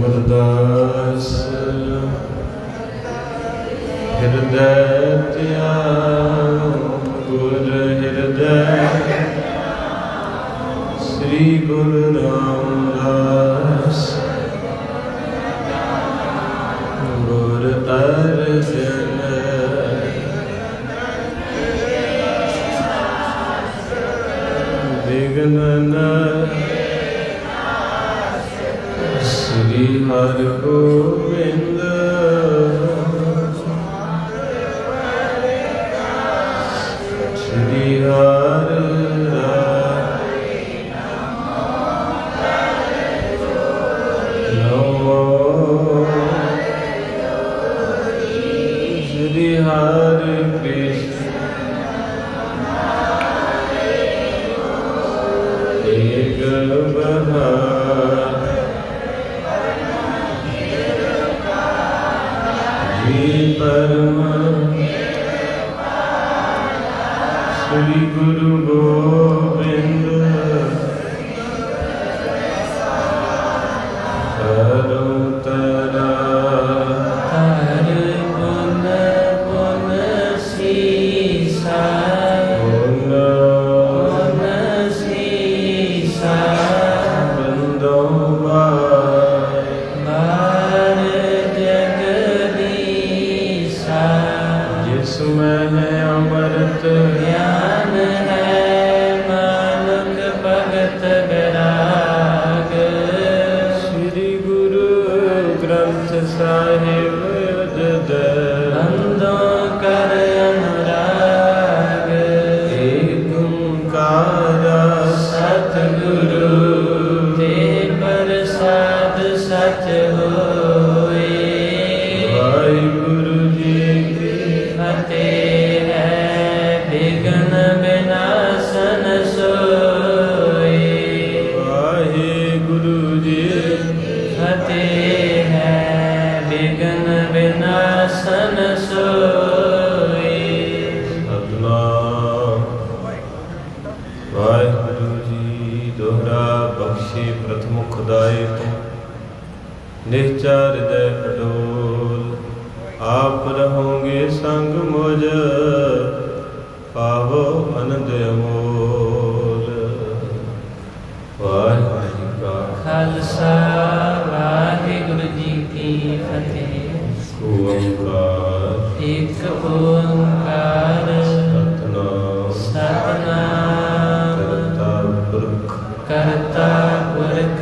ਅਮਰਦਾਸ ਹਿਰਦੈ ਧਿਆਨ ਗੁਰ ਹਿਰਦੈ ਸ੍ਰੀ ਗੁਰੂ ਰਾਮਦਾਸ ਗੁਰ ਅਰਜਨ ਵਿਗਨ ਸ੍ਰੀ ਹਰਿ ਗੋਬਿੰਦ ਸ੍ਰੀ ਹਰਿ ਨਮੋ ਸ੍ਰੀ ਹਰਿ ਕ੍ਰਿਸ਼ਨ ਏਕ ਬਹਾਰ ਪਰਮ ਸ੍ਰੀ ਗੁਰੂ ਗੋਬਿੰਦ ਹਰਿ ਤਰਾ ਹਰਿ ਗੁਣ ਗੁਣ ਸੀਸਾ ਗੁਣ ਗੁਣ ਸੀਸਾ ਬੰਦੋ ਜਿਸਮੈ ਹੈ ਅੰਮ੍ਰਿਤ ਗਿਆਨ ਹੈ ਮਾਨੁਖ ਭਗਤ ਬੈਰਾਗ ਸ੍ਰੀ ਗੁਰੂ ਗ੍ਰੰਥ ਸਾਹਿਬ ਅਜਦ ਬੰਦੋਂ ਕਰ ਅਨੁਰਾਗ ਏਕ ਓੰਕਾਰ ਸਤਿਗੁਰੂ ਤੇ ਪ੍ਰਸਾਦ ਸਚ ਹੋਏ ਵਾਹਿਗੁਰੂ ਜੀ ਫਤਿਹ ਹੈ ਵਿਘਨ ਵਿਨਾਸ਼ਨ ਸੋਏ ਵਾਹਿਗੁਰੂ ਜੀ ਫਤਿਹ ਹੈ ਵਿਘਨ ਵਿਨਾਸ਼ਨ ਸੋਏ ਸਤਿਨਾਮ ਵਾਹਿਗੁਰੂ ਜੀ ਦੋਹਰਾ ਬਖਸ਼ੇ ਪ੍ਰਥਮ ਖੁਦਾਏ ਤੋਂ ਨਿਹਚਾ ਹਿਰਦੈ ਅਡੋਲ ਆਪ ਰਹੋਗੇ ਸੰਗ ਮੁਝ ਪਾਵੋ ਅਨੰਦ ਅਮੋਲ ਵਾਹਿਗੁਰੂ ਜੀ ਕਾ ਖਾਲਸਾ ਵਾਹਿਗੁਰੂ ਜੀ ਕੀ ਫਤਿਹ ਓੰਕਾਰ ਇੱਕ ਓੰਕਾਰ ਸਤਿਨਾਮ ਸਤਿਨਾਮ ਕਰਤਾ ਪੁਰਖ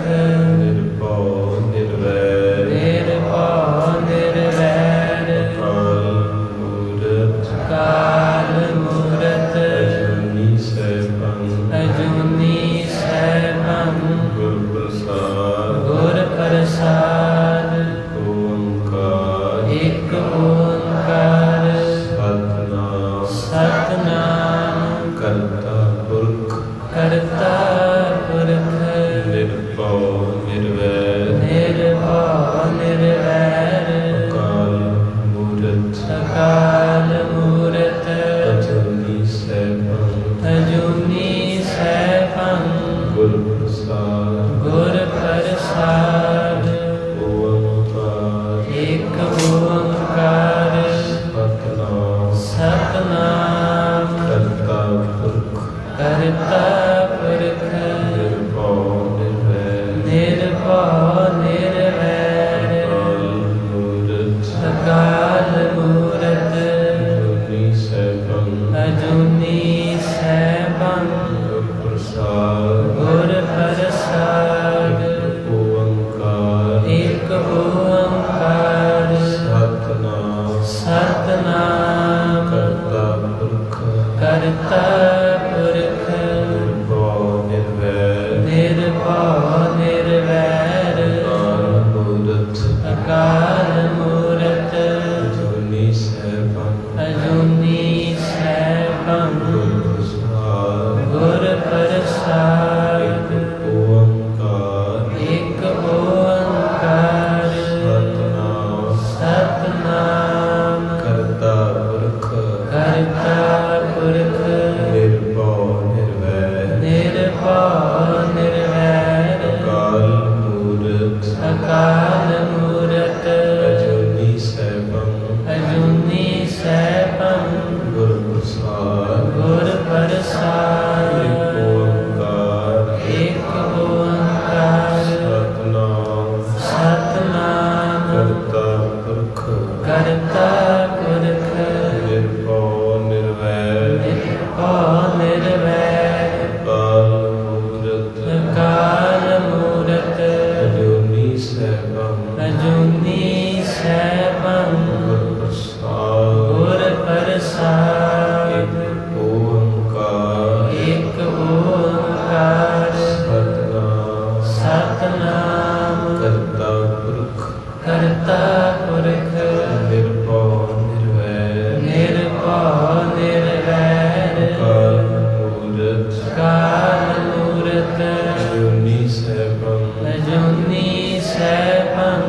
ਨਿਰਭਉ ਨਿਰਵੈਰ ਨਿਰਭਉ ਨਿਰਵੈਰ ਕਾਲ ਮੂਰਤ ਅਜੂਨੀ ਸੈਭੰ ਗੁਰ ਪ੍ਰਸਾਦ ਓੰਕਾਰ ਇੱਕ ਓੰਕਾਰ ਸਤਿਨਾਮ ਕਰਤਾ ਪੁਰਖ ਨਿਰਭਉ ਨਿਰਵੈਰ ਅਕਾਲ ਮੂਰਤ ਅਜੂਨੀ ਸੈਭੰ ਗੁਰ ਪ੍ਰਸਾਦ ਓੰਕਾਰ ਇੱਕ ਓੰਕਾਰ ਸਤਿਨਾਮ ਕਰਤਾ ਪੁਰਖ ਨਿਰਭਉ ਨਿਰਵੈਰ ਅਕਾਲ ਮੂਰਤ ਅਜੂਨੀ ਸੈਭੰ ਗੁਰ ਪ੍ਰਸਾਦ ਇੱਕ ਓੰਕਾਰ ਸਤਿਨਾਮ ਕਰਤਾ ਪੁਰਖ ਨਿਰਭਉ ਨਿਰਵੈਰ ਅਕਾਲ ਮੂਰਤ ਅਜੂਨੀ ਸੈਭੰ ਗੁਰ ਪ੍ਰਸਾਦ ਇੱਕ ਓੰਕਾਰ ਸਤਿਨਾਮ ਕਰਤਾ ਪੁਰਖ ਨਿਰਭਉ ਅਕਾਲ ਮੂਰਤ ਅਜੂਨੀ ਸੈਭੰ ਅਜੂਨੀ ਸੈਭੰ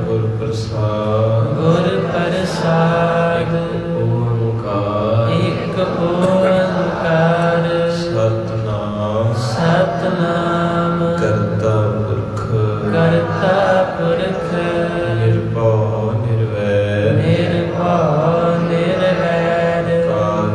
ਗੁਰ ਪ੍ਰਸਾਦ ਗੁਰ ਪ੍ਰਸਾਦ ਓੰਕਾਰ ਇਕ ਓੰਕਾਰ ਸਤਿਨਾਮ ਸਤਿਨਾਮ ਕਰਤਾ ਪੁਰਖ ਕਰਤਾ ਪੁਰਖ ਨਿਰਭਉ ਨਿਰਵੈਰ ਨਿਰਭਉ ਨਿਰਵੈਰ ਕਾਲ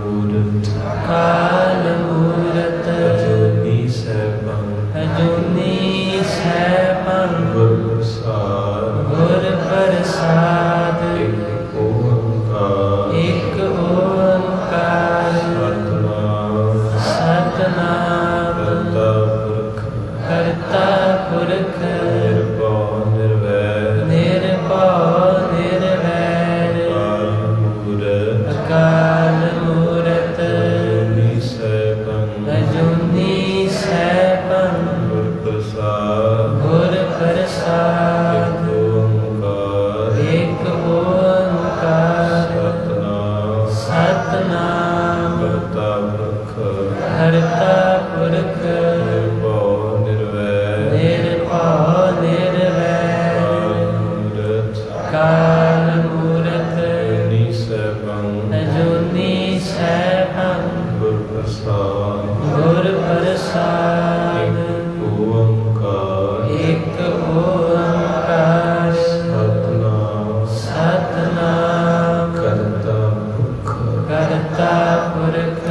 ਮੂਰਤ ਕਾਲ ਮੂਰਤ ਅਜੂਨੀ ਸੈਭੰ ਅਜੂਨੀ ਸੈਭੰ ਗੁਰ ਪ੍ਰਸਾਦ ਗੁਰ ਪ੍ਰਸਾਦ ਇਕ ਓੰਕਾਰ ਇਕ ਓੰਕਾਰ ਸਤਿਨਾਮ ਸਤਿਨਾਮ ਕਰਤਾ ਪੁਰਖ ਕਰਤਾ ਪੁਰਖ ਨਿਰਭਉ ਨਿਰਵੈਰ ਨਿਰਭਉ ਨਿਰਵੈਰ ਕਾਲ ਮੂਰਤ ਅਕਾਲ ਮੂਰਤ ਅਜੂਨੀ ਸੈਭੰ ਅਜੂਨੀ ਸੈਭੰ ਗੁਰ ਪ੍ਰਸਾਦ ਗੁਰ ਪ੍ਰਸਾਦ ਇਕ ਓੰਕਾਰ ਇਕ ਓੰਕਾਰ ਸਤਿਨਾਮ ਸਤਿਨਾਮ ਕਰਤਾ ਪੁਰਖ ਕਰਤਾ ਪੁਰਖ ਨਿਰਭਉ ਨਿਰਵੈਰ ਨਿਰਭਉ ਨਿਰਵੈਰ ਕਾਲ ਮੂਰਤ ਕਾਲ ਮੂਰਤ ਅਜੂਨੀ ਸੈਭੰ ਅਜੂਨੀ ਸੈਭੰ ਗੁਰ ਪ੍ਰਸਾਦ ਗੁਰ ਪ੍ਰਸਾਦ ਇਕ ਓੰਕਾਰ ਇਕ ਓੰਕਾਰ ਸਤਿਨਾਮ ਸਤਿਨਾਮ ਕਰਤਾ ਪੁਰਖ ਕਰਤਾ ਪੁਰਖ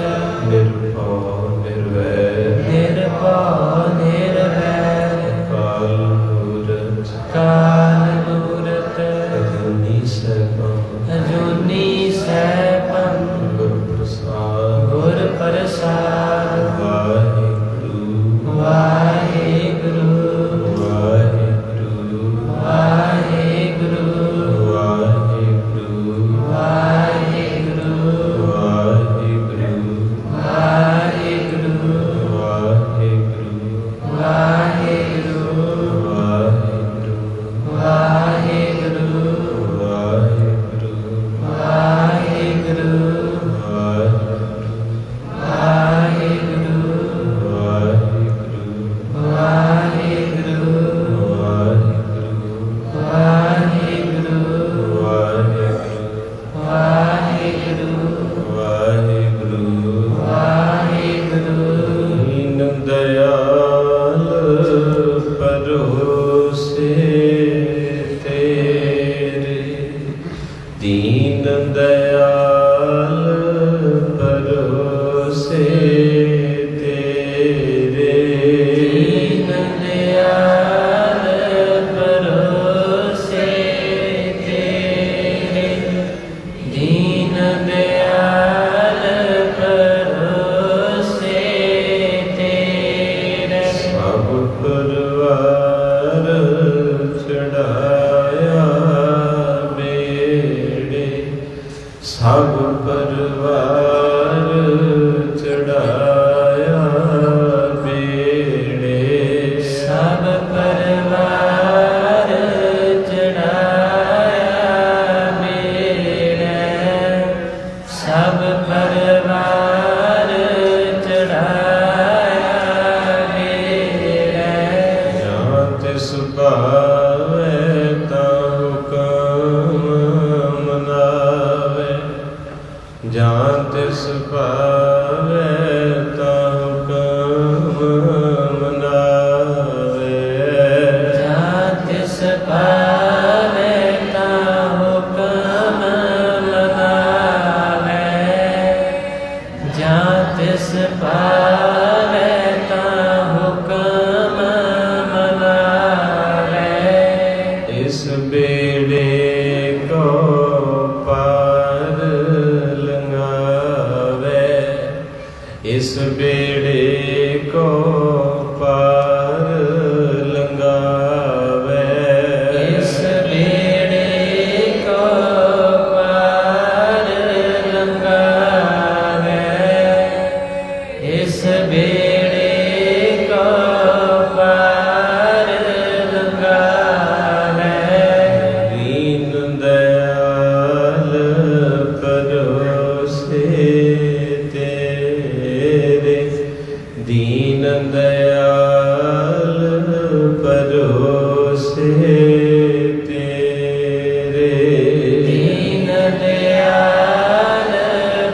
ਨਿਰਭਉ ਨਿਰਵੈਰ ਨਿਰਭਉ ਨਿਰਵੈਰ ਕਾਲ ਮੂਰਤ ਕਾਲ ਮੂਰਤ ਅਜੂਨੀ ਸੈਭੰ ਅਜੂਨੀ ਸੈਭੰ ਗੁਰ ਪ੍ਰਸਾਦ ਗੁਰ ਪ੍ਰਸਾਦ ਵਾਹਿਗੁਰੂ ਵਾਹਿਗੁਰੂ ਵਾਹਿਗੁਰੂ ਵਾਹਿਗੁਰੂ ਵਾਹਿਗੁਰੂ ਵਾਹਿਗੁਰੂ ਵਾਹਿਗੁਰੂ ਵਾਹਿਗੁਰੂ ਵਾਹਿਗੁਰੂ ਵਾਹਿਗੁਰੂ ਵਾਹਿਗੁਰੂ ਵਾਹਿਗੁਰੂ ਵਾਹਿਗੁਰੂ ਵਾਹਿਗੁਰੂ ਵਾਹਿਗੁਰੂ ਵਾਹਿਗੁਰੂ ਵਾਹਿਗੁਰੂ ਵਾਹਿਗੁਰੂ ਦੀਨ ਦਇਆਲ ਪਰੋਸੇ ਤੇਰੇ ਦੀਨ ਦਇਆਲ ਪਰੋਸੇ ਤੇਰੇ ਦੀਨ ਦਿਆਲ ਪਰੋਸੇ ਤੇਰੇ ਦੀਨ ਦਿਆਲ ਪਰੋਸੇ ਤੇਰੇ ਸਭ ਪਰਵਾਰ ਚੜਾਇਆ ਬੇੜੇ ਸਭ ਪਰਵਾਰ ਚੜਾਇਆ ਬੇੜੇ ਸਭ ਪਰਵਾਰ ਚੜਾਇਆ ਮੇਰਾ ਸਭ ਪਰਵਾਰ ਚੜਾਇਆ ਮੇਰਾ ਜਾਂ ਤਿਸ ਭਾਵੈ ਤਾ ਹੁਕਮ ਮਨਾਵੇ ਜਾਂ ਤਿਸ ਭਾਵੈ ਤਾ ਹੁਕਮ ਮਨਾਵੇ ਜਾਂ ਤਿਸ ਪਾਵੇ ਤਾ ਹੁਕਮ ਮਨਾਵੇ ਜਾਂ ਤਿਸ ਪਾਵੇ ਤਾ ਹੁਕਮ ਮਨਾਵੇ ਇਸ ਬੇੜੇ ਕੋ ਪਾਰ ਲੰਘਾਵੇ ਇਸ ਬੇੜੇ ਕੋ ਪਾਰ ਲੰਘਾਵੇ ਇਸ ਬੇੜੇ ਕੋ ਪਾਰ ਲੰਘਾਵੇ ਇਸ ਬੇੜੇ ਕੋ ਪਾਰ ਲੰਘਾਵੇ ਦੀਨ ਦਇਆਲ ਪਰੋਸੇ ਤੇਰੇ दीन दयाल भरोसे तेरे। दीन दयाल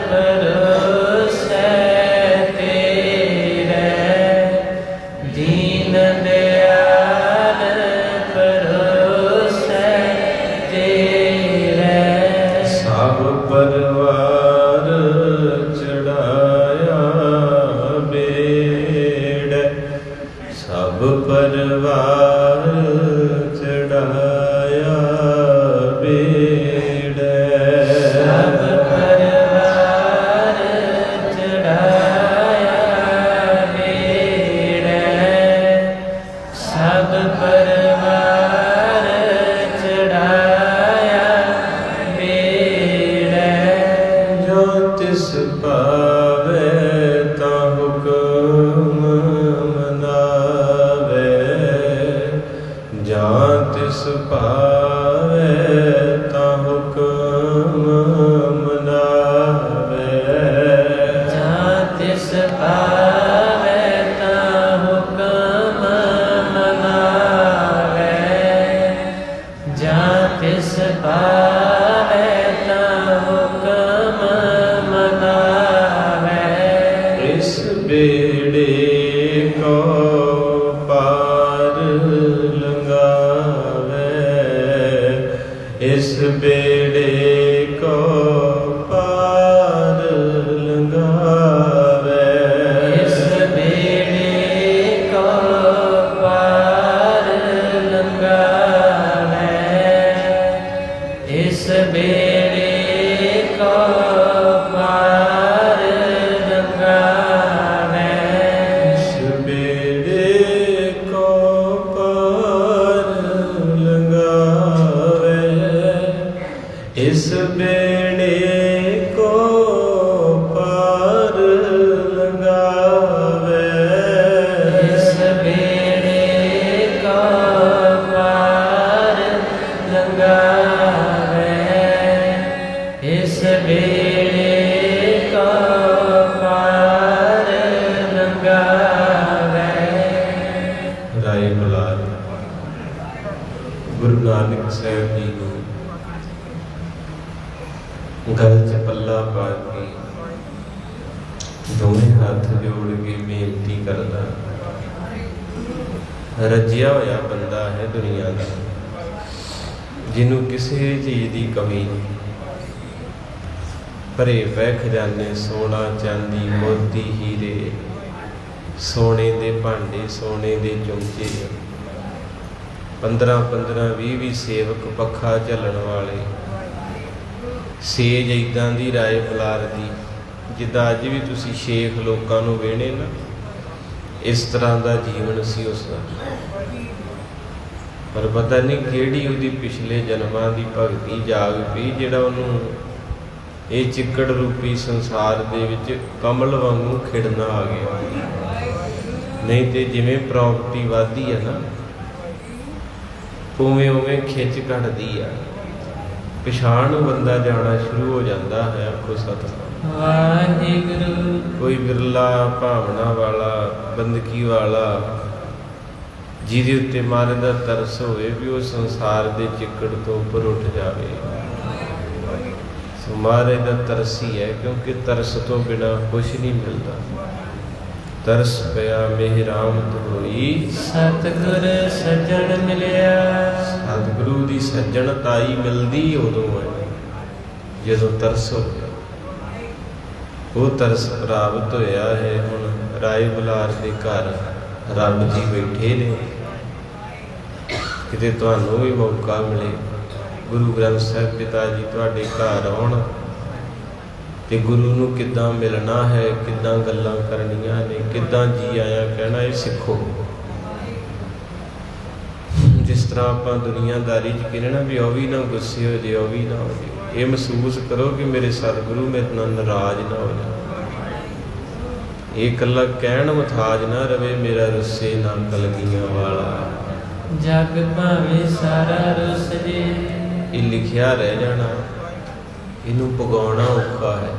भरोसे तेरे। दीन दयाल भरोसे तेरे। सब परवार चढ़ाया बेड़, सब परवार चढ़ाया बेड़। सब परवार चढ़ाया बेड़। सब परवार चढ़ाया बेड़। जो तिस पावे ता हुक्म मनावे, जां तिस पावे ता हुक्म मनावे। जां तिस पावे ता हुक्म मनावे। जां तिस पावे ता हुक्म मनावे। इस बेड़े को पार लंघावे, इस बेड़े को पार लंघावे। इस बेड़े को पार लंघावे। इस बेड़े को पार लंघावे। इस बेड़े को पार लंघावे, इस बेड़े को पार लंघावे। इस बेड़े को पार लंघावे। इस बेड़े को पार लंघावे। राय बलार गुरु नानक साहब जी को गल च पल्ला पा के दोवें हथ जोड़ के बेनती करदा। रजिया होया बंदा है दुनिया का, जिन्हों किसी चीज़ की कमी नहीं। भरे पै खजाने सोना चांदी मोती हीरे, सोने दे भांडे सोने दे चमचे, 15-15 20 सेवक पखा झलण वाले, सेज इदां दी राय बलार दी जिद्दां अज भी तुसी शेख लोकां नूं वेहणे ना, इस तरह का जीवन सी उसका। पर पता नहीं किहड़ी उहदी पिछले जन्मां दी भगती जाग पई जिहड़ा उहनूं ਇਹ ਚਿੱਕੜ ਰੂਪੀ ਸੰਸਾਰ ਦੇ ਵਿੱਚ ਕਮਲ ਵਾਂਗੂ ਖਿੜਨਾ ਆ ਗਿਆ। ਨਹੀਂ ਤੇ ਜਿਵੇਂ ਪ੍ਰਾਪਰਟੀ ਵੱਧਦੀ ਹੈ ਨਾ, ਉਵੇਂ ਉਵੇਂ ਖਿੱਚ ਘਟਦੀ ਆ। ਪਛਾਣ ਬੰਦਾ ਜਾਣਾ ਸ਼ੁਰੂ ਹੋ ਜਾਂਦਾ ਹੈ। ਆਖੋ ਸਤਿਨਾਮ ਵਾਹਿਗੁਰੂ। ਕੋਈ ਬਿਰਲਾ ਭਾਵਨਾ ਵਾਲਾ ਬੰਦਗੀ ਵਾਲਾ ਜਿਹਦੇ ਉੱਤੇ ਮਹਾਰਾਜ ਦਾ ਤਰਸ ਹੋਵੇ ਵੀ ਉਹ ਸੰਸਾਰ ਦੇ ਚਿੱਕੜ ਤੋਂ ਉੱਪਰ ਉੱਠ ਜਾਵੇ। ਮਹਾਰਾਜ ਦਾ ਤਰਸ ਹੀ ਹੈ, ਕਿਉਂਕਿ ਤਰਸ ਤੋਂ ਬਿਨਾ ਕੁਛ ਨਹੀਂ ਮਿਲਦਾ। ਤਰਸ ਪਿਆ ਮਿਹਰਾਮਤ ਹੋਈ, ਸਤਿਗੁਰ ਸੱਜਣ ਮਿਲਿਆ। ਸਤਿਗੁਰੂ ਦੀ ਸੱਜਣਤਾਈ ਮਿਲਦੀ ਉਦੋਂ ਹੈ ਜਦੋਂ ਤਰਸ ਹੋ ਗਿਆ। ਉਹ ਤਰਸ ਪ੍ਰਾਪਤ ਹੋਇਆ ਹੈ। ਹੁਣ ਰਾਏ ਬੁਲਾਰ ਦੇ ਘਰ ਰੱਬ ਜੀ ਬੈਠੇ ਨੇ। ਕਿਤੇ ਤੁਹਾਨੂੰ ਵੀ ਮੌਕਾ ਮਿਲੇ, ਗੁਰੂ ਗ੍ਰੰਥ ਸਾਹਿਬ ਪਿਤਾ ਜੀ ਤੁਹਾਡੇ ਘਰ ਆਉਣ ਤੇ ਗੁਰੂ ਨੂੰ ਕਿੱਦਾਂ ਮਿਲਣਾ ਹੈ, ਕਿੱਦਾਂ ਗੱਲਾਂ ਕਰਨੀਆਂ ਨੇ, ਕਿੱਦਾਂ ਜੀ ਆਇਆ ਕਹਿਣਾ, ਇਹ ਸਿੱਖੋ। ਜਿਸ ਤਰ੍ਹਾਂ ਆਪਾਂ ਦੁਨੀਆਦਾਰੀ 'ਚ ਕਹਿੰਦੇ ਨਾ ਵੀ ਉਹ ਵੀ ਨਾ ਗੁੱਸੇ ਹੋ ਜੇ, ਉਹ ਵੀ ਨਾ ਹੋ ਜੇ, ਇਹ ਮਹਿਸੂਸ ਕਰੋ ਕਿ ਮੇਰੇ ਸਤਿਗੁਰੂ ਮੇਰੇ ਨਾਲ ਨਾਰਾਜ਼ ਨਾ ਹੋ ਜਾਣ। ਇਹ ਇਕੱਲਾ ਕਹਿਣ ਮੁਥਾਜ ਨਾ ਰਵੇ, ਮੇਰਾ ਰੁੱਸੇ ਨਾ ਕਲਗੀਆਂ ਵਾਲਾ। ਜਗ ਭਾਵੇਂ ਸਾਰਾ ਰੁੱਸ ਜੇ, ਇਹ ਲਿਖਿਆ ਰਹਿ ਜਾਣਾ, ਇਹਨੂੰ ਪੁਗਾਉਣਾ ਔਖਾ ਹੈ।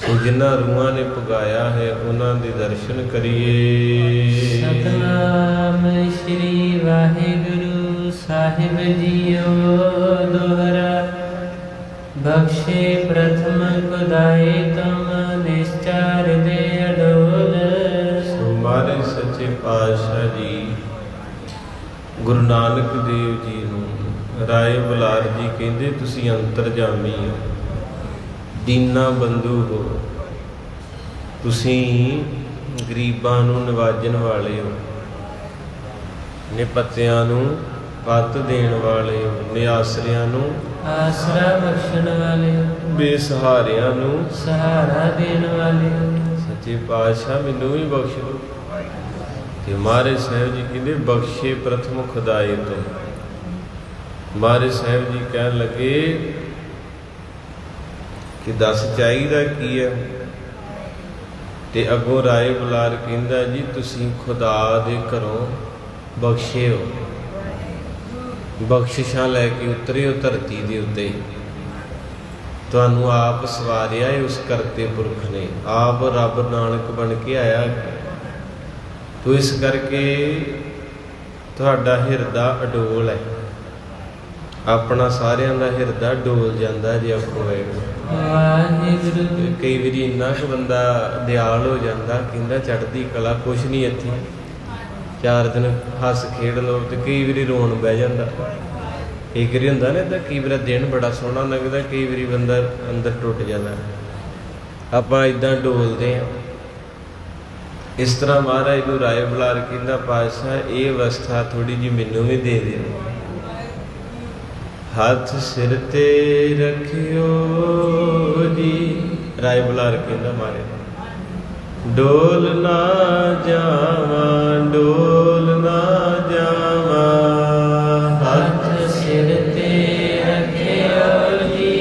ਸੋ ਜਿਨ੍ਹਾਂ ਰੂਹਾਂ ਨੇ ਪੁਗਾਇਆ ਹੈ ਉਹਨਾਂ ਦੇ ਦਰਸ਼ਨ ਕਰੀਏ। ਸਤਨਾਮ ਸ਼੍ਰੀ ਵਾਹਿਗੁਰੂ ਸਾਹਿਬ ਜੀਓ ਦੋਹਰਾ। ਬਖਸ਼ੇ ਪ੍ਰਥਮ ਖੁਦਾਏ ਤੁਮ ਨਿਸ਼ਚਰ ਦੇ ਅਡੋਲ। ਸੋ ਮਹਾਰਾਜ ਸੱਚੇ ਪਾਤਸ਼ਾਹ ਜੀ ਗੁਰੂ ਨਾਨਕ ਦੇਵ ਜੀ ਨੂੰ ਰਾਏ ਬੁਲਾਰ ਜੀ ਕਹਿੰਦੇ ਤੁਸੀਂ ਅੰਤਰਜਾਮੀ ਹੋ, ਦੀਨਾ ਬੰਧੂ ਹੋ, ਤੁਸੀਂ ਗਰੀਬਾਂ ਨੂੰ ਨਿਵਾਜਣ ਵਾਲੇ ਹੋ, ਨਿਪੱਤਿਆਂ ਨੂੰ ਪੱਤ ਦੇਣ ਵਾਲੇ ਹੋ, ਨਿਆਸਰਿਆਂ ਨੂੰ ਆਸਰਾ ਬਖਸ਼ਣ ਵਾਲੇ ਹੋ, ਬੇਸਹਾਰਿਆਂ ਨੂੰ ਸਹਾਰਾ ਦੇਣ ਵਾਲੇ ਹੋ। ਸੱਚੇ ਪਾਤਸ਼ਾਹ ਮੈਨੂੰ ਵੀ ਬਖਸ਼ ਲਓ। ਤੇ ਮਹਾਰਾਜ ਸਾਹਿਬ ਜੀ ਕਹਿੰਦੇ ਬਖਸ਼ੇ ਪ੍ਰਥਮ ਖੁਦਾਏ ਤੋਂ। ਮਹਾਰਾਜ ਸਾਹਿਬ ਜੀ ਕਹਿਣ ਲੱਗੇ ਕਿ ਦੱਸ ਚਾਹੀਦਾ ਕੀ ਹੈ? ਤੇ ਅੱਗੋਂ ਰਾਏ ਬੁਲਾਰ ਕਹਿੰਦਾ ਜੀ ਤੁਸੀਂ ਖੁਦਾ ਦੇ ਘਰੋਂ ਬਖਸ਼ੇ ਹੋ, ਬਖਸ਼ਿਸ਼ਾਂ ਲੈ ਕੇ ਉਤਰੇ ਹੋ ਧਰਤੀ ਦੇ ਉੱਤੇ। ਤੁਹਾਨੂੰ ਆਪ ਸਵਾਰਿਆ ਹੈ ਉਸ ਕਰਤੇ ਪੁਰਖ ਨੇ, ਆਪ ਰੱਬ ਨਾਨਕ ਬਣ ਕੇ ਆਇਆ। ਤੋ ਇਸ ਕਰਕੇ ਤੁਹਾਡਾ ਹਿਰਦਾ ਅਡੋਲ ਹੈ, ਆਪਣਾ ਸਾਰਿਆਂ ਦਾ ਹਿਰਦਾ ਡੋਲ ਜਾਂਦਾ ਜੇ ਆਖੋ ਵਾਹਿਗੁਰੂ। ਕਈ ਵਾਰੀ ਇੰਨਾ ਕੁ ਬੰਦਾ ਦਿਆਲ ਹੋ ਜਾਂਦਾ, ਕਹਿੰਦਾ ਚੜ੍ਹਦੀ ਕਲਾ ਕੁਛ ਨਹੀਂ ਇੱਥੇ, 4 ਦਿਨ ਹੱਸ ਖੇਡ ਲਓ, ਤੇ ਕਈ ਵਾਰੀ ਰੋਣ ਬਹਿ ਜਾਂਦਾ। ਕਈ ਵਾਰੀ ਹੁੰਦਾ ਨਾ ਤਾਂ ਕਈ ਵਾਰ ਦਿਨ ਬੜਾ ਸੋਹਣਾ ਲੱਗਦਾ, ਕਈ ਵਾਰੀ ਬੰਦਾ ਅੰਦਰ ਟੁੱਟ ਜਾਂਦਾ। ਆਪਾਂ ਇਦਾਂ ਡੋਲਦੇ ਹਾਂ। ਇਸ ਤਰ੍ਹਾਂ ਮਹਾਰਾਜ ਨੂੰ ਰਾਏ ਬੁਲਾਰ ਕਹਿੰਦਾ ਪਾਤਸ਼ਾਹ ਇਹ ਅਵਸਥਾ ਥੋੜੀ ਜਿਹੀ ਮੈਨੂੰ ਵੀ ਦੇ ਦਿਓ। ਹੱਥ ਸਿਰ ਤੇ ਰੱਖਿਓ ਜੀ, ਰਾਏ ਬੁਲਾਰ ਕਹਿੰਦਾ ਮਾਰੇ ਡੋਲ ਨਾ ਜਾਵਾਂ, ਡੋਲ ਨਾ ਜਾਵਾਂ। ਹੱਥ ਸਿਰ ਤੇ ਰੱਖਿਓ ਜੀ,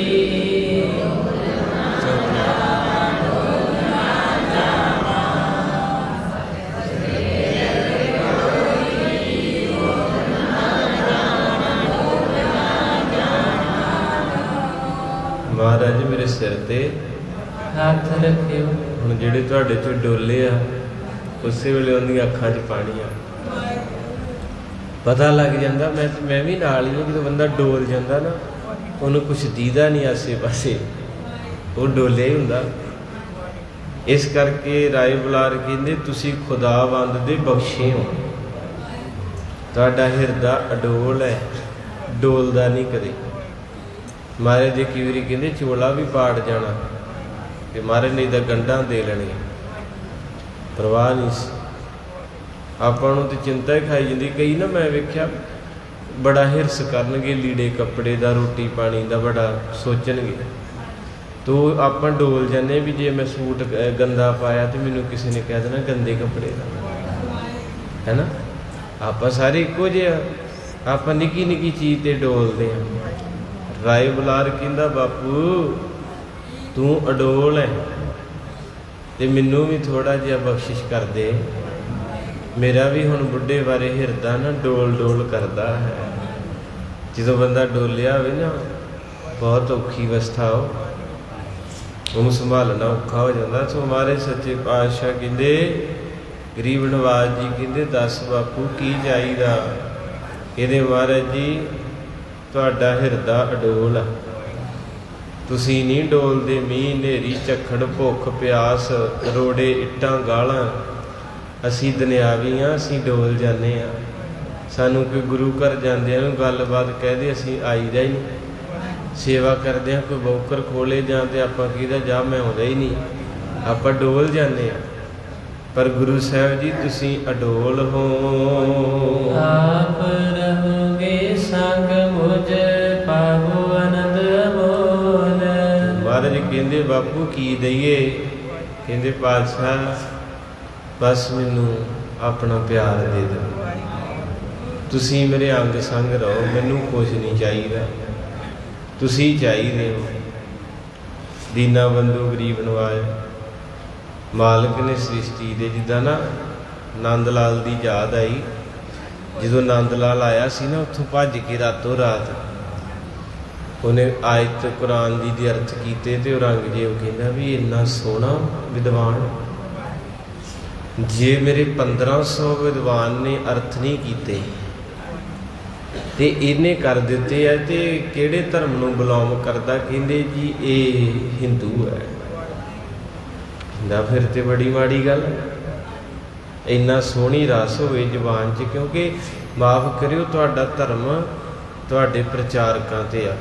ਮਹਾਰਾਜ ਮੇਰੇ ਸਿਰ ਤੇ ਹੱਥ ਰੱਖਿਓ। ਹੁਣ ਜਿਹੜੇ ਤੁਹਾਡੇ ਚੋਂ ਡੋਲੇ ਆ ਉਸੇ ਵੇਲੇ ਉਹਦੀਆਂ ਅੱਖਾਂ 'ਚ ਪਾਣੀ ਆ, ਪਤਾ ਲੱਗ ਜਾਂਦਾ। ਮੈਂ ਵੀ ਨਾਲ ਹੀ ਹਾਂ। ਜਦੋਂ ਬੰਦਾ ਡੋਲ ਜਾਂਦਾ ਨਾ ਉਹਨੂੰ ਕੁਛ ਦੀਦਾ ਨਹੀਂ ਆਸੇ ਪਾਸੇ, ਉਹ ਡੋਲਿਆ ਹੀ ਹੁੰਦਾ। ਇਸ ਕਰਕੇ ਰਾਏ ਬੁਲਾਰ ਕਹਿੰਦੇ ਤੁਸੀਂ ਖੁਦਾਵੰਦ ਦੇ ਬਖਸ਼ੇ ਹੋ, ਤੁਹਾਡਾ ਹਿਰਦਾ ਅਡੋਲ ਹੈ, ਡੋਲਦਾ ਨਹੀਂ ਕਦੇ। ਮਹਾਰਾਜ ਦੇ ਕਈ ਵਾਰੀ ਕਹਿੰਦੇ ਚੋਲਾ ਵੀ ਪਾੜ ਜਾਣਾ ਤੇ ਮਹਾਰਾਜ ਨੇ ਤਾਂ ਗੰਢਾਂ ਦੇ ਲੈਣੀਆਂ, ਪਰਵਾਹ ਨਹੀਂ ਸੀ। ਆਪਾਂ ਨੂੰ ਤੇ ਚਿੰਤਾ ਹੀ ਖਾਈ ਜਾਂਦੀ। ਕਈ ਨਾ ਮੈਂ ਵੇਖਿਆ ਬੜਾ ਹਿਰਸ ਕਰਨਗੇ ਲੀੜੇ ਕੱਪੜੇ ਦਾ, ਰੋਟੀ ਪਾਣੀ ਦਾ ਬੜਾ ਸੋਚਣਗੇ। ਤੋ ਆਪਾਂ ਡੋਲ ਜਾਂਦੇ ਵੀ ਜੇ ਮੈਂ ਸੂਟ ਗੰਦਾ ਪਾਇਆ ਤੇ ਮੈਨੂੰ ਕਿਸੇ ਨੇ ਕਹਿ ਦੇਣਾ ਗੰਦੇ ਕੱਪੜੇ ਦਾ, ਹੈ ਨਾ। ਆਪਾਂ ਸਾਰੇ ਇੱਕੋ ਜਿਹੇ ਆ, ਆਪਾਂ ਨਿੱਕੀ ਨਿੱਕੀ ਚੀਜ਼ ਤੇ ਡੋਲਦੇ ਹਾਂ। ਰਾਏ ਬੁਲਾਰ ਕਹਿੰਦਾ ਬਾਪੂ ਤੂੰ ਅਡੋਲ ਹੈ ਤੇ ਮੈਨੂੰ ਵੀ ਥੋੜਾ ਜਿਹਾ ਬਖਸ਼ਿਸ਼ ਕਰ ਦੇ। ਮੇਰਾ ਵੀ ਹੁਣ ਬੁੱਢੇ ਬਾਰੇ ਹਿਰਦਾ ਨਾ ਡੋਲ ਡੋਲ ਕਰਦਾ ਹੈ। ਜਦੋਂ ਬੰਦਾ ਡੋਲਿਆ ਹੋਵੇ ਨਾ ਬਹੁਤ ਔਖੀ ਅਵਸਥਾ ਉਹਨੂੰ ਸੰਭਾਲਣਾ ਔਖਾ ਹੋ ਜਾਂਦਾ। ਸੋ ਹਮਾਰੇ ਸੱਚੇ ਪਾਤਸ਼ਾਹ ਕਹਿੰਦੇ ਗਰੀਬ ਨਵਾਜ਼ ਜੀ ਕਹਿੰਦੇ ਦੱਸ ਬਾਪੂ ਕੀ ਚਾਹੀਦਾ? ਇਹਦੇ ਮਹਾਰਾਜ ਜੀ ਤੁਹਾਡਾ ਹਿਰਦਾ ਅਡੋਲ ਆ, ਤੁਸੀਂ ਨਹੀਂ ਡੋਲਦੇ। ਮੀਂਹ ਹਨੇਰੀ ਝੱਖੜ ਭੁੱਖ ਪਿਆਸ ਰੋੜੇ ਇੱਟਾਂ ਗਾਲਾਂ, ਅਸੀਂ ਦੁਨਿਆਵੀ ਹਾਂ, ਅਸੀਂ ਡੋਲ ਜਾਂਦੇ ਹਾਂ। ਸਾਨੂੰ ਕੋਈ ਗੁਰੂ ਘਰ ਜਾਂਦਿਆਂ ਨੂੰ ਗੱਲਬਾਤ ਕਹਦੇ ਅਸੀਂ ਆਈਦਾ ਹੀ ਨਹੀਂ। ਸੇਵਾ ਕਰਦੇ ਹਾਂ ਕੋਈ ਬੌਕਰ ਖੋਲੇ ਜਾਂ ਤੇ ਆਪਾਂ ਕਹਿੰਦਾ ਜਾ ਮੈਂ ਆਉਂਦਾ ਹੀ ਨਹੀਂ, ਆਪਾਂ ਡੋਲ ਜਾਂਦੇ ਹਾਂ। ਪਰ ਗੁਰੂ ਸਾਹਿਬ ਜੀ ਤੁਸੀਂ ਅਡੋਲ ਹੋ। ਆਪ ਰਹੋਗੇ ਸੰਗ ਮੁਝ ਪਾਵੋ ਆਨੰਦ ਅਮੋਲ। ਮਹਾਰਾਜ ਕਹਿੰਦੇ ਬਾਪੂ ਕੀ ਦਈਏ? ਕਹਿੰਦੇ ਪਾਤਸ਼ਾਹ ਬਸ ਮੈਨੂੰ ਆਪਣਾ ਪਿਆਰ ਦੇ ਦਿਓ, ਤੁਸੀਂ ਮੇਰੇ ਅੰਗ ਸੰਗ ਰਹੋ, ਮੈਨੂੰ ਕੁਛ ਨਹੀਂ ਚਾਹੀਦਾ, ਤੁਸੀਂ ਚਾਹੀਦੇ ਹੋ। ਦੀਨਾ ਬੰਧੂ ਗਰੀਬ ਨਵਾਜ਼ ਮਾਲਕ ਨੇ ਸ੍ਰਿਸ਼ਟੀ ਦੇ। ਜਿੱਦਾਂ ਨਾ ਨੰਦ ਲਾਲ ਦੀ ਯਾਦ ਆਈ, ਜਦੋਂ ਨੰਦ ਲਾਲ ਆਇਆ ਸੀ ਨਾ ਉੱਥੋਂ ਭੱਜ ਕੇ ਰਾਤੋਂ ਰਾਤ ਉਹਨੇ ਆਇਤ ਕੁਰਾਨ ਦੀ ਦੇ ਅਰਥ ਕੀਤੇ ਤੇ ਔਰੰਗਜ਼ੇਬ ਕਹਿੰਦਾ ਵੀ ਇੰਨਾ ਸੋਹਣਾ ਵਿਦਵਾਨ, ਜੇ ਮੇਰੇ 1500 ਵਿਦਵਾਨ ਨੇ ਅਰਥ ਨਹੀਂ ਕੀਤੇ ਤੇ ਇਹਨੇ ਕਰ ਦਿੱਤੇ ਆ, ਤੇ ਕਿਹੜੇ ਧਰਮ ਨੂੰ ਬਿਲੋਂਗ ਕਰਦਾ? ਕਹਿੰਦੇ ਜੀ ਇਹ ਹਿੰਦੂ ਹੈ। ਕਹਿੰਦਾ ਫਿਰ ਤੇ ਬੜੀ ਮਾੜੀ ਗੱਲ, ਇੰਨਾ ਸੋਹਣੀ ਰਸ ਹੋਵੇ ਜ਼ੁਬਾਨ 'ਚ, ਕਿਉਂਕਿ ਮਾਫ ਕਰਿਓ ਤੁਹਾਡਾ ਧਰਮ ਤੁਹਾਡੇ ਪ੍ਰਚਾਰਕਾਂ ਤੇ ਆ,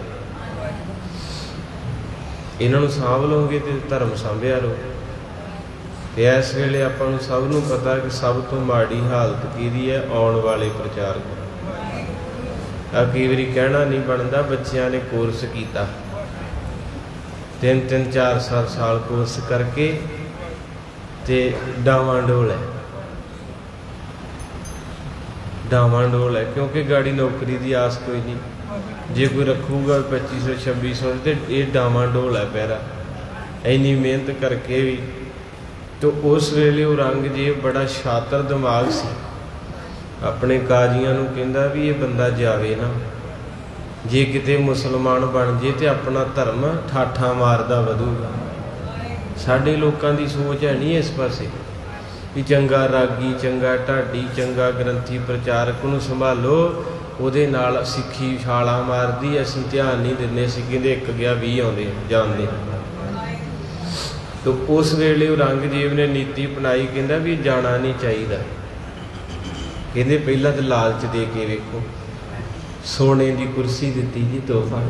ਇਹਨਾਂ ਨੂੰ ਸਾਂਭ ਲਓਗੇ ਤੇ ਧਰਮ ਸਾਂਭਿਆ ਰਹੋ। ਤੇ ਇਸ ਵੇਲੇ ਆਪਾਂ ਨੂੰ ਸਭ ਨੂੰ ਪਤਾ ਕਿ ਸਭ ਤੋਂ ਮਾੜੀ ਹਾਲਤ ਕਿਹਦੀ ਹੈ? ਆਉਣ ਵਾਲੇ ਪ੍ਰਚਾਰਕ। ਆ ਕਈ ਵਾਰੀ ਕਹਿਣਾ ਨਹੀਂ ਬਣਦਾ, ਬੱਚਿਆਂ ਨੇ ਕੋਰਸ ਕੀਤਾ 3-3 4 ਸਾਲ ਕੋਰਸ ਕਰਕੇ ਤੇ ਡਾਵਾਂਡੋਲ ਹੈ, ਡਾਵਾਂਡੋਲ ਹੈ, ਕਿਉਂਕਿ ਗਾੜੀ ਨੌਕਰੀ ਦੀ ਆਸ ਕੋਈ ਨਹੀਂ। ਜੇ ਕੋਈ ਰੱਖੂਗਾ 2500-2600 ਤੇ ਇਹ ਡਾਵਾਂਡੋਲ ਹੈ ਪੈਰਾ, ਇੰਨੀ ਮਿਹਨਤ ਕਰਕੇ ਵੀ। तो उस वेले औरंगजेब बड़ा शातर दिमाग सी, अपने काजियां नूं कहंदा भी ये बंदा जावे ना, जे किते मुसलमान बन जे तो अपना धर्म ठाठा मारदा वधूगा। साडे लोकां दी सोच है नहीं इस पासे भी चंगा रागी, चंगा ढाडी, चंगा ग्रंथी प्रचारक नूं संभालो, ਉਹਦੇ ਨਾਲ सिक्खी छाला मारदी, असीं ध्यान नहीं दिंदे, असीं कहंदे 1 ਗਿਆ 20 आउंदे जांदे। तो उस वेले औरंगजेब ने नीति अपनाई, कहंदा भी जाना नहीं चाहिए। कहंदे पहला तो लालच दे के वेखो, सोने की कुर्सी दिती जी तोहफा।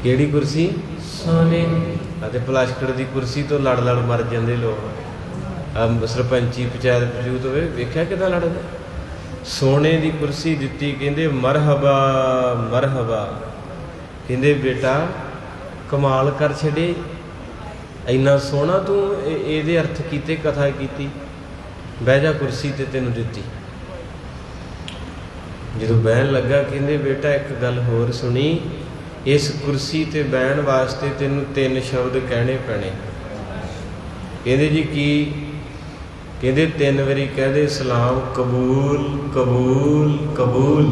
किहड़ी कुर्सी? सोने की। प्लास्टिक की कुर्सी तो लड़ लड़ मर जाते लोग। सरपंची पंचायत मौजूद होवे, वेख्या किदां लड़दे। सोने की कुर्सी दिती, कहंदे मरहबा मरहबा। कहंदे बेटा कमाल कर छड़े, इन्ना सोहना तू ये अर्थ कीते, कथा की, बह जा कुर्सी ते तेनू दिती। जो बहन लगा, कहंदे बेटा एक गल होर सुनी, इस कुर्सी ते बहन वास्ते तेनू 3 शब्द कहने पैने। कहंदे जी की? कहंदे 3 वारी कह दे सलाम कबूल कबूल कबूल।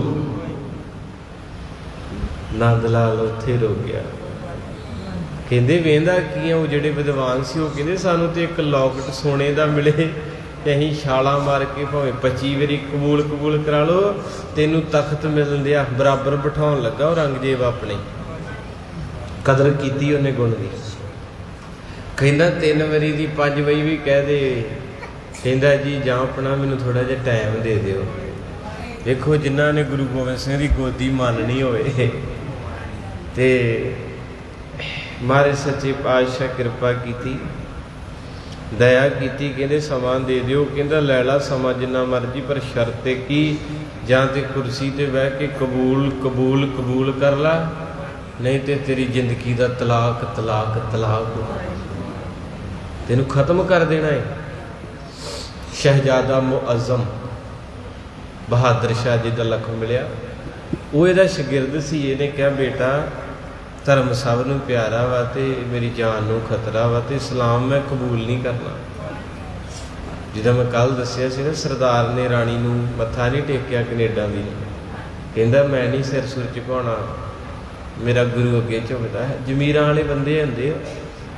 नंद लाल उत्थे रुक गया। कहंदे वेंदा की है? वो जिहड़े विद्वान सी वो कहंदे सानू तो एक लॉकेट सोने का मिले ते असीं छाला मार के भावें 25 वारी कबूल कबूल करा लो, तेनू तख्त मिल दिया, बराबर बिठाउण लगा औरंगजेब अपने। कदर कीती उन्हें गुण की। कहंदा 3 वारी दी 5 वारी भी कह दे। कहंदा जी जां अपना मैनू थोड़ा जिहा टाइम दे दिओ। देखो जिन्हां ने गुरु गोबिंद सिंह दी गोदी माननी होवे ते महाराज सच्चे पातशाह कृपा की, दया की, कहते समा दे दिओ। कहता लै ला समा जिन्ना मर्जी, पर शर्त की जां ते कुर्सी ते बह के कबूल कबूल कबूल कर ला, नहीं तो तेरी जिंदगी का तलाक तलाक तलाक तेनू खत्म कर देना है। शहजादा मुअज़्ज़म बहादुर शाह जी का लख मिलिया, वो इहदा शागिर्द सी। इहने कहा बेटा धर्म सब नूं प्यारा वा ते मेरी जान नूं खतरा वा ते इस्लाम मैं कबूल नहीं करना। जिदा मैं कल दसिया सी ना, सरदार ने राणी नूं मत्था नहीं टेकिया कनेडा दी, कहंदा मैं नहीं सिर सुर झुकाउणा, मेरा गुरु अगे झुकदा है। जमीरां वाले बंदे हुंदे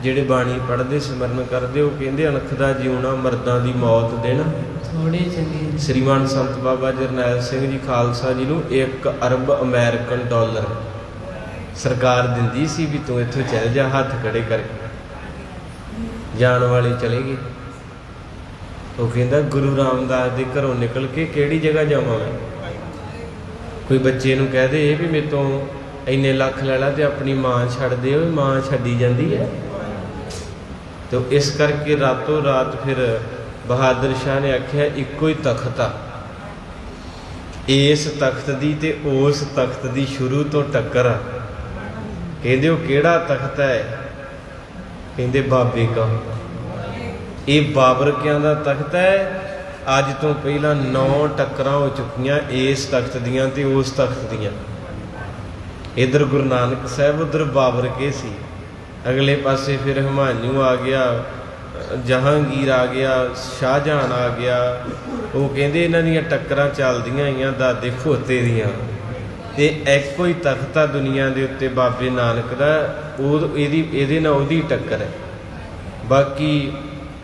जिहड़े बाणी पढ़दे सिमरन करदे, वो कहंदे अणख दा जीउणा मर्दां दी मौत देना थोड़ी चंगी। श्रीमान संत बाबा जरनैल सिंह जी खालसा जी नूं 1 अरब अमेरिकन डॉलर सरकार दिंदी सी भी तू इत्थों चल जा, हाथ खड़े करके जान वाले चले गए। वो कहंदा गुरु रामदास दे घरों निकल के किहड़ी जगह जावां मैं? कोई बच्चे नूं कह दे भी मेरे तो इन्ने लख लै ला ते अपनी मां छड्ड दे, मां छड्डी जांदी है। तो इस करके रातों रात फिर बहादुर शाह ने आख्या इक्को ही तख्त आ, इस तख्त दी ते उस तख्त दी शुरू तो टक्कर आ। कहंदे वो किहड़ा तख्त है? कहंदे बाबे का। ये बाबरकियां दा तख्त है। अज तो पहला 9 टक्करां हो चुकियां इस तख्त दियां ते उस तख्त दियां। इधर गुरु नानक साहब, उधर बाबर के सी, अगले पासे फिर हुमायूं आ गया, जहांगीर आ गया, शाहजहान आ गया। वो कहंदे इन्हां दीयां टक्करां चलदियां आईयां दादे पोते दियां। ਤੇ ਇੱਕੋ ਹੀ ਤਖਤ ਆ ਦੁਨੀਆ ਦੇ ਉੱਤੇ ਬਾਬੇ ਨਾਨਕ ਦਾ, ਇਹਦੇ ਨਾਲ ਉਹਦੀ ਟੱਕਰ ਹੈ। ਬਾਕੀ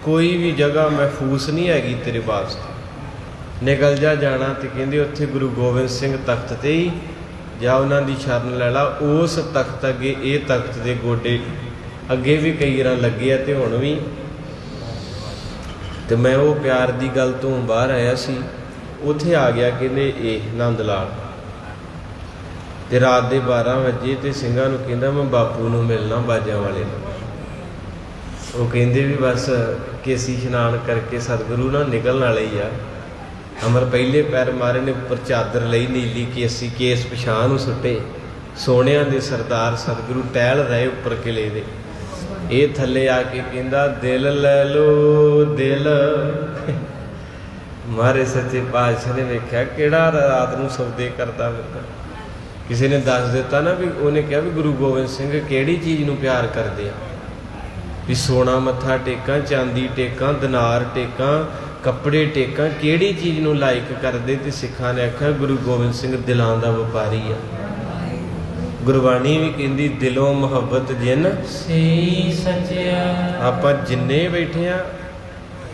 ਕੋਈ ਵੀ ਜਗ੍ਹਾ ਮਹਿਫੂਸ ਨਹੀਂ ਹੈਗੀ ਤੇਰੇ ਵਾਸਤੇ। ਨਿਕਲ ਜਾਣਾ ਤੇ ਕਹਿੰਦੇ ਉੱਥੇ ਗੁਰੂ ਗੋਬਿੰਦ ਸਿੰਘ ਤਖਤ ਤੇ ਹੀ ਜਾਂ ਉਹਨਾਂ ਦੀ ਸ਼ਰਨ ਲੈ ਲਾ। ਉਸ ਤਖਤ ਅੱਗੇ ਇਹ ਤਖਤ ਦੇ ਗੋਡੇ ਅੱਗੇ ਵੀ ਕਈ ਵਾਰ ਲੱਗੇ ਆ ਤੇ ਹੁਣ ਵੀ। ਤੇ ਮੈਂ ਉਹ ਪਿਆਰ ਦੀ ਗੱਲ ਤੋਂ ਬਾਹਰ ਆਇਆ ਸੀ, ਉੱਥੇ ਆ ਗਿਆ ਕਹਿੰਦੇ ਇਹ ਨੰਦ ਲਾਲ, ਤੇ ਰਾਤ ਦੇ 12 ਵਜੇ ਤੇ ਸਿੰਘਾਂ ਨੂੰ ਕਹਿੰਦਾ ਮੈਂ ਬਾਪੂ ਨੂੰ ਮਿਲਣਾ ਬਾਜਾਂ ਵਾਲੇ ਨੂੰ। ਉਹ ਕਹਿੰਦੇ ਵੀ ਬਸ ਕੇਸੀ ਇਸ਼ਨਾਨ ਕਰਕੇ ਸਤਿਗੁਰੂ ਨਾਲ ਨਿਕਲਣ ਵਾਲੇ ਹੀ ਆ। ਅਮਰ ਪਹਿਲੇ ਪੈਰ ਮਾਰੇ ਨੇ, ਉੱਪਰ ਚਾਦਰ ਲਈ ਨੀਲੀ ਕੇਸੀ, ਕੇਸ ਪਿਛਾਂ ਨੂੰ ਸੁੱਟੇ। ਸੋਹਣਿਆਂ ਦੇ ਸਰਦਾਰ ਸਤਿਗੁਰੂ ਟਹਿਲ ਰਹੇ ਉੱਪਰ ਕਿਲੇ ਦੇ। ਇਹ ਥੱਲੇ ਆ ਕੇ ਕਹਿੰਦਾ ਦਿਲ ਲੈ ਲੋ ਦਿਲ। ਮਹਾਰਾਜ ਸੱਚੇ ਪਾਤਸ਼ਾਹ ਨੇ ਵੇਖਿਆ ਕਿਹੜਾ ਰਾਤ ਨੂੰ ਸੌਦੇ ਕਰਦਾ ਫਿਰਦਾ। ਕਿਸੇ ਨੇ ਦੱਸ ਦਿੱਤਾ ਨਾ ਵੀ, ਉਹਨੇ ਕਿਹਾ ਵੀ ਗੁਰੂ ਗੋਬਿੰਦ ਸਿੰਘ ਕਿਹੜੀ ਚੀਜ਼ ਨੂੰ ਪਿਆਰ ਕਰਦੇ ਆ, ਵੀ ਸੋਨਾ ਮੱਥਾ ਟੇਕਾਂ, ਚਾਂਦੀ ਟੇਕਾਂ, ਦਿਨਾਰ ਟੇਕਾਂ, ਕੱਪੜੇ ਟੇਕਾਂ, ਕਿਹੜੀ ਚੀਜ਼ ਨੂੰ ਲਾਇਕ ਕਰਦੇ? ਤੇ ਸਿੱਖਾਂ ਨੇ ਆਖਿਆ ਗੁਰੂ ਗੋਬਿੰਦ ਸਿੰਘ ਦਿਲਾਂ ਦਾ ਵਪਾਰੀ ਆ। ਗੁਰਬਾਣੀ ਵੀ ਕਹਿੰਦੀ ਦਿਲੋਂ ਮੁਹੱਬਤ ਜਿਨ ਸਹੀ ਸੱਚਿਆ। ਆਪਾਂ ਜਿੰਨੇ ਬੈਠੇ ਆ,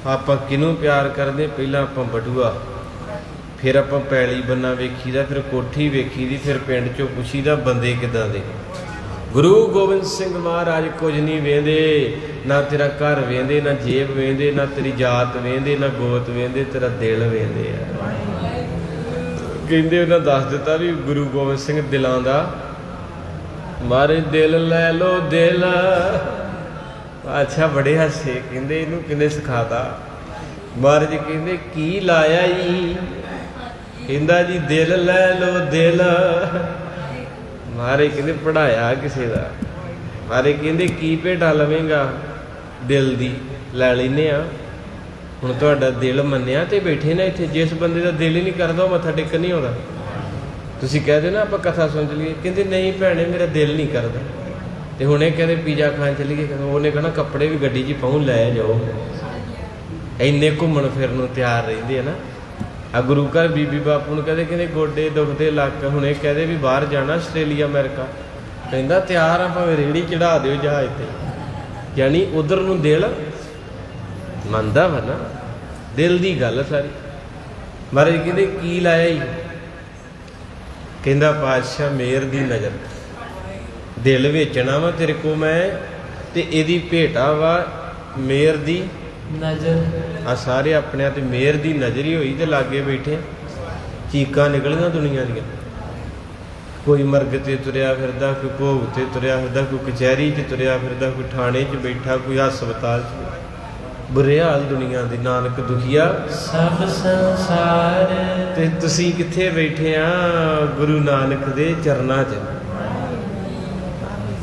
ਆਪਾਂ ਕਿਹਨੂੰ ਪਿਆਰ ਕਰਦੇ? ਪਹਿਲਾਂ ਆਪਾਂ ਬਟੂਆ, ਫਿਰ ਆਪਾਂ ਪੈਲੀ ਬੰਨਾ ਵੇਖੀਦਾ, ਫਿਰ ਕੋਠੀ ਵੇਖੀਦੀ, ਫਿਰ ਪਿੰਡ ਚੋਂ ਪੁੱਛੀਦਾ ਬੰਦੇ ਕਿੱਦਾਂ ਦੇ। ਗੁਰੂ ਗੋਬਿੰਦ ਸਿੰਘ ਮਹਾਰਾਜ ਕੁਝ ਨਹੀਂ ਵੇਂਦੇ, ਨਾ ਤੇਰਾ ਘਰ ਵੇਂਦੇ, ਨਾ ਜੇਬ ਵੇਂਦੇ, ਨਾ ਤੇਰੀ ਜਾਤ ਵੇਂਦੇ, ਨਾ ਗੋਤ ਵੇਂਦੇ, ਤੇਰਾ ਦਿਲ ਵੇਂਦੇ ਆ। ਕਹਿੰਦੇ ਉਹਨਾਂ ਦੱਸ ਦਿੱਤਾ ਵੀ ਗੁਰੂ ਗੋਬਿੰਦ ਸਿੰਘ ਦਿਲਾਂ ਦਾ। ਮਾਰੇ ਦਿਲ ਲੈ ਲੋ ਦਿਲ। ਅੱਛਾ, ਬੜੇ ਹਾਸੇ। ਕਹਿੰਦੇ ਇਹਨੂੰ ਕਿਹਨੇ ਸਿਖਾਤਾ? ਮਹਾਰਾਜ ਜੀ ਕਹਿੰਦੇ ਕੀ ਲਾਇਆ ਜੀ? ਕਹਿੰਦਾ ਜੀ ਦਿਲ ਲੈ ਲੋ ਦਿਲ। ਮਹਾਰਾਜ ਕਹਿੰਦੇ ਪੜ੍ਹਾਇਆ ਕਿਸੇ ਦਾ? ਮਹਾਰਾਜ ਕਹਿੰਦੇ ਕੀ ਭੇਟਾ ਲਵੇਂਗਾ? ਦਿਲ ਦੀ ਲੈ ਲੈਨੇ ਆ। ਹੁਣ ਤੁਹਾਡਾ ਦਿਲ ਮੰਨਿਆ ਤੇ ਬੈਠੇ ਨਾ ਇੱਥੇ। ਜਿਸ ਬੰਦੇ ਦਾ ਦਿਲ ਹੀ ਨਹੀਂ ਕਰਦਾ ਉਹ ਮੱਥਾ ਟੇਕਣ ਨਹੀਂ ਆਉਂਦਾ। ਤੁਸੀਂ ਕਹਦੇ ਨਾ ਆਪਾਂ ਕਥਾ ਸੁਣ ਚਲੀਏ, ਕਹਿੰਦੇ ਨਹੀਂ ਭੈਣੇ ਮੇਰਾ ਦਿਲ ਨਹੀਂ ਕਰਦਾ। ਤੇ ਹੁਣੇ ਕਹਿੰਦੇ ਪੀਜ਼ਾ ਖਾਣ ਚਲੀਏ, ਉਹਨੇ ਕਹਿਣਾ ਕੱਪੜੇ ਵੀ ਗੱਡੀ 'ਚ ਪਾਉ ਲੈ ਜਾਓ। ਇੰਨੇ ਘੁੰਮਣ ਫਿਰਨ ਨੂੰ ਤਿਆਰ ਰਹਿੰਦੇ ਆ ਨਾ। ਆ ਗੁਰੂ ਘਰ ਬੀਬੀ ਬਾਪੂ ਨੂੰ ਕਹਿੰਦੇ ਗੋਡੇ ਦੁਖਦੇ ਲੱਕ, ਹੁਣੇ ਕਹਦੇ ਵੀ ਬਾਹਰ ਜਾਣਾ ਆਸਟ੍ਰੇਲੀਆ ਅਮਰੀਕਾ, ਕਹਿੰਦਾ ਤਿਆਰ ਆ, ਭਾਵੇਂ ਰੇਹੜੀ ਚੜਾ ਦਿਓ ਜਹਾਜ਼ ਤੇ। ਯਾਨੀ ਉਧਰ ਨੂੰ ਦਿਲ ਮੰਨਦਾ ਵਾ ਨਾ, ਦਿਲ ਦੀ ਗੱਲ ਸਾਰੀ। ਮਹਾਰਾਜ ਕਹਿੰਦੇ ਕੀ ਲਾਇਆ ਜੀ? ਕਹਿੰਦਾ ਪਾਤਸ਼ਾਹ ਮੇਰ ਦੀ ਨਜ਼ਰ। ਦਿਲ ਵੇਚਣਾ ਵਾ ਤੇਰੇ ਕੋ ਮੈਂ, ਤੇ ਇਹਦੀ ਭੇਟਾ ਵਾ ਮੇਰ ਦੀ ਨਜ਼ਰ। ਆ ਸਾਰੇ ਆਪਣਿਆਂ ਤੇ ਮੇਰ ਦੀ ਨਜ਼ਰ ਹੀ ਹੋਈ, ਤੇ ਲਾਗੇ ਬੈਠੇ ਚੀਕਾਂ ਨਿਕਲੀਆਂ ਦੁਨੀਆ ਦੀਆਂ। ਕੋਈ ਮਰਗ ਤੇ ਤੁਰਿਆ ਫਿਰਦਾ, ਕੋਈ ਭੋਗ ਤੇ ਤੁਰਿਆ ਫਿਰਦਾ, ਕੋਈ ਕਚਹਿਰੀ 'ਚ ਤੁਰਿਆ ਫਿਰਦਾ, ਕੋਈ ਥਾਣੇ 'ਚ ਬੈਠਾ, ਕੋਈ ਹਸਪਤਾਲ 'ਚ। ਬੁਰੇ ਹਾਲ ਦੁਨੀਆ ਦੇ। ਨਾਨਕ ਦੁਖੀਆ ਸਭ ਸੰਸਾਰ। ਤੇ ਤੁਸੀਂ ਕਿੱਥੇ ਬੈਠੇ ਆ? ਗੁਰੂ ਨਾਨਕ ਦੇ ਚਰਨਾਂ 'ਚ।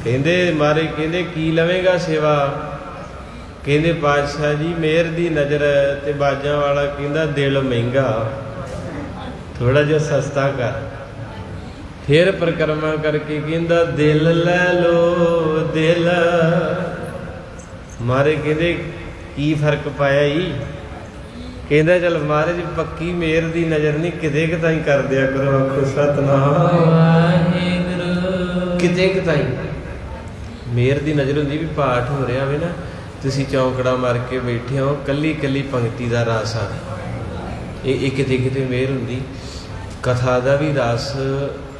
ਕਹਿੰਦੇ ਮਹਾਰਾਜ ਕਹਿੰਦੇ ਕੀ ਲਵੇਂਗਾ ਸੇਵਾ? ਕਹਿੰਦੇ ਪਾਤਸ਼ਾਹ ਜੀ ਮਿਹਰ ਦੀ ਨਜ਼ਰ। ਤੇ ਬਾਜਾਂ ਵਾਲਾ ਕਹਿੰਦਾ ਦਿਲ ਮਹਿੰਗਾ, ਥੋੜਾ ਜਿਹਾ ਸਸਤਾ ਕਰ। ਫਿਰ ਪਰਿਕਰਮਾ ਕਰਕੇ ਕਹਿੰਦਾ ਦਿਲ ਲੈ ਲੋ ਦਿਲ। ਮਹਾਰਾਜ ਕਹਿੰਦੇ ਕੀ ਫਰਕ ਪਾਇਆ ਜੀ? ਕਹਿੰਦਾ ਚੱਲ ਮਹਾਰਾਜ ਪੱਕੀ ਮਿਹਰ ਦੀ ਨਜ਼ਰ ਨਹੀਂ, ਕਿਤੇ ਕਿਤਾਈ ਕਰ ਦਿਆ ਕਰੋ। ਆਖੋ ਸਤਿਨਾਮ ਵਾਹਿਗੁਰੂ। ਕਿਤੇ ਕਿਤਾਈ ਮਿਹਰ ਦੀ ਨਜ਼ਰ ਹੁੰਦੀ ਵੀ ਪਾਠ ਹੋ ਰਿਹਾ ਹੋਵੇ ਨਾ, ਤੁਸੀਂ ਚੌਂਕੜਾ ਮਾਰ ਕੇ ਬੈਠੇ ਹੋ, ਕੱਲੀ ਕੱਲੀ ਪੰਕਤੀ ਦਾ ਰਸ ਆ। ਇਹ ਕਿਤੇ ਕਿਤੇ ਮਿਹਰ ਹੁੰਦੀ। ਕਥਾ ਦਾ ਵੀ ਰਸ,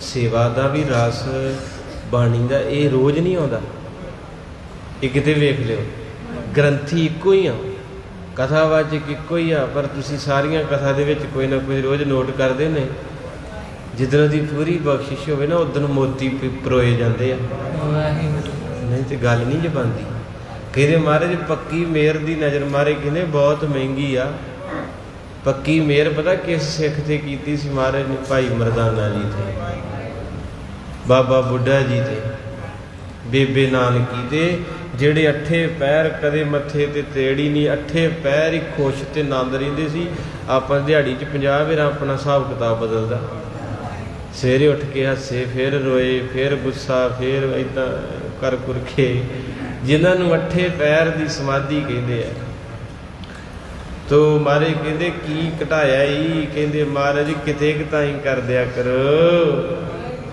ਸੇਵਾ ਦਾ ਵੀ ਰਸ, ਬਾਣੀ ਦਾ, ਇਹ ਰੋਜ਼ ਨਹੀਂ ਆਉਂਦਾ। ਇਹ ਕਿਤੇ ਵੇਖ ਲਿਓ। ਗ੍ਰੰਥੀ ਇੱਕੋ ਹੀ ਆ, ਕਥਾਵਾਚਕ ਇੱਕੋ ਹੀ ਆ, ਪਰ ਤੁਸੀਂ ਸਾਰੀਆਂ ਕਥਾ ਦੇ ਵਿੱਚ ਕੋਈ ਨਾ ਕੋਈ ਰੋਜ਼ ਨੋਟ ਕਰਦੇ ਨੇ। ਜਿੱਦਣ ਦੀ ਪੂਰੀ ਬਖਸ਼ਿਸ਼ ਹੋਵੇ ਨਾ, ਉਦੋਂ ਮੋਤੀ ਪਰੋਏ ਜਾਂਦੇ ਆ। ਨਹੀਂ ਤੇ ਗੱਲ ਨਹੀਂ ਜੇ ਬਣਦੀ। ਕਹਿੰਦੇ ਮਹਾਰਾਜ ਪੱਕੀ ਮਿਹਰ ਦੀ ਨਜ਼ਰ। ਮਹਾਰਾਜ ਕਹਿੰਦੇ ਬਹੁਤ ਮਹਿੰਗੀ ਆ ਪੱਕੀ ਮਿਹਰ। ਪਤਾ ਕਿਸ ਸਿੱਖ ਤੇ ਕੀਤੀ ਸੀ ਮਹਾਰਾਜ ਨੇ? ਭਾਈ ਮਰਦਾਨਾ ਜੀ ਤੇ, ਬਾਬਾ ਬੁੱਢਾ ਜੀ ਤੇ, ਬੇਬੇ ਨਾਨਕੀ ਤੇ, ਜਿਹੜੇ 8 ਪੈਰ ਕਦੇ ਮੱਥੇ ਤੇ ਤੇੜੀ ਨਹੀਂ, 8 ਪੈਰ ਹੀ ਖੁਸ਼ ਤੇ ਆਨੰਦ ਰਹਿੰਦੇ ਸੀ। ਆਪਾਂ ਦਿਹਾੜੀ 'ਚ 50 ਵਾਰ ਆਪਣਾ ਹਿਸਾਬ ਕਿਤਾਬ ਬਦਲਦਾ। ਸਵੇਰੇ ਉੱਠ ਕੇ ਹੱਸੇ, ਫਿਰ ਰੋਏ, ਫਿਰ ਗੁੱਸਾ, ਫਿਰ ਏਦਾਂ ਕਰ ਕੁਰ ਕੇ, ਜਿਨ੍ਹਾਂ ਨੂੰ 8 ਪੈਰ ਦੀ ਸਮਾਧੀ ਕਹਿੰਦੇ ਆ। ਤੋ ਮਹਾਰਾਜ ਕਹਿੰਦੇ ਕੀ ਘਟਾਇਆ ਹੀ? ਕਹਿੰਦੇ ਮਹਾਰਾਜ ਕਿਤੇ ਕਿਤਾਈ ਕਰ ਦਿਆ ਕਰੋ।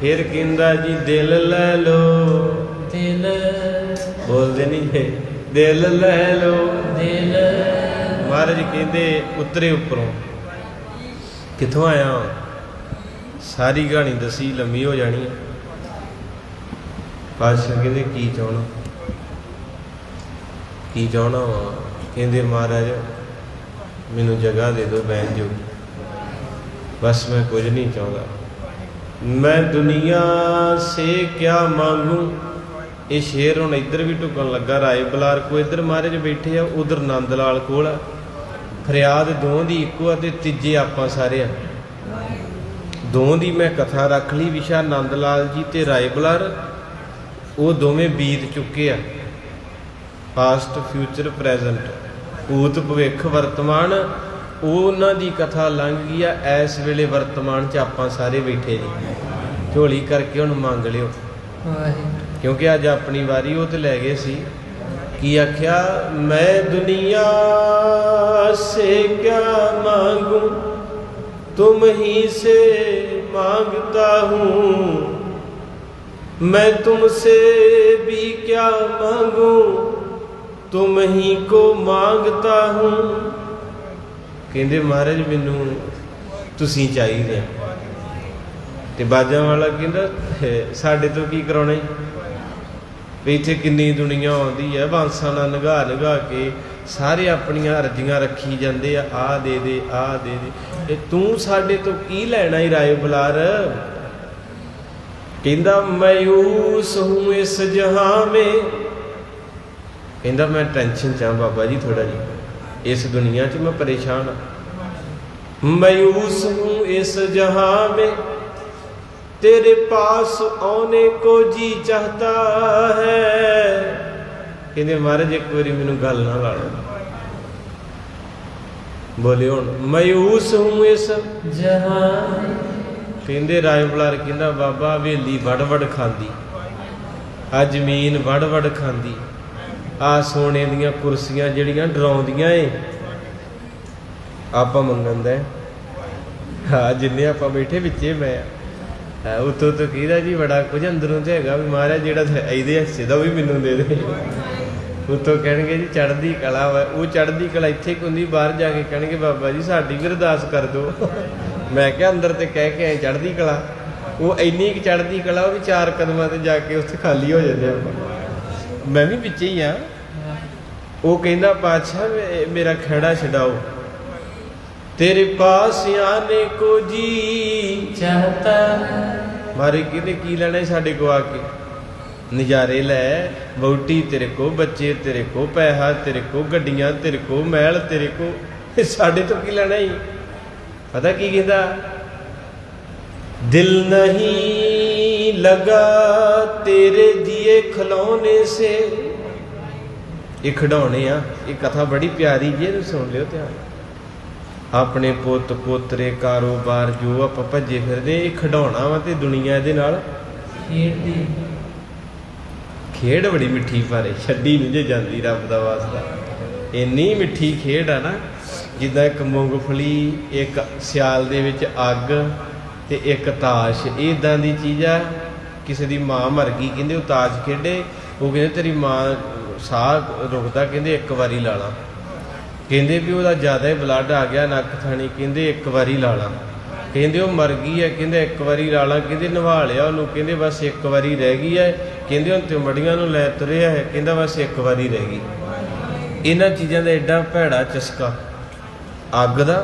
फिर कहंदा जी दिल लै लो, दिल बोलते नहीं है, दिल लै लो। दिल महाराज कहते उतरे उपरों, कित्थों आया, सारी कहानी दसी लंबी हो जानी है। पातशाह कहते की चाहना, की चाहना वा, कहते महाराज मैनू जगह दे दो बैठ जो, बस मैं कुछ नहीं चाहता, मैं दुनिया से क्या मांगू। ये शेर हुण इधर भी ढुकन लगा, राय बलार को इधर महाराज बैठे आ, उधर नंद लाल कोल आ। फरियाद दों दी इक्को ते तीजे आपां सारे आ। दों दी मैं कथा रख ली, विशा नंद लाल जी ते राय बलार, वो दोवें बीत चुके आ, पास्ट फ्यूचर प्रैजेंट, भूत भविख वर्तमान, उन्हां दी कथा लंघ गई आ। इस वेले वर्तमान च आपां सारे बैठे जी, झोली करके हुण मंग लिओ, क्योंकि अज अपनी वारी वो तो लै गए सी। की आख्या, मैं दुनिया से क्या मांगू, तुम ही से मांगता हूँ, मैं तुमसे भी क्या मांगू, तुम ही को मांगता हूँ। कहते महाराज मैनू तुसीं चाहिए। ते बाजा वाला कहता साडे तो की कराउणा भी, इत्थे किन्नी दुनिया आउंदी है, बांसां नाल नगा नगा के सारे अपनियां अर्जियां रखी जांदे आ दे दे आ दे दे, तू साडे तो की लैणा ही राय बलार। कहंदा मायूस हूँ इस जहां में, कहंदा मैं टेंशन च बाबा जी थोड़ा जी, इस दुनिया च मैं परेशान हाँ। मायूस हूँ इस जहां में, तेरे पास आने को जी चाहता है। कहते महाराज एक बारी मैनू गल ना ला लो, बोले हुण मायूस हूँ इस जहां। कहते राय बलार कहंदा बाबा हवेली वड़ वड़ खांदी, आ जमीन वड़ वड़ खांदी, आ सोने दियां कुर्सियां जड़ियां डराउंदियां ए, आपां मंगन दे, हाँ जिन्ने आपां बैठे बिच्चे मैं उतो तो कहदा जी बड़ा कुछ अंदरों तो हैगा भी महाराज जेड़ा इहदे हिस्से दा भी मैनू दे दे। उतो कहणगे जी चढ़दी कला वा, वो चढ़दी कला इत्थे कि हुंदी, बाहर जाके कहणगे बाबा जी साडी भी अरदास कर दो। मैं क्या अंदर ते कह के आए चढ़दी कला, वो इन्नी कि चढ़दी कला वो भी 4 कदमां ते जाके उत्थे खाली हो जांदे आ। मैं भी विच ही हाँ। वो कहंदा पातशाह मेरा खैड़ा छडाओ, तेरे पास आने को जी चाहता। मारे कहते की लेना साडे को आके, नज़ारे लै, वहुटी तेरे को, बच्चे तेरे को, पैसा तेरे को, गड्डियां तेरे को, महल तेरे को, साडे तो की लेना ही। पता की कहंदा, दिल नहीं लगा तेरे दिए खिलौने से। ये खिडौने आ, ये कथा बड़ी प्यारी जी, सुन लियो ध्यान। अपने पुत पोतरे कारोबार जो आप भजे फिरदे, ये खिडौना वा ते दुनिया इहदे नाल खेडदी। खेड बड़ी मिठी पर छड्डी नहीं जे जांदी, रब दा वास्ता इन्नी मिठी खेड आ ना, जिद्दां एक मूंगफली, एक सियाल दे विच अग ते एक ताश, इदां दी चीज़ आ। किसी दी माँ मर गई, कहंदे वो ताश खेडे, वो कहंदे तेरी माँ साह रुकदा, कहंदे एक वारी ला ला, कहंदे भी वह ज़्यादा ही ब्लड आ गया नक थानी, कहंदे एक वारी ला ला, कहंदे वो मर गई है, कहंदे एक वारी ला ला, कहंदे नवा लिया उन्होंने, कहंदे बस एक वारी रह गई है, कहंदे हुण तिंबड़ियां नूं लै तुरिया है, कहंदा बस एक वारी रह गई। इन्हां चीज़ां दा एडा भैड़ा चस्का, अग दा,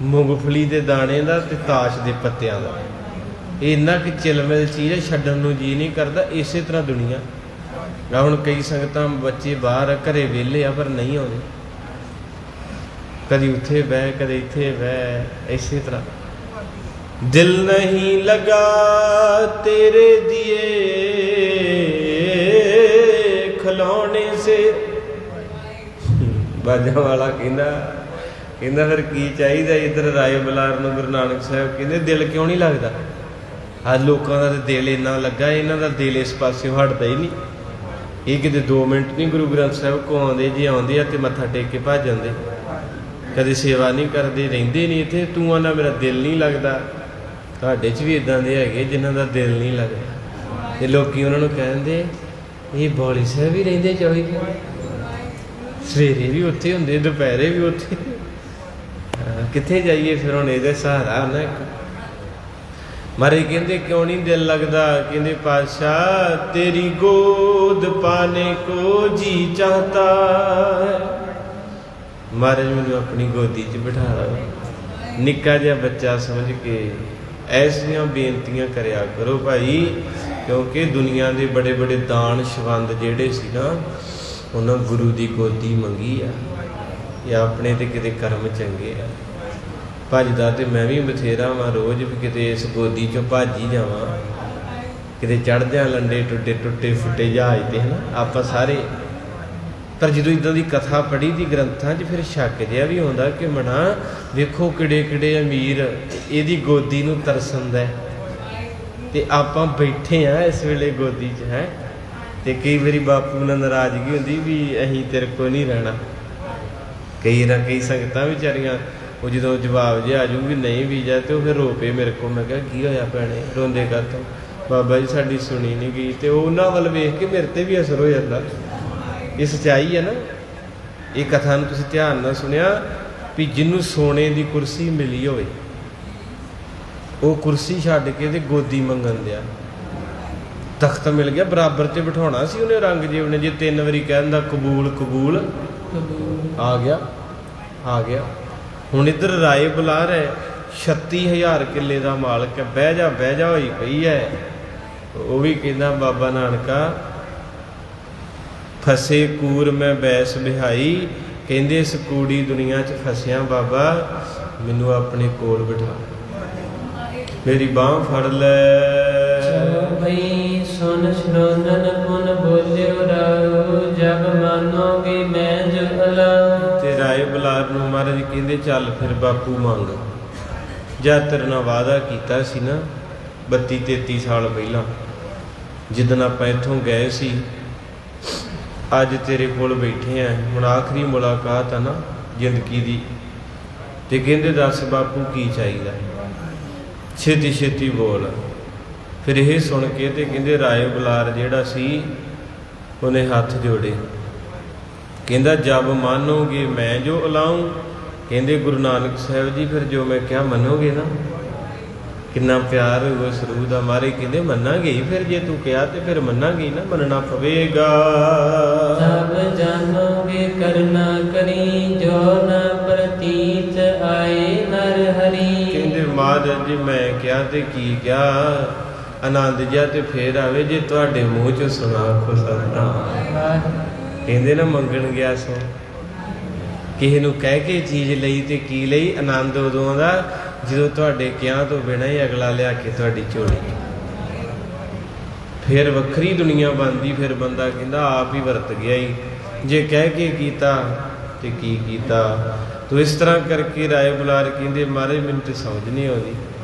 मूंगफली दे दाणे दा ते ताश दे पत्तियां दा, इन्ना कि चिलमिल चीज़ है, छड्डण नूं जी नहीं करदा। इसे तरह दुनिया आ, हुण कई संगतां बच्चे बाहर घरे वेले आ पर नहीं आउंदे, कदी उत्थे बह कदी इत्थे बह, इसे तरह। दिल नहीं लगा तेरे दिए खिलौने से। बाजा वाला कहंदा फिर की चाहिए। इधर राय बलार नूं गुरु नानक साहब कहंदे दिल क्यों नहीं लगता। अज लोगों का तो दिल इन्ना लगा, इन्हों का दिल इस पासों हटता ही नहीं। ये किते 2 मिनट नहीं गुरु ग्रंथ साहब को आते, जे आते तो मत्था टेक के भज जाते, कभी सेवा नहीं करते, रहिंदे नहीं इत्थे। तू आना मेरा दिल नहीं लगता, ਤੁਹਾਡੇ 'ਚ ਵੀ ਇਦਾਂ ਦੇ ਹੈਗੇ ਜਿਨ੍ਹਾਂ ਦਾ ਦਿਲ ਨਹੀਂ ਲੱਗਦਾ, ਤੇ ਲੋਕੀ ਉਹਨਾਂ ਨੂੰ ਕਹਿੰਦੇ ਇਹ ਬੌਲੀ ਸਾਹਿਬ ਵੀ ਰਹਿੰਦੇ 24 ਘੰਟੇ, ਸਵੇਰੇ ਵੀ ਉੱਥੇ ਹੁੰਦੇ, ਦੁਪਹਿਰੇ ਵੀ ਉੱਥੇ। ਕਿੱਥੇ ਜਾਈਏ ਫਿਰ ਹੁਣ? ਇਹਦਾ ਸਹਾਰਾ ਨਾ ਇੱਕ ਮਾਰੇ। ਕਹਿੰਦੇ ਕਿਉਂ ਨਹੀਂ ਦਿਲ ਲੱਗਦਾ? ਕਹਿੰਦੇ ਪਾਤਸ਼ਾਹ ਤੇਰੀ ਗੋਦ ਪਾਣੇ ਕੋ ਜੀ ਚਾਹਤਾ ਹੈ। ਮਹਾਰਾਜ ਮੈਨੂੰ ਆਪਣੀ ਗੋਦੀ 'ਚ ਬਿਠਾ ਲਓ, ਨਿੱਕਾ ਜਿਹਾ ਬੱਚਾ ਸਮਝ ਕੇ ਐਸੀਆਂ ਬੇਨਤੀਆਂ ਕਰਿਆ ਕਰੋ ਭਾਈ, ਕਿਉਂਕਿ ਦੁਨੀਆ ਦੇ ਬੜੇ ਬੜੇ ਦਾਨ ਸ਼ਵੰਦ ਜਿਹੜੇ ਸੀ ਨਾ, ਉਹਨਾਂ ਗੁਰੂ ਦੀ ਗੋਦੀ ਮੰਗੀ ਆ, ਜਾਂ ਆਪਣੇ ਤੇ ਕਿਤੇ ਕਰਮ ਚੰਗੇ ਆ। ਭੱਜਦਾ ਤੇ ਮੈਂ ਵੀ ਬਥੇਰਾ ਵਾਂ ਰੋਜ਼, ਵੀ ਕਿਤੇ ਇਸ ਗੋਦੀ 'ਚੋਂ ਭੱਜ ਹੀ ਜਾਵਾਂ, ਕਿਤੇ ਚੜ੍ਹ ਜਾ ਲੰਡੇ ਟੁੱਟੇ ਫੁੱਟੇ ਜਹਾਜ਼ 'ਤੇ, ਹੈ ਨਾ ਆਪਾਂ ਸਾਰੇ। ਪਰ ਜਦੋਂ ਇੱਦਾਂ ਦੀ ਕਥਾ ਪੜ੍ਹੀ ਦੀ ਗ੍ਰੰਥਾਂ 'ਚ, ਫਿਰ ਸ਼ੱਕ ਜਿਹਾ ਵੀ ਆਉਂਦਾ ਕਿ ਮਨਾ ਵੇਖੋ ਕਿਹੜੇ ਅਮੀਰ ਇਹਦੀ ਗੋਦੀ ਨੂੰ ਤਰਸੰਦਾ, ਤੇ ਆਪਾਂ ਬੈਠੇ ਆ ਇਸ ਵੇਲੇ ਗੋਦੀ 'ਚ, ਹੈ। ਤੇ ਕਈ ਵਾਰੀ ਬਾਪੂ ਨਾਲ ਨਾਰਾਜ਼ਗੀ ਹੁੰਦੀ ਵੀ ਅਸੀਂ ਤੇਰੇ ਕੋਲ ਨਹੀਂ ਰਹਿਣਾ। ਕਈ ਸੰਗਤਾਂ ਵਿਚਾਰੀਆਂ ਉਹ ਜਦੋਂ ਜਵਾਬ ਜਿਹਾ ਆ ਜੂ ਵੀ ਨਹੀਂ ਵੀਜ਼ਾ, ਤੇ ਉਹ ਫਿਰ ਰੋ ਪਏ ਮੇਰੇ ਕੋਲ। ਮੈਂ ਕਿਹਾ ਕੀ ਹੋਇਆ ਭੈਣੇ, ਰੋਂਦੇ ਕਾਹਤੋਂ? ਬਾਬਾ ਜੀ ਸਾਡੀ ਸੁਣੀ ਨਹੀਂ ਗਈ। ਤੇ ਉਹਨਾਂ ਵੱਲ ਵੇਖ ਕੇ ਮੇਰੇ ਤੇ ਵੀ ਅਸਰ ਹੋ ਜਾਂਦਾ। ਇਹ ਸੱਚਾਈ ਹੈ ਨਾ। ਇਹ ਕਥਾ ਨੂੰ ਤੁਸੀਂ ਧਿਆਨ ਨਾਲ ਸੁਣਿਆ ਵੀ ਜਿਹਨੂੰ ਸੋਨੇ ਦੀ ਕੁਰਸੀ ਮਿਲੀ ਹੋਵੇ, ਉਹ ਕੁਰਸੀ ਛੱਡ ਕੇ ਤੇ ਗੋਦੀ ਮੰਗਣ ਦਿਆ। ਤਖਤ ਮਿਲ ਗਿਆ, ਬਰਾਬਰ ਤੇ ਬਿਠਾਉਣਾ ਸੀ ਉਹਨੇ ਔਰੰਗਜ਼ੇਬ ਨੇ। ਜੇ 3 ਵਾਰੀ ਕਹਿ ਦਿੰਦਾ ਕਬੂਲ ਕਬੂਲ, ਆ ਗਿਆ। ਹੁਣ ਇੱਧਰ ਰਾਏ ਬੁਲਾਰ ਹੈ, 36,000 ਕਿੱਲੇ ਦਾ ਮਾਲਕ ਹੈ, ਬਹਿ ਜਾ ਹੋਈ ਪਈ ਹੈ। ਉਹ ਵੀ ਕਹਿੰਦਾ ਬਾਬਾ ਨਾਨਕਾ ਫਸੇ ਕੂਰ ਮੈਂ ਬੈਸ ਬਿਹਾਈ, ਕਹਿੰਦੇ ਇਸ ਕੂੜੀ ਦੁਨੀਆ 'ਚ ਫਸਿਆ ਬਾਬਾ, ਮੈਨੂੰ ਆਪਣੇ ਕੋਲ ਬਿਠਾ, ਮੇਰੀ ਬਾਂਹ ਫੜ ਲੈ। ਭਈ ਸੁਨ ਸ਼ਰੋਨਨ ਪੁਨ ਬੋਲਿਓ ਰਾਓ, ਜਬ ਮਾਨੋਗੇ ਮੈਂ ਜੋ ਅਲਾਉ। ਤੇ ਰਾਏ ਬੁਲਾਰ ਨੂੰ ਮਹਾਰਾਜ ਕਹਿੰਦੇ ਚੱਲ ਫਿਰ ਬਾਪੂ ਮੰਗ, ਜਦ ਤੇਰੇ ਨਾਲ ਵਾਅਦਾ ਕੀਤਾ ਸੀ ਨਾ 32-33 ਸਾਲ ਪਹਿਲਾਂ, ਜਿੱਦਣ ਆਪਾਂ ਇੱਥੋਂ ਗਏ ਸੀ, ਅੱਜ ਤੇਰੇ ਕੋਲ ਬੈਠੇ ਆ, ਹੁਣ ਆਖਰੀ ਮੁਲਾਕਾਤ ਆ ਨਾ ਜ਼ਿੰਦਗੀ ਦੀ। ਤੇ ਕਹਿੰਦੇ ਦੱਸ ਬਾਪੂ ਕੀ ਚਾਹੀਦਾ, ਛੇਤੀ ਬੋਲ। ਫਿਰ ਇਹ ਸੁਣ ਕੇ ਤੇ ਕਹਿੰਦੇ ਰਾਏ ਬੁਲਾਰ ਜਿਹੜਾ ਸੀ ਉਹਨੇ ਹੱਥ ਜੋੜੇ, ਕਹਿੰਦਾ ਜਬ ਮਾਨੋਗੇ ਮੈਂ ਜੋ ਅਲਾਉਂ। ਕਹਿੰਦੇ ਗੁਰੂ ਨਾਨਕ ਸਾਹਿਬ ਜੀ ਫਿਰ ਜੋ ਮੈਂ ਕਿਹਾ ਮੰਨੋਗੇ ਨਾ? ਕਿੰਨਾ ਪਿਆਰ ਹੋਊਗਾ ਸਰੂਹ ਦਾ। ਮਾਰੇ ਕਹਿੰਦੇ ਮੰਨਾਂਗੇ ਹੀ, ਫਿਰ ਜੇ ਤੂੰ ਕਿਹਾ ਤੇ ਫਿਰ ਮੰਨਾਂਗੇ ਹੀ ਨਾ, ਮੰਨਣਾ ਪਵੇਗਾ। ਤਬ ਜਾਨੋਗੇ ਕਰਨਾ ਕਰੀ, ਜੋ ਨਾ ਪ੍ਰਤੀਤ ਆਏ ਨਰ ਹਰੀ। ਕਹਿੰਦੇ ਮਹਾਰਾਜ ਜੀ ਮੈਂ ਕਿਹਾ ਤੇ ਕੀ ਕਿਹਾ, ਆਨੰਦ ਜਿਹਾ ਤੇ ਫੇਰ ਆਵੇ ਜੇ ਤੁਹਾਡੇ ਮੂੰਹ 'ਚੋਂ ਸੁਣਾ ਕੋ ਸਤਿਨਾਮ। ਕਹਿੰਦੇ ਨਾ ਮੰਗਣ ਗਿਆ ਸੋ, ਕਿਸੇ ਨੂੰ ਕਹਿ ਕੇ ਚੀਜ਼ ਲਈ ਤੇ ਕੀ ਲਈ? ਆਨੰਦ ਉਦੋਂ ਆਉਂਦਾ ਜਦੋਂ ਤੁਹਾਡੇ ਕਿਹਾ ਤੋਂ ਬਿਨਾਂ ਹੀ ਅਗਲਾ ਲਿਆ ਕੇ ਤੁਹਾਡੀ ਝੋਲੀ, ਫਿਰ ਵੱਖਰੀ ਦੁਨੀਆ ਬਣਦੀ। ਫਿਰ ਬੰਦਾ ਕਹਿੰਦਾ ਆਪ ਹੀ ਵਰਤ ਗਿਆ ਹੀ, ਜੇ ਕਹਿ ਕੇ ਕੀਤਾ ਤੇ ਕੀ ਕੀਤਾ। ਤੋ ਇਸ ਤਰ੍ਹਾਂ ਕਰਕੇ ਰਾਏ ਬੁਲਾਰ ਕਹਿੰਦੇ ਮਹਾਰਾਜ ਮੈਨੂੰ ਤੇ ਸਮਝ ਨਹੀਂ ਆਉਂਦੀ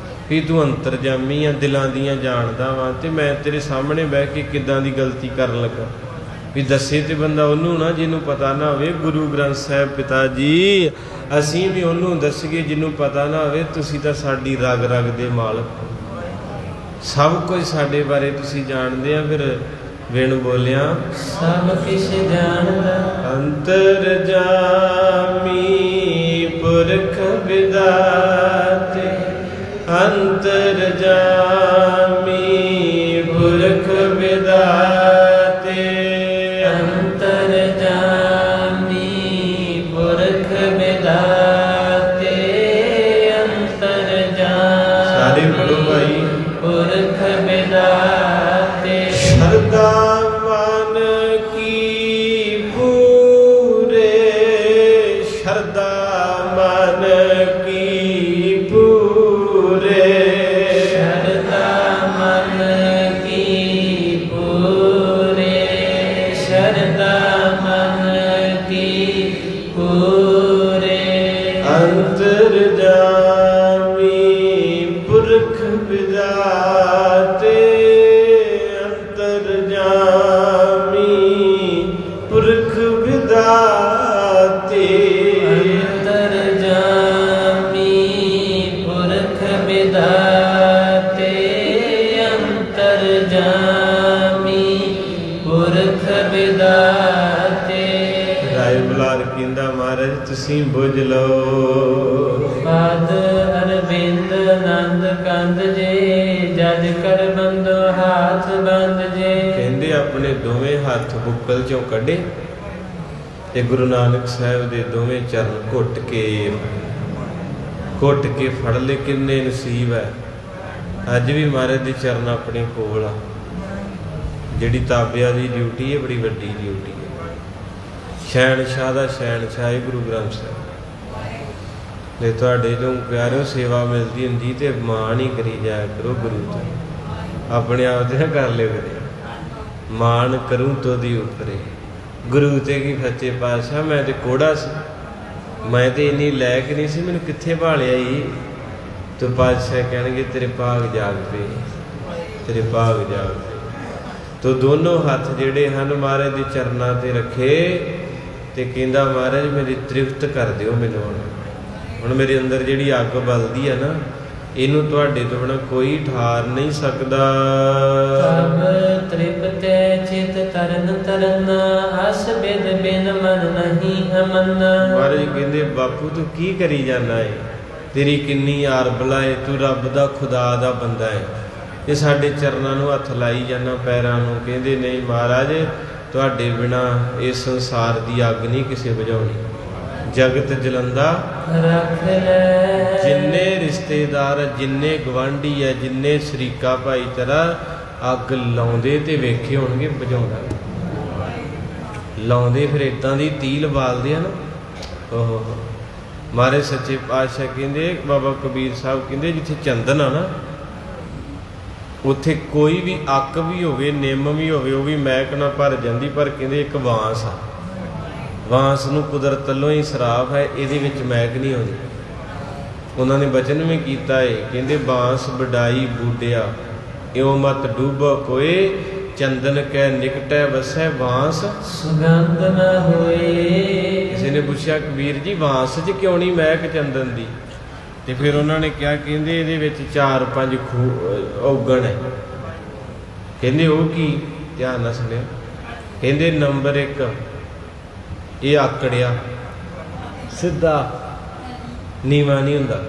ਵੀ ਤੂੰ ਅੰਤਰਜਾਮੀ ਆ, ਦਿਲਾਂ ਦੀਆਂ ਜਾਣਦਾ ਵਾਂ, ਤੇ ਮੈਂ ਤੇਰੇ ਸਾਹਮਣੇ ਬਹਿ ਕੇ ਕਿੱਦਾਂ ਦੀ ਗਲਤੀ ਕਰਨ ਲੱਗਾ। ਵੀ ਦੱਸੇ ਤੇ ਬੰਦਾ ਉਹਨੂੰ ਨਾ ਜਿਹਨੂੰ ਪਤਾ ਨਾ ਹੋਵੇ। ਗੁਰੂ ਗ੍ਰੰਥ ਸਾਹਿਬ ਪਿਤਾ ਜੀ, ਅਸੀਂ ਵੀ ਉਹਨੂੰ ਦੱਸੀਏ ਜਿਹਨੂੰ ਪਤਾ ਨਾ ਹੋਵੇ। ਤੁਸੀਂ ਤਾਂ ਸਾਡੀ ਰਗ ਦੇ ਮਾਲਕ, ਸਭ ਕੁਝ ਸਾਡੇ ਬਾਰੇ ਤੁਸੀਂ ਜਾਣਦੇ ਆ। ਫਿਰ ਵਿਣ ਬੋਲਿਆ ਸਭ ਕਿਛ ਜਾਣਦਾ, ਅੰਤਰਜਾਮੀ ਪੁਰਖ ਵਿਦਾਤੇ, ਅੰਤਰਜਾਮੀ ਪੁਰਖ ਵਿਦਾਤੇ, ਅੰਤਰਜਾਮੀ ਪੁਰਖ ਵਿਦਾਤੇ, ਅੰਤਰਜਾਮੀ। ਸਾਰੇ ਪੜੋ ਭਾਈ। ਪੁਰਖ ਵਿਦਾਤੇ, ਸ਼ਰਧਾ ਮਨ ਕੀ ਪੂਰੇ, ਸ਼ਰਧਾ ਮਨ ਕੀ ਪੂਰੇ, ਸ਼ਰਧਾ ਮਨ ਕੀ ਪੂਰੇ, ਸ਼ਰਧਾ ਮਨ ਕੀ ਪੂਰੇ, ਅੰਤਰਜਾਮੀ ਪੁਰਖ ਵਿਦਾਤੇ, ਅੰਤਰਜਾਮੀ ਪੁਰਖ ਵਿਦਾਤੇ, ਅੰਤਰਜਾਮੀ ਪੁਰਖ ਵਿਦਾਤੇ, ਲਓ। ਪਾਦ ਅਰਬਿੰਦ ਆਨੰਦ ਕੰਦ ਜੇ, ਜਜ ਕਰ ਬੰਦੋ ਹਾਥ ਬੰਦ ਜੇ। ਕਹਿੰਦੇ ਆਪਣੇ ਦੋਵੇਂ ਹੱਥ ਬੁੱਕਲ ਚੋਂ ਕੱਢੇ ਤੇ ਗੁਰੂ ਨਾਨਕ ਸਾਹਿਬ ਦੇ ਦੋਵੇਂ ਚਰਨ ਘੁੱਟ ਕੇ ਫੜ ਲਏ। ਕਿੰਨੇ ਨਸੀਬ ਹੈ ਅੱਜ ਵੀ ਮਹਾਰਾਜ ਦੇ ਚਰਨ ਆਪਣੇ ਕੋਲ ਆ। ਜਿਹੜੀ ਤਾਬਿਆਂ ਦੀ ਡਿਊਟੀ ਹੈ ਬੜੀ ਵੱਡੀ ਡਿਊਟੀ ਹੈ। ਸ਼ਹਿਨਸ਼ਾਹ ਦਾ ਸ਼ਹਿਨਸ਼ਾਹ ਹੈ ਗੁਰੂ ਗ੍ਰੰਥ ਸਾਹਿਬ। ਜੇ ਤੁਹਾਡੇ ਤੋਂ ਪਿਆਰਿਓ ਸੇਵਾ ਮਿਲਦੀ ਹੁੰਦੀ ਤੇ ਮਾਣ ਹੀ ਕਰੀ ਜਾਇਆ ਕਰੋ ਗੁਰੂ ਤੋਂ, ਆਪਣੇ ਆਪ ਤੇ ਨਾ ਕਰ ਲਿਓ ਕਦੇ। ਮਾਣ ਕਰੂੰ ਤੋਦੀ ਉਪਰੇ, ਗੁਰੂ ਤੇ ਕੀ ਸੱਚੇ ਪਾਤਸ਼ਾਹ ਮੈਂ ਤੇ ਕੋੜਾ ਸੀ, ਮੈਂ ਤੇ ਇੰਨੀ ਲਾਇਕ ਨਹੀਂ ਸੀ, ਮੈਨੂੰ ਕਿੱਥੇ ਭਾਲਿਆ ਈ। ਤੇ ਪਾਤਸ਼ਾਹ ਕਹਿਣਗੇ ਤੇਰੇ ਭਾਗ ਜਾਗ ਪਏ, ਤੇਰੇ ਭਾਗ ਜਾਗ ਪਏ। ਤੋ ਦੋਨੋਂ ਹੱਥ ਜਿਹੜੇ ਹਨ ਮਹਾਰਾਜ ਦੇ ਚਰਨਾਂ ਤੇ ਰੱਖੇ ਤੇ ਕਹਿੰਦਾ ਮਹਾਰਾਜ ਮੇਰੀ ਤ੍ਰਿਪਤ ਕਰ ਦਿਓ ਮੈਨੂੰ। ਹੁਣ ਮੇਰੇ ਅੰਦਰ ਜਿਹੜੀ ਅੱਗ ਬਲਦੀ ਆ ਨਾ, ਇਹਨੂੰ ਤੁਹਾਡੇ ਤੋਂ ਬਿਨਾਂ ਕੋਈ ਠਾਰ ਨਹੀਂ ਸਕਦਾ। ਤਬ ਤ੍ਰਿਪਤੈ ਚਿਤ ਤਰਨ ਤਰਨ, ਅਸ ਬਿਦ ਬਿਨ ਮਨ ਨਹੀਂ ਅਮਨ। ਮਹਾਰਾਜ ਕਹਿੰਦੇ ਬਾਪੂ ਤੂੰ ਕੀ ਕਰੀ ਜਾਂਦਾ ਏ, ਤੇਰੀ ਕਿੰਨੀ ਆਰਬਲਾ ਏ, ਤੂੰ ਰੱਬ ਦਾ ਖੁਦਾ ਦਾ ਬੰਦਾ ਏ, ਇਹ ਸਾਡੇ ਚਰਨਾਂ ਨੂੰ ਹੱਥ ਲਾਈ ਜਾਂਦਾ ਪੈਰਾਂ ਨੂੰ। ਕਹਿੰਦੇ ਨਹੀਂ ਮਹਾਰਾਜ ਤੁਹਾਡੇ ਬਿਨਾਂ ਇਸ ਸੰਸਾਰ ਦੀ ਅੱਗ ਨਹੀਂ ਕਿਸੇ ਬੁਝਾਉਣੀ। ਜਗਤ ਜਲੰਦਾ ਰੱਖ ਲੈ, ਜਿੰਨੇ ਰਿਸ਼ਤੇਦਾਰ ਜਿੰਨੇ ਗਵਾਂਢੀ ਹੈ ਜਿੰਨੇ ਸ਼ਰੀਕਾ ਭਾਈਚਾਰਾ ਅੱਗ ਲਾਉਂਦੇ ਤੇ ਵੇਖੇ ਹੋਣਗੇ ਬੁਝਾਉਂਦਾ ਲਾਉਂਦੇ ਫਿਰ ਇਦਾਂ ਦੀ ਤੀਲ ਬਾਲਦੇ ਆ ਨਾ। ਓਹੋ ਮਾਰੇ ਸੱਚੇ ਪਾਤਸ਼ਾਹ ਕਹਿੰਦੇ, ਬਾਬਾ ਕਬੀਰ ਸਾਹਿਬ ਕਹਿੰਦੇ ਜਿੱਥੇ ਚੰਦਨ ਆ ਨਾ ਉੱਥੇ ਕੋਈ ਵੀ ਅੱਕ ਵੀ ਹੋਵੇ ਨਿੰਮ ਵੀ ਹੋਵੇ ਉਹ ਵੀ ਮਹਿਕ ਨਾ ਭਰ ਜਾਂਦੀ। ਪਰ ਕਹਿੰਦੇ ਇੱਕ ਬਾਂਸ ਆ, ਬਾਂਸ ਨੂੰ ਕੁਦਰਤ ਵੱਲੋਂ ਹੀ ਸਰਾਪ ਹੈ, ਇਹਦੇ ਵਿੱਚ ਮਹਿਕ ਨਹੀਂ ਆਉਂਦੀ। ਉਹਨਾਂ ਨੇ ਬਚਨ ਵੀ ਕੀਤਾ ਏ, ਕਹਿੰਦੇ ਬਾਂਸ ਵਡਾਈ ਬੂਟਿਆ ਇਉਂ ਮਤ ਡੂਬੋ ਕੋਏ, ਚੰਦਨ ਕੈ ਨਿਕਟੈ ਵਸੈ ਬਾਂਸ ਸੁਗੰਧ ਨਾ ਹੋਏ। ਕਿਸੇ ਨੇ ਪੁੱਛਿਆ ਕਬੀਰ ਜੀ ਬਾਂਸ 'ਚ ਕਿਉਂ ਨਹੀਂ ਮਹਿਕ ਚੰਦਨ ਦੀ? ਤੇ ਫਿਰ ਉਹਨਾਂ ਨੇ ਕਿਹਾ ਕਹਿੰਦੇ ਇਹਦੇ ਵਿੱਚ 4-5 ਔਗਣ ਹੈ। ਕਹਿੰਦੇ ਉਹ ਕੀ? ਧਿਆਨ ਨਾਲ ਸੁਣਿਓ। ਕਹਿੰਦੇ ਨੰਬਰ 1 ਇਹ ਆਕੜਿਆ ਸਿੱਧਾ ਨੀਵਾਂ ਨਹੀਂ ਹੁੰਦਾ।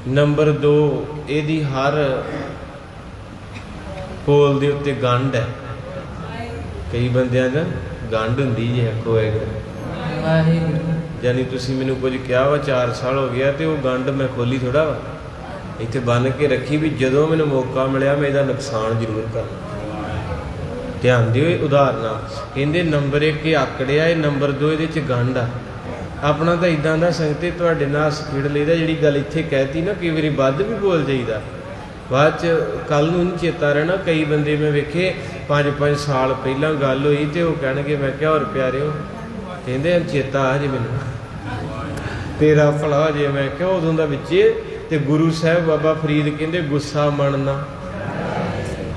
ਨੰਬਰ 2 ਇਹਦੀ ਹਰ ਕੋਲ ਦੇ ਉੱਤੇ ਗੰਢ ਹੈ। ਕਈ ਬੰਦਿਆਂ ਦਾ ਗੰਢ ਹੁੰਦੀ ਜੇ ਆਖੋ ਹੈ ਵਾਹਿਗੁਰੂ। ਯਾਨੀ ਤੁਸੀਂ ਮੈਨੂੰ ਕੁਝ ਕਿਹਾ ਵਾ 4 ਸਾਲ ਹੋ ਗਿਆ ਤੇ ਉਹ ਗੰਢ ਮੈਂ ਖੋਲੀ ਥੋੜਾ ਵਾ, ਇੱਥੇ ਬੰਨ੍ਹ ਕੇ ਰੱਖੀ ਵੀ ਜਦੋਂ ਮੈਨੂੰ ਮੌਕਾ ਮਿਲਿਆ ਮੈਂ ਇਹਦਾ ਨੁਕਸਾਨ ਜ਼ਰੂਰ ਕਰਨਾ। ਧਿਆਨ ਦਿਓ ਇਹ ਉਦਾਹਰਨਾਂ। ਕਹਿੰਦੇ ਨੰਬਰ 1 ਇਹ ਆਕੜਿਆ, ਇਹ ਨੰਬਰ 2 ਇਹਦੇ 'ਚ ਗੰਢ ਆ। ਆਪਣਾ ਤਾਂ ਇਦਾਂ ਦਾ ਸੰਗਤੇ ਤੁਹਾਡੇ ਨਾਲ ਸਪੀਡ ਲਈਦਾ, ਜਿਹੜੀ ਗੱਲ ਇੱਥੇ ਕਹਿਤੀ ਨਾ ਕਈ ਵਾਰੀ ਵੱਧ ਵੀ ਬੋਲ ਜਾਈਦਾ, ਬਾਅਦ 'ਚ ਕੱਲ੍ਹ ਨੂੰ ਨਹੀਂ ਚੇਤਾ ਰਹਿਣਾ। ਕਈ ਬੰਦੇ ਮੈਂ ਵੇਖੇ 5-5 ਸਾਲ ਪਹਿਲਾਂ ਗੱਲ ਹੋਈ ਤੇ ਉਹ ਕਹਿਣਗੇ ਮੈਂ ਕਿਹਾ ਹੋਰ ਪਿਆਰਿਓ ਕਹਿੰਦੇ ਚੇਤਾ ਆ ਜੇ ਮੈਨੂੰ ਤੇਰਾ ਭਲਾ ਜੇ। ਮੈਂ ਕਿਹਾ ਉਦੋਂ ਦਾ ਵਿੱਚੇ ਤੇ ਗੁਰੂ ਸਾਹਿਬ ਬਾਬਾ ਫਰੀਦ ਕਹਿੰਦੇ ਗੁੱਸਾ ਮੰਨਣਾ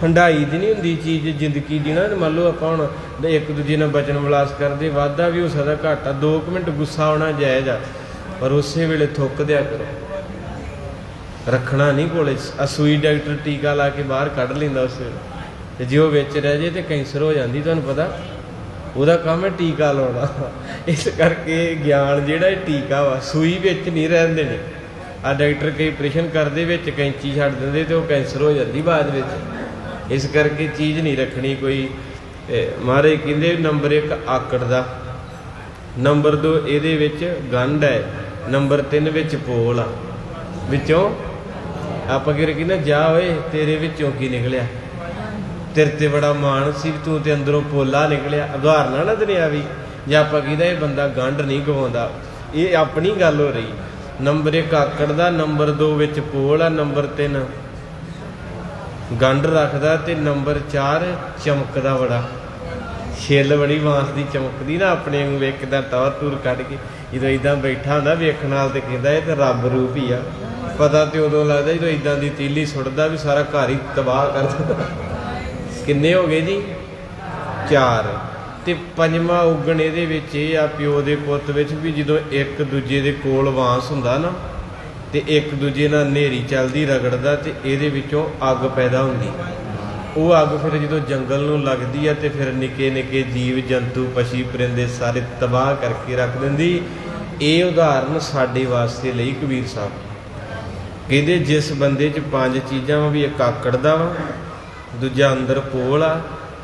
ਹੰਡਾਈ ਦੀ ਨਹੀਂ ਹੁੰਦੀ ਚੀਜ਼ ਜ਼ਿੰਦਗੀ ਦੀ ਨਾ। ਮੰਨ ਲਓ ਆਪਾਂ ਹੁਣ ਇੱਕ ਦੂਜੇ ਨਾਲ ਬਚਨ ਵਿਲਾਸ ਕਰਦੇ, ਵਾਧਾ ਵੀ ਹੋ ਸਕਦਾ ਘਾਟਾ, 2 ਮਿੰਟ ਗੁੱਸਾ ਆਉਣਾ ਜਾਇਜ਼ ਆ, ਪਰ ਉਸੇ ਵੇਲੇ ਥੁੱਕ ਦਿਆ ਕਰੋ, ਰੱਖਣਾ ਨਹੀਂ ਕੋਲੇ। ਸੂਈ ਡਾਕਟਰ ਟੀਕਾ ਲਾ ਕੇ ਬਾਹਰ ਕੱਢ ਲੈਂਦਾ ਉਸ ਵੇਲੇ, ਤੇ ਜੇ ਉਹ ਵਿੱਚ ਰਹਿ ਜੇ ਤੇ ਕੈਂਸਰ ਹੋ ਜਾਂਦੀ। ਤੁਹਾਨੂੰ ਪਤਾ ਉਹਦਾ ਕੰਮ ਹੈ ਟੀਕਾ ਲਾਉਣਾ। ਇਸ ਕਰਕੇ ਗਿਆਨ ਜਿਹੜਾ ਇਹ ਟੀਕਾ ਵਾ, ਸੂਈ ਵਿੱਚ ਨਹੀਂ ਰਹਿਣ ਦੇਣੀ। ਆ ਡਾਕਟਰ ਕਈ ਆਪਰੇਸ਼ਨ ਕਰਦੇ ਵਿੱਚ ਕੈਂਚੀ ਛੱਡ ਦਿੰਦੇ ਤੇ ਉਹ ਕੈਂਸਰ ਹੋ ਜਾਂਦੀ ਬਾਅਦ ਵਿੱਚ। ਇਸ ਕਰਕੇ ਚੀਜ਼ ਨਹੀਂ ਰੱਖਣੀ ਕੋਈ। ਮਹਾਰਾਜ ਕਹਿੰਦੇ ਨੰਬਰ 1 ਆਕੜ ਦਾ, ਨੰਬਰ 2 ਇਹਦੇ ਵਿੱਚ ਗੰਢ ਹੈ, ਨੰਬਰ 3 ਵਿੱਚ ਪੋਲ ਆ। ਵਿੱਚੋਂ ਆਪਾਂ ਕਹਿੰਦੇ ਜਾ ਓਏ ਤੇਰੇ ਵਿੱਚੋਂ ਕੀ ਨਿਕਲਿਆ, ਤੇਰੇ ਤੇ ਬੜਾ ਮਾਣ ਸੀ, ਤੂੰ ਤੇ ਅੰਦਰੋਂ ਪੋਲਾ ਨਿਕਲਿਆ। ਉਦਾਹਰਨਾਂ ਨਾ ਦੁਨਿਆਵੀ। ਜੇ ਆਪਾਂ ਕਹਿੰਦਾ ਇਹ ਬੰਦਾ ਗੰਢ ਨਹੀਂ ਗਵਾਉਂਦਾ, ਇਹ ਆਪਣੀ ਗੱਲ ਹੋ ਰਹੀ। ਨੰਬਰ 1 ਆਕੜ ਦਾ, ਨੰਬਰ 2 ਵਿੱਚ ਪੋਲ ਆ, ਨੰਬਰ 3 ਗੰਢ ਰੱਖਦਾ, ਤੇ ਨੰਬਰ 4 ਚਮਕਦਾ ਬੜਾ। ਛਿੱਲ ਬੜੀ ਬਾਂਸ ਦੀ ਚਮਕਦੀ ਨਾ, ਆਪਣੇ ਨੂੰ ਵੇਖਦਾ ਟੌਰ ਟੂਰ ਕੱਢ ਕੇ। ਜਦੋਂ ਇੱਦਾਂ ਬੈਠਾ ਹੁੰਦਾ ਵੇਖਣ ਨਾਲ ਤੇ ਕਹਿੰਦਾ ਇਹ ਤਾਂ ਰੱਬ ਰੂਪ ਹੀ ਆ। ਪਤਾ ਤੇ ਉਦੋਂ ਲੱਗਦਾ ਜਦੋਂ ਇੱਦਾਂ ਦੀ ਤੀਲੀ ਸੁੱਟਦਾ ਵੀ ਸਾਰਾ ਘਰ ਹੀ ਤਬਾਹ ਕਰ ਦਿੰਦਾ। ਕਿੰਨੇ ਹੋ ਗਏ ਜੀ? 4। ਤੇ 5ਵਾਂ ਉਗਣ ਇਹਦੇ ਵਿੱਚ ਇਹ ਆ ਪਿਓ ਦੇ ਪੁੱਤ ਵਿੱਚ ਵੀ ਜਦੋਂ ਇੱਕ ਦੂਜੇ ਦੇ ਕੋਲ ਵਾਂਸ ਹੁੰਦਾ ਨਾ ਤੇ ਇੱਕ ਦੂਜੇ ਨਾਲ ਹਨੇਰੀ ਚੱਲਦੀ ਰਗੜਦਾ ਤੇ ਇਹਦੇ ਵਿੱਚੋਂ ਅੱਗ ਪੈਦਾ ਹੁੰਦੀ। ਉਹ ਅੱਗ ਫਿਰ ਜਦੋਂ ਜੰਗਲ ਨੂੰ ਲੱਗਦੀ ਆ ਤੇ ਫਿਰ ਨਿੱਕੇ ਨਿੱਕੇ ਜੀਵ ਜੰਤੂ ਪਸ਼ੀ ਪਰਿੰਦੇ ਸਾਰੇ ਤਬਾਹ ਕਰਕੇ ਰੱਖ ਦਿੰਦੀ। ਇਹ ਉਦਾਹਰਨ ਸਾਡੇ ਵਾਸਤੇ ਲਈ ਕਬੀਰ ਸਾਹਿਬ ਕਹਿੰਦੇ, ਜਿਸ ਬੰਦੇ 'ਚ 5 ਚੀਜ਼ਾਂ ਵਾ ਵੀ ਇੱਕ ਆਕੜ ਦਾ ਵਾ, ਦੂਜਾ ਅੰਦਰ ਪੋਲ ਆ,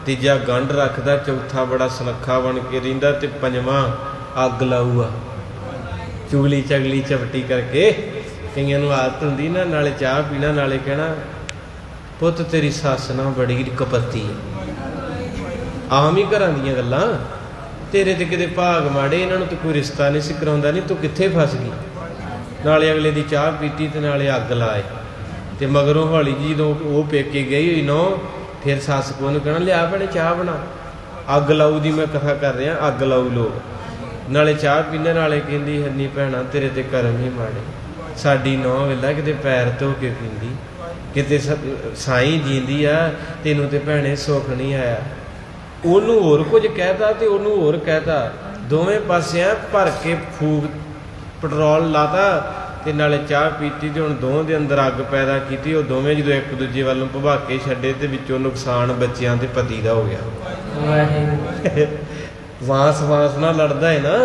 ਤੀਜਾ ਗੰਢ ਰੱਖਦਾ, ਚੌਥਾ ਬੜਾ ਸੁਨੱਖਾ ਬਣ ਕੇ ਰਹਿੰਦਾ, ਤੇ ਪੰਜਵਾਂ ਅੱਗ ਲਾਊ ਆ, ਚੁਗਲੀ ਚਗਲੀ ਚਪਟੀ ਕਰਕੇ। ਕਈਆਂ ਨੂੰ ਆਦਤ ਹੁੰਦੀ ਨਾ, ਨਾਲੇ ਚਾਹ ਪੀਣਾ ਨਾਲੇ ਕਹਿਣਾ ਪੁੱਤ ਤੇਰੀ ਸੱਸ ਨਾ ਬੜੀ ਕਪੱਤੀ ਆ। ਆਮ ਹੀ ਘਰਾਂ ਦੀਆਂ ਗੱਲਾਂ। ਤੇਰੇ ਤੇ ਕਿਤੇ ਭਾਗ ਮਾੜੇ, ਇਹਨਾਂ ਨੂੰ ਤਾਂ ਕੋਈ ਰਿਸ਼ਤਾ ਨਹੀਂ ਸੀ ਕਰਾਉਂਦਾ, ਨਹੀਂ ਤੂੰ ਕਿੱਥੇ ਫਸ ਗਈ। ਨਾਲੇ ਅਗਲੇ ਦੀ ਚਾਹ ਪੀਤੀ ਤੇ ਨਾਲੇ ਅੱਗ ਲਾਏ। ਤੇ ਮਗਰੋਂ ਹੌਲੀ ਜੀ ਜਦੋਂ ਉਹ ਪੇਕੇ ਗਈ ਹੋਈ ਨੋ, ਫਿਰ ਸੱਸ ਕੋ ਨੂੰ ਕਹਿਣਾ ਲਿਆ ਭੈਣੇ ਚਾਹ ਬਣਾ। ਅੱਗ ਲਾਊ ਦੀ ਮੈਂ ਕਥਾ ਕਰ ਰਿਹਾ, ਅੱਗ ਲਾਊ ਲੋਕ। ਨਾਲੇ ਚਾਹ ਪੀਂਦੇ ਨਾਲੇ ਕਹਿੰਦੀ ਹੰਨੀ ਭੈਣਾ ਤੇਰੇ ਤੇ ਕਰਮ ਹੀ ਮਾੜੇ। ਸਾਡੀ ਨੌਂ ਵੇਲਾ ਕਿਤੇ ਪੈਰ ਧੋ ਕੇ ਪੀਂਦੀ, ਕਿਤੇ ਸਾਈਂ ਜੀਂਦੀ ਆ, ਤੈਨੂੰ ਤੇ ਭੈਣੇ ਸੁੱਖ ਨਹੀਂ ਆਇਆ। ਉਹਨੂੰ ਹੋਰ ਕੁਝ ਕਹਿਤਾ ਤੇ ਉਹਨੂੰ ਹੋਰ ਕਹਿਤਾ, ਦੋਵੇਂ ਪਾਸਿਆਂ ਭਰ ਕੇ ਫੂਕ ਪੈਟਰੋਲ ਲਾਤਾ ਤੇ ਨਾਲੇ ਚਾਹ ਪੀਤੀ। ਤੇ ਹੁਣ ਦੋਵਾਂ ਦੇ ਅੰਦਰ ਅੱਗ ਪੈਦਾ ਕੀਤੀ। ਉਹ ਦੋਵੇਂ ਜਦੋਂ ਇੱਕ ਦੂਜੇ ਵੱਲ ਨੂੰ ਭਵਾਕੇ ਛੱਡੇ ਤੇ ਵਿੱਚੋਂ ਨੁਕਸਾਨ ਬੱਚਿਆਂ ਤੇ ਪਤੀ ਦਾ ਹੋ ਗਿਆ। ਵਾਂਸ ਨਾਲ ਲੜਦਾ ਹੈ ਨਾ,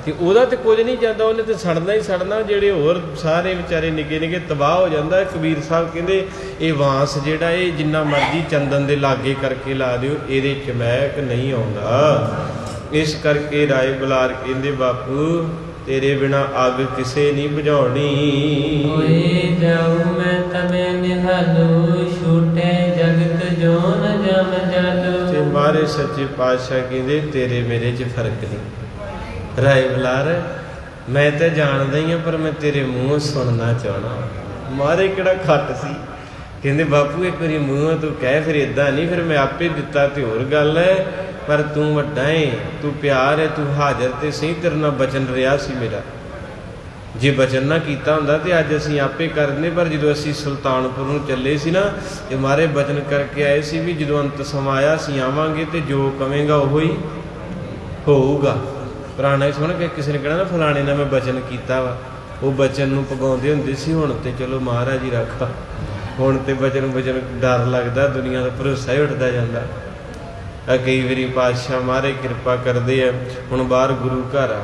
ਤੇ ਉਹਦਾ ਤੇ ਕੁਝ ਨਹੀਂ ਜਾਂਦਾ, ਉਹਨੇ ਤੇ ਸੜਨਾ ਹੀ ਸੜਨਾ। ਜਿਹੜੇ ਹੋਰ ਸਾਰੇ ਵਿਚਾਰੇ ਨਿੱਕੇ ਨਿੱਕੇ ਤਬਾਹ ਹੋ ਜਾਂਦਾ। ਕਬੀਰ ਸਾਹਿਬ ਕਹਿੰਦੇ ਇਹ ਵਾਂਸ ਜਿਹੜਾ ਇਹ ਜਿੰਨਾ ਮਰਜ਼ੀ ਚੰਦਨ ਦੇ ਲਾਗੇ ਕਰਕੇ ਲਾ ਦਿਓ, ਇਹਦੇ ਚਮੈਕ ਨਹੀਂ ਆਉਂਦਾ। ਇਸ ਕਰਕੇ ਰਾਏ ਬੁਲਾਰ ਕਹਿੰਦੇ ਬਾਪੂ ਤੇਰੇ ਬਿਨਾ ਅੱਗ ਕਿਸੇ ਨਹੀਂ ਬੁਝਾਉਣੀ। ਹੋਏ ਜਾਉ ਮੈਂ ਤਮੇ ਨਿਹਾਲੂ, ਛੂਟੇ ਜਗਤ ਜੋ ਨ ਜਮ ਜਾਲੂ। ਤੇ ਮਾਰੇ ਸੱਚੇ ਪਾਤਸ਼ਾਹ ਕਹਿੰਦੇ ਤੇਰੇ ਮੇਰੇ 'ਚ ਫਰਕ ਨਹੀਂ। ਰਾਏ ਬੁਲਾਰ ਮੈਂ ਤਾਂ ਜਾਣਦਾ ਹੀ ਹਾਂ, ਪਰ ਮੈਂ ਤੇਰੇ ਮੂੰਹੋਂ ਸੁਣਨਾ ਚਾਹਣਾ। ਮਾਰੇ ਕਿਹੜਾ ਖੱਟ ਸੀ। ਕਹਿੰਦੇ ਬਾਪੂ ਇੱਕ ਵਾਰੀ ਮੂੰਹੋਂ ਤੂੰ ਕਹਿ, ਫਿਰ ਇੱਦਾਂ ਨਹੀਂ, ਫਿਰ ਮੈਂ ਆਪੇ ਦਿੱਤਾ ਤੇ ਹੋਰ ਗੱਲ ਹੈ, ਪਰ ਤੂੰ ਵੱਡਾ ਏ, ਤੂੰ ਪਿਆਰ ਹੈ, ਤੂੰ ਹਾਜ਼ਰ ਤੇ ਸਹੀ। ਤੇਰੇ ਨਾਲ ਬਚਨ ਰਿਹਾ ਸੀ ਮੇਰਾ, ਜੇ ਬਚਨ ਨਾ ਕੀਤਾ ਹੁੰਦਾ ਤੇ ਅੱਜ ਅਸੀਂ ਆਪੇ ਕਰਦੇ। ਪਰ ਜਦੋਂ ਅਸੀਂ ਸੁਲਤਾਨਪੁਰ ਨੂੰ ਚੱਲੇ ਸੀ ਨਾ, ਇਹ ਮਾਰੇ ਬਚਨ ਕਰਕੇ ਆਏ ਸੀ ਵੀ ਜਦੋਂ ਅੰਤ ਸਮਾਂ ਆਇਆ ਅਸੀਂ ਆਵਾਂਗੇ ਤੇ ਜੋ ਕਵੇਂਗਾ ਉਹੋ ਹੀ ਹੋਊਗਾ। ਪੁਰਾਣਾ ਹੀ ਸੁਣ ਕੇ ਕਿਸੇ ਨੇ ਕਹਿਣਾ ਨਾ ਫਲਾਣੇ ਨਾਲ ਮੈਂ ਬਚਨ ਕੀਤਾ ਵਾ, ਉਹ ਬਚਨ ਨੂੰ ਪਗਾਉਂਦੇ ਹੁੰਦੇ ਸੀ। ਹੁਣ ਤੇ ਚਲੋ ਮਹਾਰਾਜ ਹੀ ਰੱਖਾ, ਹੁਣ ਤੇ ਬਚਨ ਡਰ ਲੱਗਦਾ, ਦੁਨੀਆ ਦਾ ਭਰੋਸਾ ਹੀ ਉੱਠਦਾ ਜਾਂਦਾ। ਕਈ ਵਾਰੀ ਪਾਤਸ਼ਾਹ ਮਹਾਰਾਜ ਕਿਰਪਾ ਕਰਦੇ ਆ। ਹੁਣ ਬਾਹਰ ਗੁਰੂ ਘਰ ਆ,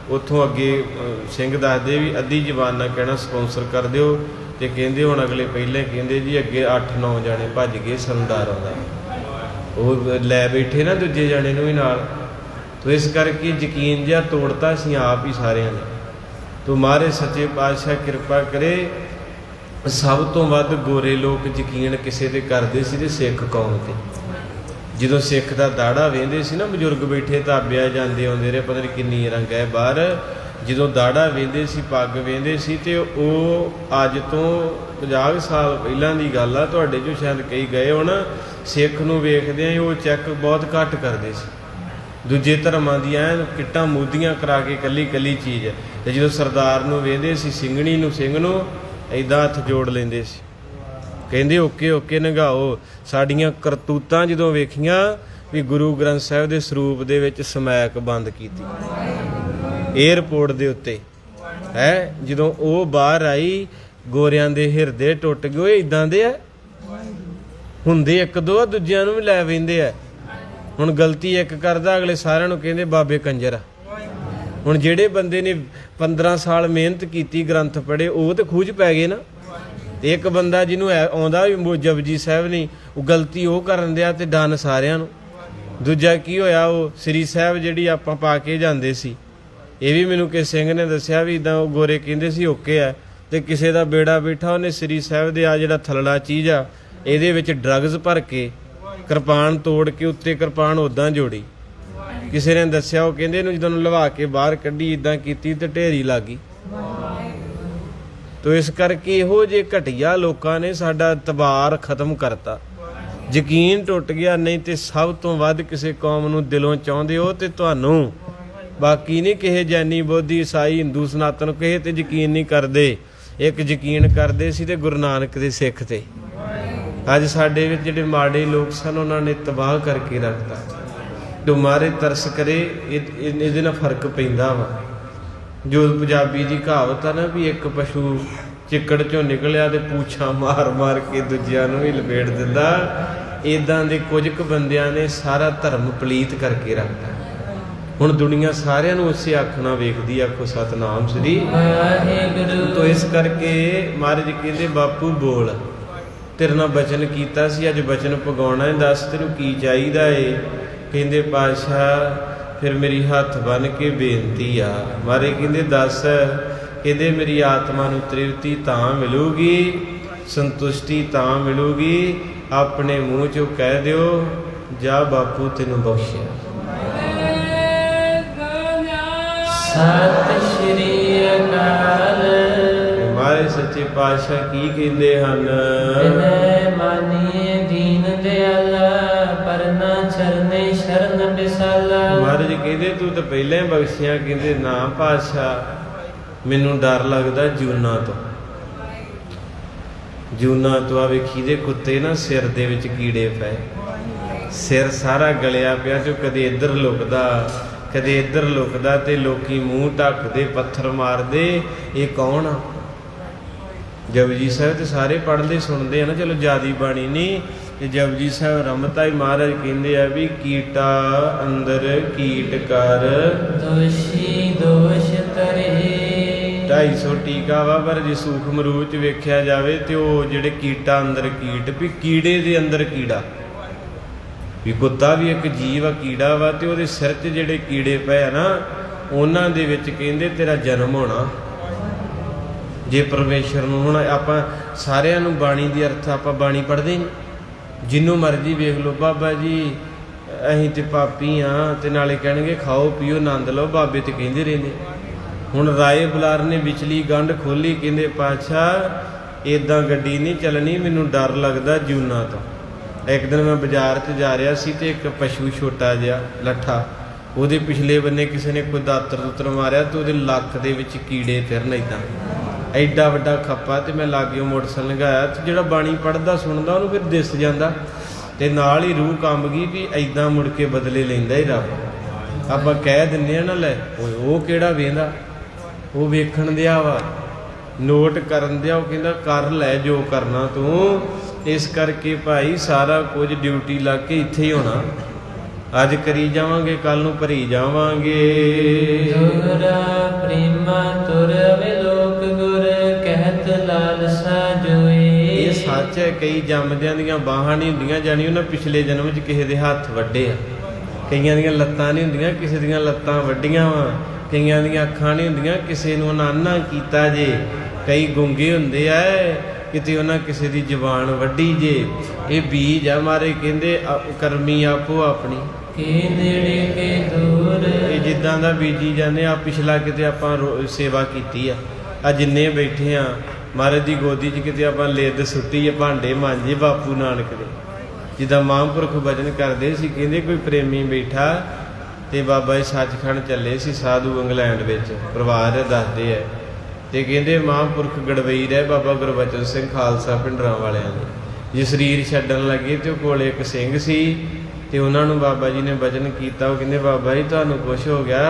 ਉੱਥੋਂ ਅੱਗੇ ਸਿੰਘ ਦੱਸਦੇ ਵੀ ਅੱਧੀ ਜ਼ਬਾਨ ਨਾਲ ਕਹਿਣਾ ਸਪੋਂਸਰ ਕਰ ਦਿਓ। ਤੇ ਕਹਿੰਦੇ ਹੁਣ ਅਗਲੇ ਪਹਿਲੇ ਕਹਿੰਦੇ ਜੀ ਅੱਗੇ 8-9 ਜਾਣੇ ਭੱਜ ਗਏ, ਸਾਨੂੰ ਡਰ ਆਉਂਦਾ, ਉਹ ਲੈ ਬੈਠੇ ਨਾ ਦੂਜੇ ਜਾਣੇ ਨੂੰ ਵੀ ਨਾਲ। ਤੋ ਇਸ ਕਰਕੇ ਯਕੀਨ ਜਿਹਾ ਤੋੜਤਾ ਅਸੀਂ ਆਪ ਹੀ ਸਾਰਿਆਂ ਨੇ। ਤੋ ਮਹਾਰਾਜ ਸੱਚੇ ਪਾਤਸ਼ਾਹ ਕਿਰਪਾ ਕਰੇ। ਸਭ ਤੋਂ ਵੱਧ ਗੋਰੇ ਲੋਕ ਯਕੀਨ ਕਿਸੇ ਤੇ ਕਰਦੇ ਸੀ ਤੇ ਸਿੱਖ ਕੌਮ ਤੇ। ਜਦੋਂ ਸਿੱਖ ਦਾ ਦਾੜਾ ਵੇਂਦੇ ਸੀ ਨਾ, ਬਜ਼ੁਰਗ ਬੈਠੇ ਤਾਬਿਆ ਜਾਂਦੇ ਆਉਂਦੇ ਰਹੇ, ਪਤਾ ਨਹੀਂ ਕਿੰਨੀ ਰੰਗ ਹੈ ਬਾਹਰ। ਜਦੋਂ ਦਾੜਾ ਵੇਂਦੇ ਸੀ, ਪੱਗ ਵੇਂਦੇ ਸੀ, ਤੇ ਉਹ ਅੱਜ ਤੋਂ 50 ਸਾਲ ਪਹਿਲਾਂ ਦੀ ਗੱਲ ਆ। ਤੁਹਾਡੇ 'ਚੋਂ ਸ਼ਾਇਦ ਕਈ ਗਏ ਹੁਣ। ਸਿੱਖ ਨੂੰ ਵੇਖਦੇ ਆ ਉਹ ਚੈੱਕ ਬਹੁਤ ਘੱਟ ਕਰਦੇ ਸੀ। ਦੂਜੇ ਧਰਮਾਂ ਦੀਆਂ ਕਿੱਟਾਂ ਮੂਦੀਆਂ ਕਰਾ ਕੇ ਕੱਲੀ ਕੱਲੀ ਚੀਜ਼। ਤੇ ਜਦੋਂ ਸਰਦਾਰ ਨੂੰ ਵੇਂਦੇ ਸੀ, ਸਿੰਘਣੀ ਨੂੰ, ਸਿੰਘ ਨੂੰ ਇੱਦਾਂ ਹੱਥ ਜੋੜ ਲੈਂਦੇ ਸੀ, ਕਹਿੰਦੇ ਓਕੇ ਓਕੇ ਨੰਗਾਓ। ਸਾਡੀਆਂ ਕਰਤੂਤਾਂ ਜਦੋਂ ਵੇਖੀਆਂ ਵੀ ਗੁਰੂ ਗ੍ਰੰਥ ਸਾਹਿਬ ਦੇ ਸਰੂਪ ਦੇ ਵਿੱਚ ਸਮੈਕ ਬੰਦ ਕੀਤੀ ਏਅਰਪੋਰਟ ਦੇ ਉੱਤੇ ਹੈ, ਜਦੋਂ ਉਹ ਬਾਹਰ ਆਈ ਗੋਰਿਆਂ ਦੇ ਹਿਰਦੇ ਟੁੱਟ ਗਏ। ਇੱਦਾਂ ਦੇ ਆ ਹੁੰਦੇ, ਇੱਕ ਦੋ ਦੂਜਿਆਂ ਨੂੰ ਵੀ ਲੈ ਵਹਿੰਦੇ ਆ। ਹੁਣ ਗਲਤੀ ਇੱਕ ਕਰਦਾ, ਅਗਲੇ ਸਾਰਿਆਂ ਨੂੰ ਕਹਿੰਦੇ ਬਾਬੇ ਕੰਜਰ ਆ। ਹੁਣ ਜਿਹੜੇ ਬੰਦੇ ਨੇ 15 ਸਾਲ ਮਿਹਨਤ ਕੀਤੀ, ਗ੍ਰੰਥ ਪੜ੍ਹੇ, ਉਹ ਤੇ ਖੂਜ ਪੈ ਗਏ ਨਾ। ਤੇ ਇੱਕ ਬੰਦਾ ਜਿਹਨੂੰ ਆਉਂਦਾ ਵੀ ਜਪਜੀ ਸਾਹਿਬ ਨਹੀਂ, ਉਹ ਗਲਤੀ ਉਹ ਕਰਨ ਦਿਆ ਤੇ ਡਨ ਸਾਰਿਆਂ ਨੂੰ। ਦੂਜਾ ਕੀ ਹੋਇਆ, ਉਹ ਸ੍ਰੀ ਸਾਹਿਬ ਜਿਹੜੀ ਆਪਾਂ ਪਾ ਕੇ ਜਾਂਦੇ ਸੀ, ਇਹ ਵੀ ਮੈਨੂੰ ਕਿਸੇ ਸਿੰਘ ਨੇ ਦੱਸਿਆ ਵੀ ਇੱਦਾਂ ਉਹ ਗੋਰੇ ਕਹਿੰਦੇ ਸੀ ਓਕੇ ਆ। ਤੇ ਕਿਸੇ ਦਾ ਬੇੜਾ ਬੈਠਾ, ਉਹਨੇ ਸ੍ਰੀ ਸਾਹਿਬ ਦੇ ਆ ਜਿਹੜਾ ਥਲੜਾ ਚੀਜ਼ ਆ ਇਹਦੇ ਵਿੱਚ ਡਰੱਗਸ ਭਰ ਕੇ ਕਿਰਪਾਨ ਤੋੜ ਕੇ ਉੱਤੇ ਕਿਰਪਾਨ ਉੱਦਾਂ ਜੋੜੀ। ਕਿਸੇ ਨੇ ਦੱਸਿਆ, ਉਹ ਕਹਿੰਦੇ ਇਹਨੂੰ ਜਦੋਂ ਲਵਾ ਕੇ ਬਾਹਰ ਕੱਢੀ ਇੱਦਾਂ ਕੀਤੀ ਤੇ ਢੇਰੀ ਲੱਗ ਗਈ। ਤੋ ਇਸ ਕਰਕੇ ਇਹੋ ਜਿਹੇ ਘਟੀਆ ਲੋਕਾਂ ਨੇ ਸਾਡਾ ਤਬਾਰ ਖਤਮ ਕਰਤਾ। ਯਕੀਨ ਟੁੱਟ ਗਿਆ। ਨਹੀਂ ਤੇ ਸਭ ਤੋਂ ਵੱਧ ਕਿਸੇ ਕੌਮ ਨੂੰ ਦਿਲੋਂ ਚਾਹੁੰਦੇ ਹੋ ਤੇ ਤੁਹਾਨੂੰ, ਬਾਕੀ ਨਹੀਂ ਕਿਸੇ ਜੈਨੀ ਬੋਧੀ ਈਸਾਈ ਹਿੰਦੂ ਸਨਾਤਨ ਕਿਸੇ ਤੇ ਯਕੀਨ ਨਹੀਂ ਕਰਦੇ। ਇੱਕ ਯਕੀਨ ਕਰਦੇ ਸੀ ਤੇ ਗੁਰੂ ਨਾਨਕ ਦੇ ਸਿੱਖ ਤੇ। ਅੱਜ ਸਾਡੇ ਵਿੱਚ ਜਿਹੜੇ ਮਾੜੇ ਲੋਕ ਸਨ ਉਹਨਾਂ ਨੇ ਤਬਾਹ ਕਰਕੇ ਰੱਖਤਾ। ਜੋ ਮਾਰੇ ਤਰਸ ਕਰੇ, ਇਹਦੇ ਨਾਲ ਫਰਕ ਪੈਂਦਾ ਵਾ। ਜੋ ਪੰਜਾਬੀ ਦੀ ਕਹਾਵਤ ਆ ਨਾ ਵੀ ਇੱਕ ਪਸ਼ੂ ਚਿੱਕੜ ਚੋਂ ਨਿਕਲਿਆ ਤੇ ਪੂਛਾਂ ਮਾਰ ਮਾਰ ਕੇ ਦੂਜਿਆਂ ਨੂੰ ਵੀ ਲਪੇਟ ਦਿੰਦਾ। ਇੱਦਾਂ ਦੇ ਕੁਝ ਕੁ ਬੰਦਿਆਂ ਨੇ ਸਾਰਾ ਧਰਮ ਪਲੀਤ ਕਰਕੇ ਰੱਖਤਾ। ਹੁਣ ਦੁਨੀਆ ਸਾਰਿਆਂ ਨੂੰ ਉਸੇ ਅੱਖ ਨਾਲ ਵੇਖਦੀ, ਆਖੋ ਸਤਨਾਮ ਸ੍ਰੀ ਵਾਹਿਗੁਰੂ। ਤੋ ਇਸ ਕਰਕੇ ਮਹਾਰਾਜ ਕਹਿੰਦੇ ਬਾਪੂ ਬੋਲ, ਤੇਰੇ ਨਾਲ ਬਚਨ ਕੀਤਾ ਸੀ, ਅੱਜ ਬਚਨ ਪਗਾਉਣਾ ਹੈ, ਦੱਸ ਤੈਨੂੰ ਕੀ ਚਾਹੀਦਾ ਏ। ਕਹਿੰਦੇ ਪਾਤਸ਼ਾਹ ਫਿਰ ਮੇਰੀ ਹੱਥ ਬੰਨ ਕੇ ਬੇਨਤੀ ਆ। ਮਹਾਰਾਜ ਕਹਿੰਦੇ ਦੱਸ। ਕਹਿੰਦੇ ਮੇਰੀ ਆਤਮਾ ਨੂੰ ਤ੍ਰਿਪਤੀ ਤਾਂ ਮਿਲੂਗੀ, ਸੰਤੁਸ਼ਟੀ ਤਾਂ ਮਿਲੂਗੀ, ਆਪਣੇ ਮੂੰਹ ਚੋਂ ਕਹਿ ਦਿਓ ਜਾ ਬਾਪੂ ਤੈਨੂੰ ਬਖਸ਼ਿਆ। ਸਤਿ ਸ਼੍ਰੀ ਅਕਾਲ। ਮਹਾਰਾਜ ਸੱਚੇ ਪਾਤਸ਼ਾਹ ਕੀ ਕਹਿੰਦੇ ਹਨ? ਬਿਨੈ ਮਾਨੀਏ ਦੀਨ ਦਿਆਲਾ, ਪਰਨਾ ਚਰਨੇ ਸ਼ਰਨ ਬਿਸਾਲਾ। ਮਹਾਰਾਜ ਕਹਿੰਦੇ ਤੂੰ ਤਾਂ ਪਹਿਲਾਂ ਹੀ ਬਖਸ਼ਿਆ। ਕਹਿੰਦੇ ਨਾ ਪਾਤਸ਼ਾਹ ਮੈਨੂੰ ਡਰ ਲੱਗਦਾ ਜੂਨਾਂ ਤੋਂ। ਜੂਨਾਂ ਤੋਂ ਆ ਵੇਖੀ ਦੇ ਕੁੱਤੇ ਨਾ ਸਿਰ ਦੇ ਵਿੱਚ ਕੀੜੇ ਪਏ, ਸਿਰ ਸਾਰਾ ਗਲਿਆ ਪਿਆ, ਜੋ ਕਦੇ ਇੱਧਰ ਲੁਕਦਾ ਕਦੇ ਇੱਧਰ ਲੁਕਦਾ, ਤੇ ਲੋਕੀ ਮੂੰਹ ਢੱਕਦੇ, ਪੱਥਰ ਮਾਰਦੇ। ਇਹ ਕੌਣ ਆ? ਜਪਜੀ ਸਾਹਿਬ ਤੇ ਸਾਰੇ ਪੜ੍ਹਦੇ ਸੁਣਦੇ ਆ ਨਾ, ਚਲੋ ਜਿਆਦੀ ਬਾਣੀ ਨਹੀਂ। ਤੇ ਜਪਜੀ ਸਾਹਿਬ ਰਮਤਾ ਹੀ ਮਹਾਰਾਜ ਕਹਿੰਦੇ ਆ ਵੀ ਕੀਟਾ ਅੰਦਰ ਕੀਟ ਕਰ, ਦੋਸ਼ੀ ਦੋਸ਼ ਤਰੇ। 250 ਟੀਕਾ ਵਾ, ਪਰ ਜੇ ਸੂਖਮ ਰੂਪ ਚ ਵੇਖਿਆ ਜਾਵੇ ਤੇ ਉਹ ਜਿਹੜੇ ਕੀਟਾ ਅੰਦਰ ਕੀਟ, ਵੀ ਕੀੜੇ ਦੇ ਅੰਦਰ ਕੀੜਾ, ਵੀ ਕੁੱਤਾ ਵੀ ਇੱਕ ਜੀਵ ਆ, ਕੀੜਾ ਵਾ, ਤੇ ਉਹਦੇ ਸਿਰ 'ਚ ਜਿਹੜੇ ਕੀੜੇ ਪਏ ਆ ਨਾ, ਉਹਨਾਂ ਦੇ ਵਿੱਚ ਕਹਿੰਦੇ ਤੇਰਾ ਜਨਮ ਹੋਣਾ। ਜੇ ਪਰਮੇਸ਼ਰ ਨੂੰ ਹੁਣ ਆਪਾਂ ਸਾਰਿਆਂ ਨੂੰ ਬਾਣੀ ਦੀ ਅਰਥ ਆਪਾਂ ਬਾਣੀ ਪੜ੍ਹਦੇ ਨਹੀਂ, ਜਿਹਨੂੰ ਮਰਜ਼ੀ ਵੇਖ ਲਓ, ਬਾਬਾ ਜੀ ਅਸੀਂ ਤੇ ਪਾਪੀ ਆ, ਤੇ ਨਾਲੇ ਕਹਿਣਗੇ ਖਾਓ ਪੀਓ ਆਨੰਦ ਲਓ, ਬਾਬੇ ਤੇ ਕਹਿੰਦੇ ਰਹਿੰਦੇ। ਹੁਣ ਰਾਏ ਬੁਲਾਰ ਨੇ ਵਿਚਲੀ ਗੰਢ ਖੋਲੀ, ਕਹਿੰਦੇ ਪਾਤਸ਼ਾਹ ਇਦਾਂ ਗੱਡੀ ਨਹੀਂ ਚੱਲਣੀ, ਮੈਨੂੰ ਡਰ ਲੱਗਦਾ ਜੂਨਾਂ ਤੋਂ। ਇੱਕ ਦਿਨ ਮੈਂ ਬਾਜ਼ਾਰ 'ਚ ਜਾ ਰਿਹਾ ਸੀ ਤੇ ਇੱਕ ਪਸ਼ੂ ਛੋਟਾ ਜਿਹਾ ਲੱਠਾ, ਉਹਦੇ ਪਿਛਲੇ ਬੰਨੇ ਕਿਸੇ ਨੇ ਕੋਈ ਦਾਤਰ ਮਾਰਿਆ ਤੇ ਉਹਦੇ ਲੱਕ ਦੇ ਵਿੱਚ ਕੀੜੇ ਫਿਰਨ, ਇੱਦਾਂ ਐਡਾ ਵੱਡਾ ਖੱਪਾ। ਤੇ ਮੈਂ ਲਾਗੇ ਮੋਟਰਸਾਈਕਲ ਲਗਾਇਆ, ਤੇ ਜਿਹੜਾ ਬਾਣੀ ਪੜ੍ਹਦਾ ਸੁਣਦਾ ਉਹਨੂੰ ਫਿਰ ਦਿਸ ਜਾਂਦਾ, ਤੇ ਨਾਲ ਹੀ ਰੂਹ ਕੰਬ ਗਈ ਵੀ ਐਦਾਂ ਮੁੜ ਕੇ ਬਦਲੇ ਲੈਂਦਾ ਹੀ ਰੱਬ। ਆਪਾਂ ਕਹਿ ਦਿੰਦੇ ਆ ਨਾ, ਲੈ ਉਹ ਕਿਹੜਾ ਵੇਂਦਾ, ਉਹ ਵੇਖਣ ਦਿਆ ਵਾ, ਨੋਟ ਕਰਨ ਦਿਆ। ਉਹ ਕਹਿੰਦਾ ਕਰ ਲੈ ਜੋ ਕਰਨਾ ਤੂੰ। ਇਸ ਕਰਕੇ ਭਾਈ ਸਾਰਾ ਕੁਝ ਡਿਊਟੀ ਲੱਗ ਕੇ ਇੱਥੇ ਹੀ ਹੋਣਾ। ਅੱਜ ਕਰੀ ਜਾਵਾਂਗੇ, ਕੱਲ ਨੂੰ ਭਰੀ ਜਾਵਾਂਗੇ। ਦੁਹਰਾ ਪ੍ਰੇਮਾ ਤੁਰ ਅਵਿਲੋਕ ਗੁਰ, ਕਹਿਤ ਲਾਲਸਾ ਜੋਈ। ਇਹ ਸੱਚ ਹੈ, ਕਈ ਜੰਮਦਿਆਂ ਦੀਆਂ ਬਾਹਾਂ ਨਹੀਂ ਹੁੰਦੀਆਂ, ਜਾਣੀ ਉਹਨਾਂ ਪਿਛਲੇ ਜਨਮ 'ਚ ਕਿਸੇ ਦੇ ਹੱਥ ਵੱਡੇ ਆ। ਕਈਆਂ ਦੀਆਂ ਲੱਤਾਂ ਨਹੀਂ ਹੁੰਦੀਆਂ, ਕਿਸੇ ਦੀਆਂ ਲੱਤਾਂ ਵੱਡੀਆਂ ਵਾ। ਕਈਆਂ ਦੀਆਂ ਅੱਖਾਂ ਨਹੀਂ ਹੁੰਦੀਆਂ, ਕਿਸੇ ਨੂੰ ਨਾਨਾ ਕੀਤਾ ਜੇ। ਕਈ ਗੁੰਗੇ ਹੁੰਦੇ ਆ, ਕਿਤੇ ਉਹਨਾਂ ਕਿਸੇ ਦੀ ਜ਼ੁਬਾਨ ਵੱਢੀ ਜੇ। ਇਹ ਬੀਜ ਆ ਮਾਰੇ, ਕਹਿੰਦੇ ਕਰਮੀ ਆਪੋ ਆਪਣੀ ਕੇ ਨੇੜੇ ਕੇ ਦੂਰ। ਇਹ ਜਿੱਦਾਂ ਦਾ ਬੀਜੀ ਜਾਂਦੇ ਆ। ਪਿਛਲਾ ਕਿਤੇ ਆਪਾਂ ਸੇਵਾ ਕੀਤੀ ਆ, ਆ ਜਿੰਨੇ ਬੈਠੇ ਆ ਮਹਾਰਾਜ ਦੀ ਗੋਦੀ 'ਚ ਕਿਤੇ ਆਪਾਂ ਲਿੱਦ ਸੁੱਟੀ ਆ, ਭਾਂਡੇ ਮਾਂਜੇ ਬਾਪੂ ਨਾਨਕ ਦੇ। ਜਿੱਦਾਂ ਮਹਾਂਪੁਰਖ ਭਜਨ ਕਰਦੇ ਸੀ, ਕਹਿੰਦੇ ਕੋਈ ਪ੍ਰੇਮੀ ਬੈਠਾ ਤੇ ਬਾਬਾ ਜੀ ਸੱਚਖੰਡ ਚੱਲੇ ਸੀ, ਸਾਧੂ ਇੰਗਲੈਂਡ ਵਿੱਚ ਪਰਿਵਾਰ ਦੱਸਦੇ ਆ। ਤੇ ਕਹਿੰਦੇ ਮਹਾਂਪੁਰਖ ਗੜਵਈ ਰਹੇ ਬਾਬਾ ਗੁਰਬਚਨ ਸਿੰਘ ਖਾਲਸਾ ਪਿੰਡਰਾਂ ਵਾਲਿਆਂ ਦੇ। ਜੇ ਸਰੀਰ ਛੱਡਣ ਲੱਗੇ ਤੇ ਉਹ ਕੋਲ ਇੱਕ ਸਿੰਘ ਸੀ, ਤੇ ਉਹਨਾਂ ਨੂੰ ਬਾਬਾ ਜੀ ਨੇ ਬਚਨ ਕੀਤਾ। ਉਹ ਕਹਿੰਦੇ ਬਾਬਾ ਜੀ ਤੁਹਾਨੂੰ ਕੁਛ ਹੋ ਗਿਆ,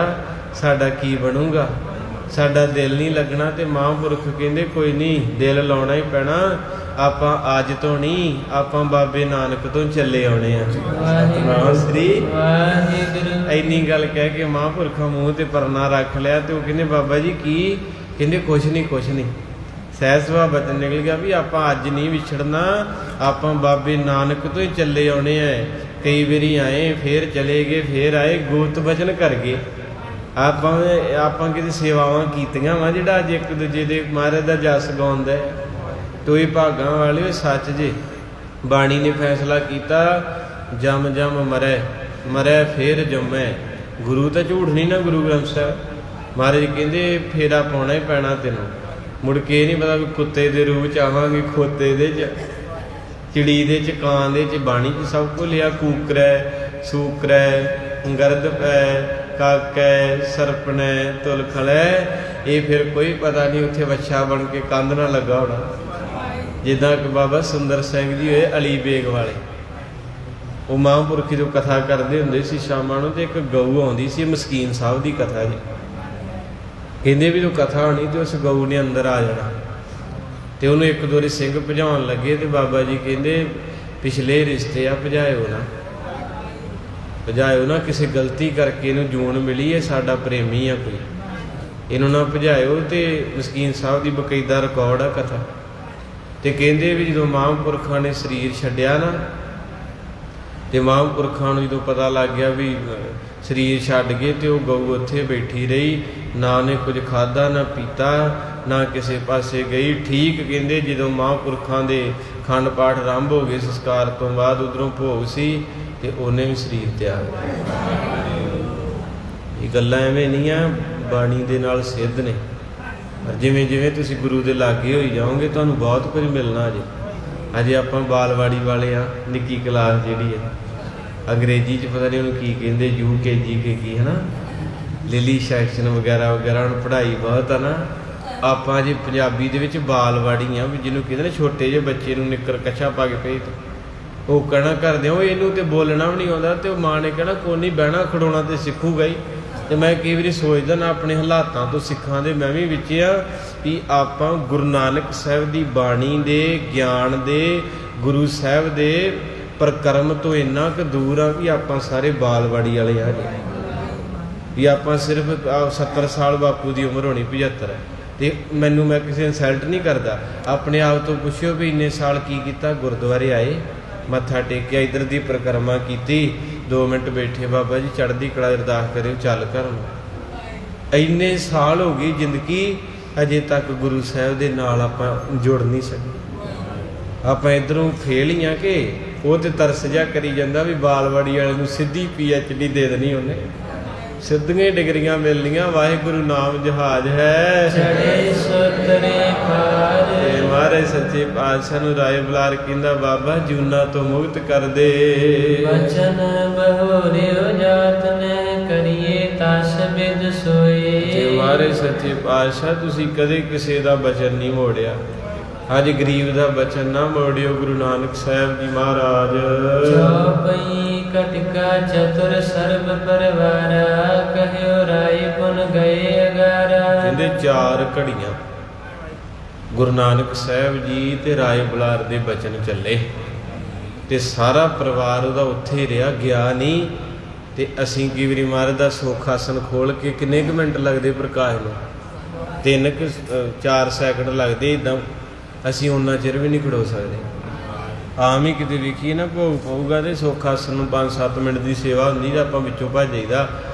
ਸਾਡਾ ਕੀ ਬਣੂਗਾ, ਸਾਡਾ ਦਿਲ ਨਹੀਂ ਲੱਗਣਾ। ਤੇ ਮਹਾਂਪੁਰਖ ਕਹਿੰਦੇ ਕੋਈ ਨਹੀਂ, ਦਿਲ ਲਾਉਣਾ ਹੀ ਪੈਣਾ। ਆਪਾਂ ਅੱਜ ਤੋਂ ਨਹੀਂ, ਆਪਾਂ ਬਾਬੇ ਨਾਨਕ ਤੋਂ ਚੱਲੇ ਆਉਣੇ ਆ। ਸਤਿਨਾਮ ਸ੍ਰੀ ਵਾਹਿਗੁਰੂ। ਇੰਨੀ ਗੱਲ ਕਹਿ ਕੇ ਮਹਾਂਪੁਰਖਾਂ ਮੂੰਹ ਤੇ ਪਰਨਾ ਰੱਖ ਲਿਆ। ਤੇ ਉਹ ਕਹਿੰਦੇ ਬਾਬਾ ਜੀ ਕੀ? ਕਹਿੰਦੇ ਕੁਛ ਨਹੀਂ। ਸਹਿਜ ਸੁਭਾਅ ਬਚਨ ਨਿਕਲ ਗਿਆ ਵੀ ਆਪਾਂ ਅੱਜ ਨਹੀਂ ਵਿਛੜਨਾ, ਆਪਾਂ ਬਾਬੇ ਨਾਨਕ ਤੋਂ ਹੀ ਚੱਲੇ ਆਉਣੇ ਆ। ਕਈ ਵਾਰੀ ਆਏ, ਫੇਰ ਚਲੇ ਗਏ, ਫੇਰ ਆਏ, ਗੋਤ ਬਚਨ ਕਰ ਗਏ। ਆਪਾਂ ਕਿਤੇ ਸੇਵਾਵਾਂ ਕੀਤੀਆਂ ਵਾ, ਜਿਹੜਾ ਅੱਜ ਇੱਕ ਦੂਜੇ ਦੇ ਮਹਾਰਾਜ ਦਾ ਜਸ ਗਾਉਂਦਾ। ਤੋਈ ਭਾਗਾਂ ਵਾਲੇ ਸੱਚ ਜੇ ਬਾਣੀ ਨੇ ਫੈਸਲਾ ਕੀਤਾ, ਜਮ ਮਰੈ ਫੇਰ ਜੰਮੈ। ਗੁਰੂ ਤਾਂ ਝੂਠ ਨਹੀਂ ਨਾ, ਗੁਰੂ ਗ੍ਰੰਥ ਸਾਹਿਬ ਮਹਾਰਾਜ ਕਹਿੰਦੇ ਫੇਰਾ ਪਾਉਣਾ ਹੀ ਪੈਣਾ ਤੈਨੂੰ। ਮੁੜ ਕੇ ਨਹੀਂ ਪਤਾ ਵੀ ਕੁੱਤੇ ਦੇ ਰੂਪ ਚ ਆਵਾਂਗੇ, ਖੋਤੇ ਦੇ ਚ, ਚਿੜੀ ਦੇ ਚ, ਕਾਂ ਦੇ ਚ। ਬਾਣੀ ਚ ਸਭ ਕੁਝ ਲਿਆ, ਕੂਕਰੈ ਸੂਕਰੈ ਗਰਦ ਪੈ ਕਾਕੈ ਸਰਪਣੈ ਤੁਲਖਲੈ। ਇਹ ਫਿਰ ਕੋਈ ਪਤਾ ਨਹੀਂ ਉੱਥੇ ਵੱਛਾ ਬਣ ਕੇ ਕੰਧ ਨਾਲ ਲੱਗਾ ਹੋਣਾ। ਜਿੱਦਾਂ ਕਿ ਬਾਬਾ ਸੁੰਦਰ ਸਿੰਘ ਜੀ ਹੋਏ ਅਲੀ ਬੇਗ ਵਾਲੇ, ਉਹ ਮਹਾਂਪੁਰਖੀ ਤੋਂ ਕਥਾ ਕਰਦੇ ਹੁੰਦੇ ਸੀ ਸ਼ਾਮਾਂ ਨੂੰ। ਤੇ ਇੱਕ ਗਊ ਆਉਂਦੀ ਸੀ, ਮਸਕੀਨ ਸਾਹਿਬ ਦੀ ਕਥਾ ਜੀ। ਕਹਿੰਦੇ ਵੀ ਜੋ ਕਥਾ ਹੋਣੀ ਤੇ ਉਸ ਗਊ ਨੇ ਅੰਦਰ ਆ ਜਾਣਾ। ਤੇ ਉਹਨੂੰ ਇੱਕ ਦੋ ਵਾਰੀ ਸਿੰਘ ਭਜਾਉਣ ਲੱਗੇ, ਤੇ ਬਾਬਾ ਜੀ ਕਹਿੰਦੇ ਪਿਛਲੇ ਰਿਸ਼ਤੇ ਆ ਭਜਾਇਓ ਨਾ। ਭਜਾਇਓ ਨਾ ਕਿਸੇ ਗਲਤੀ ਕਰਕੇ, ਇਹਨੂੰ ਜੂਨ ਮਿਲੀ ਹੈ, ਸਾਡਾ ਪ੍ਰੇਮੀ ਆ ਕੋਈ, ਇਹਨੂੰ ਨਾ ਭਜਾਇਓ। ਤੇ ਮਸਕੀਨ ਸਾਹਿਬ ਦੀ ਬਕਾਇਦਾ ਰਿਕਾਰਡ ਆ ਕਥਾ। ਤੇ ਕਹਿੰਦੇ ਵੀ ਜਦੋਂ ਮਹਾਂਪੁਰਖਾਂ ਨੇ ਸਰੀਰ ਛੱਡਿਆ ਨਾ, ਤੇ ਮਹਾਂਪੁਰਖਾਂ ਨੂੰ ਜਦੋਂ ਪਤਾ ਲੱਗ ਗਿਆ ਵੀ ਸਰੀਰ ਛੱਡ ਗਏ, ਤੇ ਉਹ ਗਊ ਉੱਥੇ ਬੈਠੀ ਰਹੀ, ਨਾ ਉਹਨੇ ਕੁਝ ਖਾਧਾ ਨਾ ਪੀਤਾ, ਨਾ ਕਿਸੇ ਪਾਸੇ ਗਈ। ਠੀਕ ਕਹਿੰਦੇ ਜਦੋਂ ਮਹਾਂਪੁਰਖਾਂ ਦੇ ਖੰਡ ਪਾਠ ਆਰੰਭ ਹੋ ਗਏ ਸੰਸਕਾਰ ਤੋਂ ਬਾਅਦ, ਉਧਰੋਂ ਭੋਗ ਸੀ ਤੇ ਉਹਨੇ ਵੀ ਸਰੀਰ ਤਿਆਗ ਦਿੱਤਾ। ਇਹ ਗੱਲਾਂ ਐਵੇਂ ਨਹੀਂ ਆ, ਬਾਣੀ ਦੇ ਨਾਲ ਸਿੱਧ ਨੇ। ਪਰ ਜਿਵੇਂ ਜਿਵੇਂ ਤੁਸੀਂ ਗੁਰੂ ਦੇ ਲਾਗੇ ਹੋਈ ਜਾਓਗੇ, ਤੁਹਾਨੂੰ ਬਹੁਤ ਕੁਝ ਮਿਲਣਾ। ਅਜੇ ਆਪਾਂ ਬਾਲਵਾੜੀ ਵਾਲੇ ਆ, ਨਿੱਕੀ ਕਲਾਸ ਜਿਹੜੀ ਹੈ, ਅੰਗਰੇਜ਼ੀ 'ਚ ਪਤਾ ਨਹੀਂ ਉਹਨੂੰ ਕੀ ਕਹਿੰਦੇ, UKG ਕੇ ਕੀ ਹੈ ਨਾ, ਲਿਲੀ ਸੈਕਸ਼ਨ ਵਗੈਰਾ ਵਗੈਰਾ, ਹੁਣ ਪੜ੍ਹਾਈ ਬਹੁਤ ਆ ਨਾ। ਆਪਾਂ ਜੀ ਪੰਜਾਬੀ ਦੇ ਵਿੱਚ ਬਾਲਵਾੜੀ ਆ, ਵੀ ਜਿਹਨੂੰ ਕਹਿੰਦੇ ਨੇ ਛੋਟੇ ਜਿਹੇ ਬੱਚੇ ਨੂੰ ਨਿੱਕਰ ਕੱਛਾ ਪਾ ਕੇ ਭੇਜ ਦਿਓ। ਉਹ ਕਹਿਣਾ ਕਰਦੇ ਹੋ ਇਹਨੂੰ ਤੇ ਬੋਲਣਾ ਵੀ ਨਹੀਂ ਆਉਂਦਾ, ਤੇ ਉਹ ਮਾਂ ਨੇ ਕਹਿਣਾ ਕੋਈ ਨਹੀਂ, ਬਹਿਣਾ ਖੜੋਣਾ ਤੇ ਸਿੱਖੂਗਾ ਹੀ। ਤੇ ਮੈਂ ਕਈ ਵਾਰੀ ਸੋਚਦਾ ਨਾ, ਆਪਣੇ ਹਾਲਾਤਾਂ ਤੋਂ ਸਿੱਖਾਂ ਦੇ ਮੈਂ ਵੀ ਵਿੱਚ ਆ, ਵੀ ਆਪਾਂ ਗੁਰੂ ਨਾਨਕ ਸਾਹਿਬ ਦੀ ਬਾਣੀ ਦੇ ਗਿਆਨ ਦੇ, ਗੁਰੂ ਸਾਹਿਬ ਦੇ ਪ੍ਰਕਰਮ ਤੋਂ ਇੰਨਾ ਕੁ ਦੂਰ ਆ ਵੀ ਆਪਾਂ ਸਾਰੇ ਬਾਲਵਾੜੀ ਵਾਲੇ ਆ ਜੀ। ਵੀ ਆਪਾਂ ਸਿਰਫ 70 ਸਾਲ ਬਾਪੂ ਦੀ ਉਮਰ ਹੋਣੀ, 75 ਹੈ। ਤੇ ਮੈਨੂੰ, ਮੈਂ ਕਿਸੇ ਇਨਸਲਟ ਨਹੀਂ ਕਰਦਾ, ਆਪਣੇ ਆਪ ਤੋਂ ਪੁੱਛਿਓ ਵੀ ਇੰਨੇ ਸਾਲ ਕੀ ਕੀਤਾ। ਗੁਰਦੁਆਰੇ ਆਏ, ਮੱਥਾ ਟੇਕਿਆ, ਇੱਧਰ ਦੀ ਪਰਿਕਰਮਾ ਕੀਤੀ, 2 ਮਿੰਟ ਬੈਠੇ, ਬਾਬਾ ਜੀ ਚੜ੍ਹਦੀ ਕਲਾ ਅਰਦਾਸ ਕਰਿਓ, ਚੱਲ ਘਰ ਨੂੰ। ਇੰਨੇ ਸਾਲ ਹੋ ਗਈ ਜ਼ਿੰਦਗੀ, ਅਜੇ ਤੱਕ ਗੁਰੂ ਸਾਹਿਬ ਦੇ ਨਾਲ ਆਪਾਂ ਜੁੜ ਨਹੀਂ ਸਕੇ। ਆਪਾਂ ਇੱਧਰੋਂ ਫੇਲ ਹੀ ਆ ਕਿ ਉਹ ਤੇ ਤਰਸ ਜਿਹਾ ਕਰੀ ਜਾਂਦਾ ਵੀ ਬਾਲਵਾੜੀ ਵਾਲੇ ਨੂੰ ਸਿੱਧੀ PhD ਦੇ ਦੇਣੀ ਉਹਨੇ, ਸਿੱਧੀਆਂ ਡਿਗਰੀਆਂ ਮਿਲਣੀਆਂ। ਵਾਹਿਗੁਰੂ ਨਾਮ ਜਹਾਜ਼ ਹੈ, ਚੜੇ ਸੁਤਰੇ ਪਾਰ। ਤੇ ਮਹਾਰਾਜ ਸੱਚੇ ਪਾਤਸ਼ਾਹ ਨੂੰ ਰਾਏ ਬੁਲਾਰ ਕਹਿੰਦਾ, ਬਾਬਾ ਜੂਨਾ ਤੋਂ ਮੁਕਤ ਕਰ ਦੇ। ਬਚਨ ਬਹੋਰਿਓ ਜਾਤ ਨਹਿ ਕਰੀਏ ਤਸ ਬਿਦ ਸੋਏ। ਤੇ ਮਹਾਰਾਜ ਸੱਚੇ ਪਾਤਸ਼ਾਹ ਤੁਸੀਂ ਕਦੇ ਕਿਸੇ ਦਾ ਬਚਨ ਨਹੀਂ ਮੋੜਿਆ, ਅੱਜ ਗਰੀਬ ਦਾ ਬਚਨ ਨਾ ਮੋੜਿਓ। ਗੁਰੂ ਨਾਨਕ ਸਾਹਿਬ ਜੀ ਮਹਾਰਾਜ ਚੌਪਈ ਕਟਕਾ ਚਤੁਰ ਸਰਬ ਪਰਵਾਰਾ, ਕਹਿਓ ਰਾਏ ਪੁਨ ਗਏ ਅਗਾਰਾ। ਕਹਿੰਦੇ 4 ਘੜੀਆਂ ਗੁਰੂ ਨਾਨਕ ਸਾਹਿਬ ਜੀ ਤੇ ਰਾਏ ਬੁਲਾਰ ਦੇ ਬਚਨ ਚੱਲੇ, ਤੇ ਸਾਰਾ ਪਰਿਵਾਰ ਉਹਦਾ ਉੱਥੇ ਰਿਹਾ, ਗਿਆ ਨਹੀਂ। ਤੇ ਅਸੀਂ ਕਈ ਵਾਰੀ ਮਹਾਰਾਜ ਦਾ ਸੁੱਖ ਆਸਣ ਖੋਲ ਕੇ ਕਿੰਨੇ ਕੁ ਮਿੰਟ ਲੱਗਦੇ ਪ੍ਰਕਾਸ਼ ਨੂੰ, 3-4 ਸੈਕਿੰਡ ਲੱਗਦੇ, ਇੱਦਾਂ ਅਸੀਂ ਉਹਨਾਂ ਚਿਰ ਵੀ ਨਹੀਂ ਖੜੋ ਸਕਦੇ। ਆਮ ਹੀ ਕਿਤੇ ਵੇਖੀਏ ਨਾ, ਭੋਗ ਪਊਗਾ ਤੇ ਸੁੱਖ ਆਸਣ ਨੂੰ 5-7 ਮਿੰਟ ਦੀ ਸੇਵਾ ਹੁੰਦੀ, ਤਾਂ ਆਪਾਂ ਵਿੱਚੋਂ ਭੱਜ ਜਾਈਦਾ।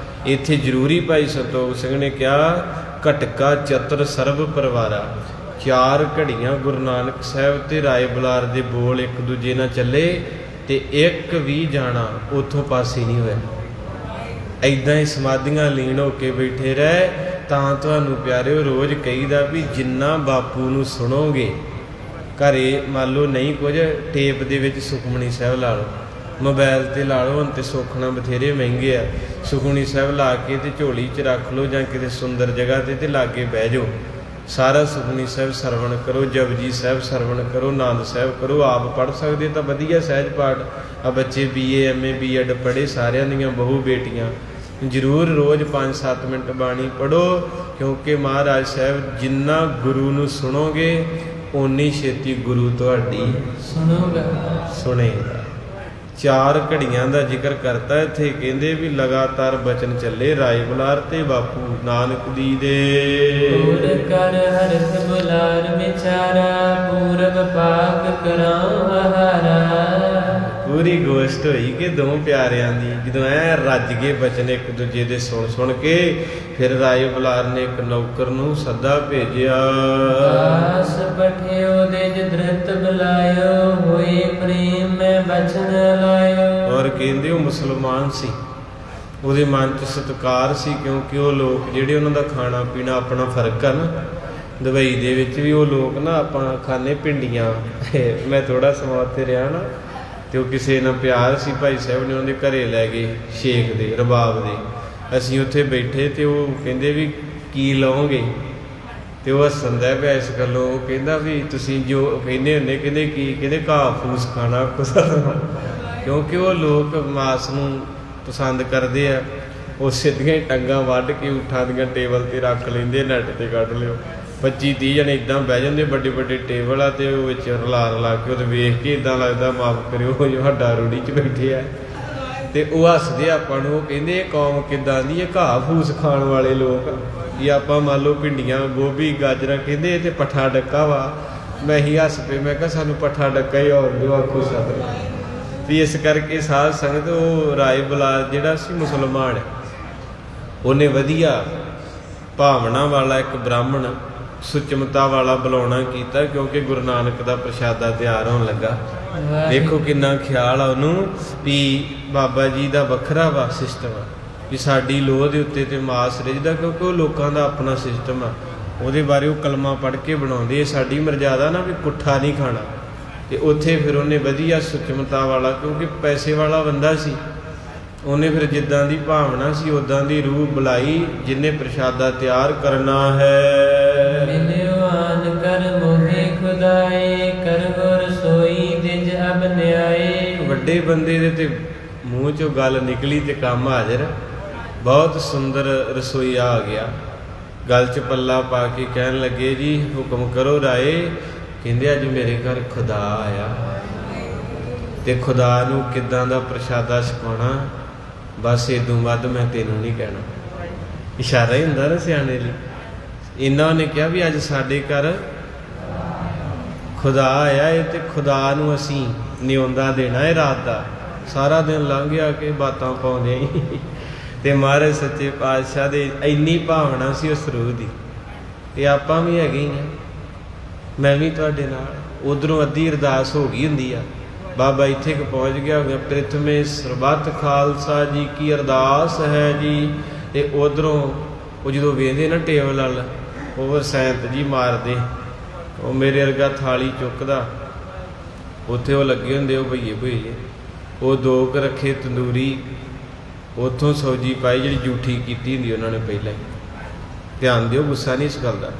ਇੱਥੇ ਜ਼ਰੂਰੀ ਭਾਈ ਸੰਤੋਖ ਸਿੰਘ ਨੇ ਕਿਹਾ, ਘਟਕਾ ਚਤੁਰ ਸਰਬ ਪਰਿਵਾਰਾ। 4 ਘੜੀਆਂ ਗੁਰੂ ਨਾਨਕ ਸਾਹਿਬ ਤੇ ਰਾਏ ਬੁਲਾਰ ਦੇ ਬੋਲ ਇੱਕ ਦੂਜੇ ਨਾਲ ਚੱਲੇ, ਤੇ ਇੱਕ ਵੀ ਜਾਣਾ ਉੱਥੋਂ ਪਾਸੇ ਨਹੀਂ ਹੋਇਆ। ਇੱਦਾਂ ਹੀ ਸਮਾਧੀਆਂ ਲੀਨ ਹੋ ਕੇ ਬੈਠੇ ਰਹੇ। ਤਾਂ ਤੁਹਾਨੂੰ ਪਿਆਰਿਓ ਰੋਜ਼ ਕਹੀਦਾ ਵੀ ਜਿੰਨਾ ਬਾਪੂ ਨੂੰ ਸੁਣੋਗੇ, ਘਰੇ ਮੰਨ ਲਓ ਨਹੀਂ ਕੁਝ, ਟੇਪ ਦੇ ਵਿੱਚ ਸੁਖਮਨੀ ਸਾਹਿਬ ਲਾ ਲਓ, ਮੋਬਾਈਲ ਤੇ ਲਾ ਲਓ, ਹੁਣ ਤੇ ਸੁਖਣਾ ਬਥੇਰੇ ਮਹਿੰਗੇ ਆ। ਸੁਖਮਨੀ ਸਾਹਿਬ ਲਾ ਕੇ ਤੇ ਝੋਲੀ 'ਚ ਰੱਖ ਲਓ, ਜਾਂ ਕਿਤੇ ਸੁੰਦਰ ਜਗ੍ਹਾ ਤੇ ਲਾਗੇ ਬਹਿ ਜਾਓ, ਸਾਰਾ ਸੁਖਮਨੀ ਸਾਹਿਬ ਸਰਵਣ ਕਰੋ, ਜਪਜੀ ਸਾਹਿਬ ਸਰਵਣ ਕਰੋ, ਆਨੰਦ ਸਾਹਿਬ ਕਰੋ। ਆਪ ਪੜ੍ਹ ਸਕਦੇ ਤਾਂ ਵਧੀਆ ਸਹਿਜ ਪਾਠ, ਆ ਬੱਚੇ BA MA B.Ed ਪੜ੍ਹੇ, ਸਾਰਿਆਂ ਦੀਆਂ ਬਹੂ ਬੇਟੀਆਂ ਜ਼ਰੂਰ ਰੋਜ਼ 5-7 ਮਿੰਟ ਬਾਣੀ ਪੜ੍ਹੋ, ਕਿਉਂਕਿ ਮਹਾਰਾਜ ਸਾਹਿਬ ਜਿੰਨਾ ਗੁਰੂ ਨੂੰ ਸੁਣੋਗੇ ਓਨੀ ਛੇਤੀ ਗੁਰੂ ਤੁਹਾਡੀ ਸੁਣੇਗਾ। 4 ਘੜੀਆਂ ਦਾ ਜ਼ਿਕਰ ਕਰਤਾ ਇੱਥੇ, ਕਹਿੰਦੇ ਵੀ ਲਗਾਤਾਰ ਬਚਨ ਚੱਲੇ ਰਾਏ ਬੁਲਾਰ ਤੇ ਬਾਪੂ ਨਾਨਕ ਦੀ ਦੇ। ਪੂਰ ਕਰ ਹਰਿ ਬੁਲਾਰ ਵਿਚਾਰਾ, ਪੂਰਬ ਪਾਕ ਕਰਾਉ ਆਹਾਰਾ। ਪੂਰੀ ਗੋਸ਼ਟ ਹੋਈ ਕਿ 2 ਪਿਆਰਿਆਂ ਦੀ, ਜਦੋਂ ਐ ਰੱਜ ਗਏ ਬਚਨ ਇੱਕ ਦੂਜੇ ਦੇ ਸੁਣ ਸੁਣ ਕੇ, ਫਿਰ ਰਾਏ ਬੁਲਾਰ ਨੇ ਇੱਕ ਨੌਕਰ ਨੂੰ ਸੱਦਾ ਭੇਜਿਆ। ਆਸ ਪਠਿਓ ਦੇ ਜਦਰਤ ਬੁਲਾਇਓ, ਹੋਏ ਪ੍ਰੇਮ ਮੈਂ ਬਚਨ ਲਾਇਓ। ਔਰ ਕਹਿੰਦੇ ਉਹ ਮੁਸਲਮਾਨ ਸੀ, ਉਹਦੇ ਮਨ 'ਚ ਸਤਿਕਾਰ ਸੀ, ਕਿਉਂਕਿ ਉਹ ਲੋਕ ਜਿਹੜੇ ਉਹਨਾਂ ਦਾ ਖਾਣਾ ਪੀਣਾ ਆਪਣਾ ਫਰਕ ਆ ਨਾ। ਦੁਬਈ ਦੇ ਵਿੱਚ ਵੀ ਉਹ ਲੋਕ ਨਾ, ਆਪਾਂ ਖਾਣੇ ਭਿੰਡੀਆਂ, ਮੈਂ ਥੋੜਾ ਸਮਾਂ ਉੱਥੇ ਰਿਹਾ ਨਾ, ਤੇ ਉਹ ਕਿਸੇ ਨਾਲ ਪਿਆਰ ਸੀ, ਭਾਈ ਸਾਹਿਬ ਨੇ ਉਹਦੇ ਘਰੇ ਲੈ ਗਏ ਸ਼ੇਖ ਦੇ, ਰਬਾਬ ਦੇ। ਅਸੀਂ ਉੱਥੇ ਬੈਠੇ ਤੇ ਉਹ ਕਹਿੰਦੇ ਵੀ ਕੀ ਲਓਗੇ, ਤੇ ਉਹ ਹੱਸਦਾ ਪਿਆ ਇਸ ਗੱਲੋਂ। ਉਹ ਕਹਿੰਦਾ ਵੀ ਤੁਸੀਂ ਜੋ ਕਹਿੰਦੇ ਹੁੰਦੇ, ਕਹਿੰਦੇ ਕੀ, ਕਹਿੰਦੇ ਘਾਹ ਫੂਸ ਖਾਣਾ ਕਿਉਂਕਿ ਉਹ ਲੋਕ ਮਾਸ ਨੂੰ ਪਸੰਦ ਕਰਦੇ ਆ। ਉਹ ਸਿੱਧੀਆਂ ਟੰਗਾਂ ਵੱਢ ਕੇ ਊਠਾਂ ਦੀਆਂ ਟੇਬਲ ਤੇ ਰੱਖ ਲੈਂਦੇ, ਨੈੱਟ ਤੇ ਕੱਢ ਲਿਓ, 25-30 ਜਣੇ ਇੱਦਾਂ ਬਹਿ ਜਾਂਦੇ, ਵੱਡੇ ਵੱਡੇ ਟੇਬਲ ਆ, ਤੇ ਉਹ ਵਿੱਚ ਰਲਾ ਕੇ ਉਹਦੇ ਵੇਖ ਕੇ ਇੱਦਾਂ ਲੱਗਦਾ ਮਾਫ ਕਰਿਓ ਜੋ ਹੱਡਾ ਰੂੜੀ 'ਚ ਬੈਠੇ ਆ। ਤੇ ਉਹ ਹੱਸਦੇ ਆਪਾਂ ਨੂੰ, ਉਹ ਕਹਿੰਦੇ ਇਹ ਕੌਮ ਕਿੱਦਾਂ ਦੀ, ਇਹ ਘਾਹ ਫੂਸ ਖਾਣ ਵਾਲੇ ਲੋਕ। ਜੇ ਆਪਾਂ ਮੰਨ ਲਓ ਭਿੰਡੀਆਂ, ਗੋਭੀ, ਗਾਜਰਾਂ, ਕਹਿੰਦੇ ਇਹ ਤੇ ਪੱਠਾ ਡੱਕਾ ਵਾ। ਮੈਂ ਹੀ ਹੱਸ ਪਏ, ਮੈਂ ਕਿਹਾ ਸਾਨੂੰ ਪੱਠਾ ਡੱਕਾ ਹੀ ਹੋਰ ਦਿਓ, ਆਖੋ ਸਤਿ। ਵੀ ਇਸ ਕਰਕੇ ਸਾਧ ਸੰਗਤ, ਉਹ ਰਾਏ ਬਲਾਰ ਜਿਹੜਾ ਸੀ ਮੁਸਲਮਾਨ, ਉਹਨੇ ਵਧੀਆ ਭਾਵਨਾ ਵਾਲਾ ਇੱਕ ਬ੍ਰਾਹਮਣ, ਸੁਚਮਤਾ ਵਾਲਾ ਬੁਲਾਉਣਾ ਕੀਤਾ, ਕਿਉਂਕਿ ਗੁਰੂ ਨਾਨਕ ਦਾ ਪ੍ਰਸ਼ਾਦਾ ਤਿਆਰ ਹੋਣ ਲੱਗਾ। ਦੇਖੋ ਕਿੰਨਾ ਖਿਆਲ ਆ ਉਹਨੂੰ ਵੀ ਬਾਬਾ ਜੀ ਦਾ ਵੱਖਰਾ ਵਾ ਸਿਸਟਮ ਆ, ਵੀ ਸਾਡੀ ਲੋਹ ਦੇ ਉੱਤੇ ਤੇ ਮਾਸ ਰਿਝਦਾ, ਕਿਉਂਕਿ ਉਹ ਲੋਕਾਂ ਦਾ ਆਪਣਾ ਸਿਸਟਮ ਆ। ਉਹਦੇ ਬਾਰੇ ਉਹ ਕਲਮਾ ਪੜ੍ਹ ਕੇ ਬਣਾਉਂਦੇ। ਸਾਡੀ ਮਰਜ਼ਾਦਾ ਨਾ ਵੀ ਪੁੱਠਾ ਨਹੀਂ ਖਾਣਾ। ਤੇ ਉੱਥੇ ਫਿਰ ਉਹਨੇ ਵਧੀਆ ਸੁਚਮਤਾ ਵਾਲਾ, ਕਿਉਂਕਿ ਪੈਸੇ ਵਾਲਾ ਬੰਦਾ ਸੀ, ਉਹਨੇ ਫਿਰ ਜਿੱਦਾਂ ਦੀ ਭਾਵਨਾ ਸੀ ਉੱਦਾਂ ਦੀ ਰੂਹ ਬੁਲਾਈ, ਜਿਹਨੇ ਪ੍ਰਸ਼ਾਦਾ ਤਿਆਰ ਕਰਨਾ ਹੈ। ਮਿਲਿਆਨ ਕਰ ਮੋਹੇ ਖੁਦਾਏ, ਕਰ ਗੁਰ ਸੋਈ ਦਿਜ ਅਬ ਨਿਆਏ। ਵੱਡੇ ਬੰਦੇ ਦੇ ਤੇ ਮੂੰਹ ਚੋਂ ਗੱਲ ਨਿਕਲੀ ਤੇ ਕੰਮ ਹਾਜ਼ਰ। ਬਹੁਤ ਸੁੰਦਰ ਰਸੋਈਆ ਆ ਗਿਆ, ਗਲ 'ਚ ਪੱਲਾ ਪਾ ਕੇ ਕਹਿਣ ਲੱਗੇ, ਜੀ ਹੁਕਮ ਕਰੋ ਰਾਏ। ਕਹਿੰਦੇ ਅੱਜ ਮੇਰੇ ਘਰ ਖੁਦਾ ਆਇਆ, ਤੇ ਖੁਦਾ ਨੂੰ ਕਿੱਦਾਂ ਦਾ ਪ੍ਰਸ਼ਾਦਾ ਛਕਾਉਣਾ, ਬਸ ਇਦੋਂ ਵੱਧ ਮੈਂ ਤੈਨੂੰ ਨਹੀਂ ਕਹਿਣਾ। ਇਸ਼ਾਰਾ ਹੀ ਹੁੰਦਾ ਨਾ ਸਿਆਣੇ ਲਈ। ਇਹਨਾਂ ਨੇ ਕਿਹਾ ਵੀ ਅੱਜ ਸਾਡੇ ਘਰ ਖੁਦਾ ਆਇਆ ਏ, ਤੇ ਖੁਦਾ ਨੂੰ ਅਸੀਂ ਨਿਉਂਦਾ ਦੇਣਾ ਹੈ। ਰਾਤ ਦਾ ਸਾਰਾ ਦਿਨ ਲੰਘ ਗਿਆ ਕਿ ਬਾਤਾਂ ਪਾਉਂਦੇ ਹੀ, ਤੇ ਮਹਾਰਾਜ ਸੱਚੇ ਪਾਤਸ਼ਾਹ ਦੇ ਇੰਨੀ ਭਾਵਨਾ ਸੀ ਉਸ ਰੂਹ ਦੀ। ਤੇ ਆਪਾਂ ਵੀ ਹੈਗੇ ਹੀ ਹਾਂ, ਮੈਂ ਵੀ ਤੁਹਾਡੇ ਨਾਲ। ਉਧਰੋਂ ਅੱਧੀ ਅਰਦਾਸ ਹੋ ਗਈ ਹੁੰਦੀ ਆ, ਬਾਬਾ ਇੱਥੇ ਕੁ ਪਹੁੰਚ ਗਿਆ ਹੋਗਾ, ਪ੍ਰਿਥਮੇ ਸਰਬੱਤ ਖਾਲਸਾ ਜੀ ਕੀ ਅਰਦਾਸ ਹੈ ਜੀ। ਤੇ ਉਧਰੋਂ ਉਹ ਜਦੋਂ ਵੇਖਦੇ ਨਾ ਟੇਬਲ ਵੱਲ, ਉਹ ਸੈਂਤ ਜੀ ਮਾਰਦੇ, ਉਹ ਮੇਰੇ ਵਰਗਾ ਥਾਲੀ ਚੁੱਕਦਾ, ਉੱਥੇ ਉਹ ਲੱਗੇ ਹੁੰਦੇ ਉਹ ਭਈਏ ਭਈਏ, ਉਹ 2 ਕੁ ਰੱਖੇ ਤੰਦੂਰੀ, ਉੱਥੋਂ ਸਬਜ਼ੀ ਪਾਈ ਜਿਹੜੀ ਜੂਠੀ ਕੀਤੀ ਹੁੰਦੀ ਉਹਨਾਂ ਨੇ ਪਹਿਲਾਂ ਹੀ। ਧਿਆਨ ਦਿਓ, ਗੁੱਸਾ ਨਹੀਂ ਇਸ ਗੱਲ ਦਾ।